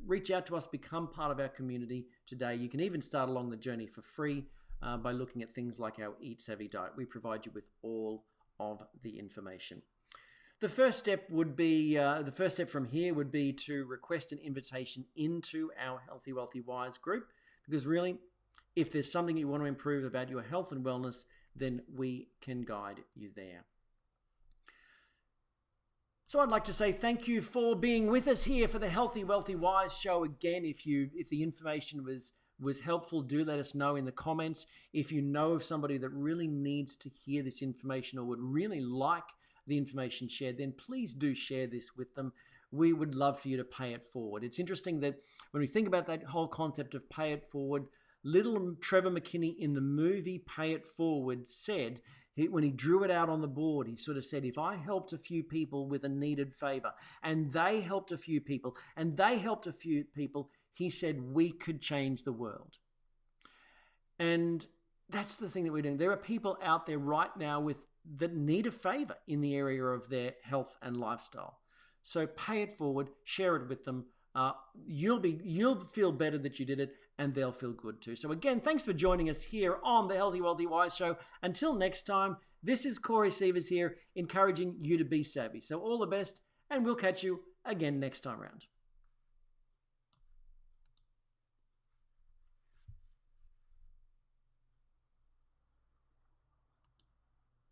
reach out to us, become part of our community today. You can even start along the journey for free by looking at things like our Eat Savvy diet. We provide you with all of the information. The first step from here would be to request an invitation into our Healthy Wealthy Wise group, because really, if there's something you want to improve about your health and wellness, then we can guide you there. So I'd like to say thank you for being with us here for the Healthy Wealthy Wise show. Again, if the information was helpful, do let us know in the comments. If you know of somebody that really needs to hear this information or would really like the information shared, then please do share this with them. We would love for you to pay it forward. It's interesting that when we think about that whole concept of pay it forward, little Trevor McKinney in the movie Pay It Forward said, when he drew it out on the board, he sort of said, if I helped a few people with a needed favor, and they helped a few people, and they helped a few people, he said, we could change the world. And that's the thing that we're doing. There are people out there right now that need a favor in the area of their health and lifestyle. So pay it forward, share it with them. You'll feel better that you did it, and they'll feel good too. So again, thanks for joining us here on the Healthy Wealthy Wise show. Until next time, this is Corey Sievers here, encouraging you to be savvy. So all the best, and we'll catch you again next time around.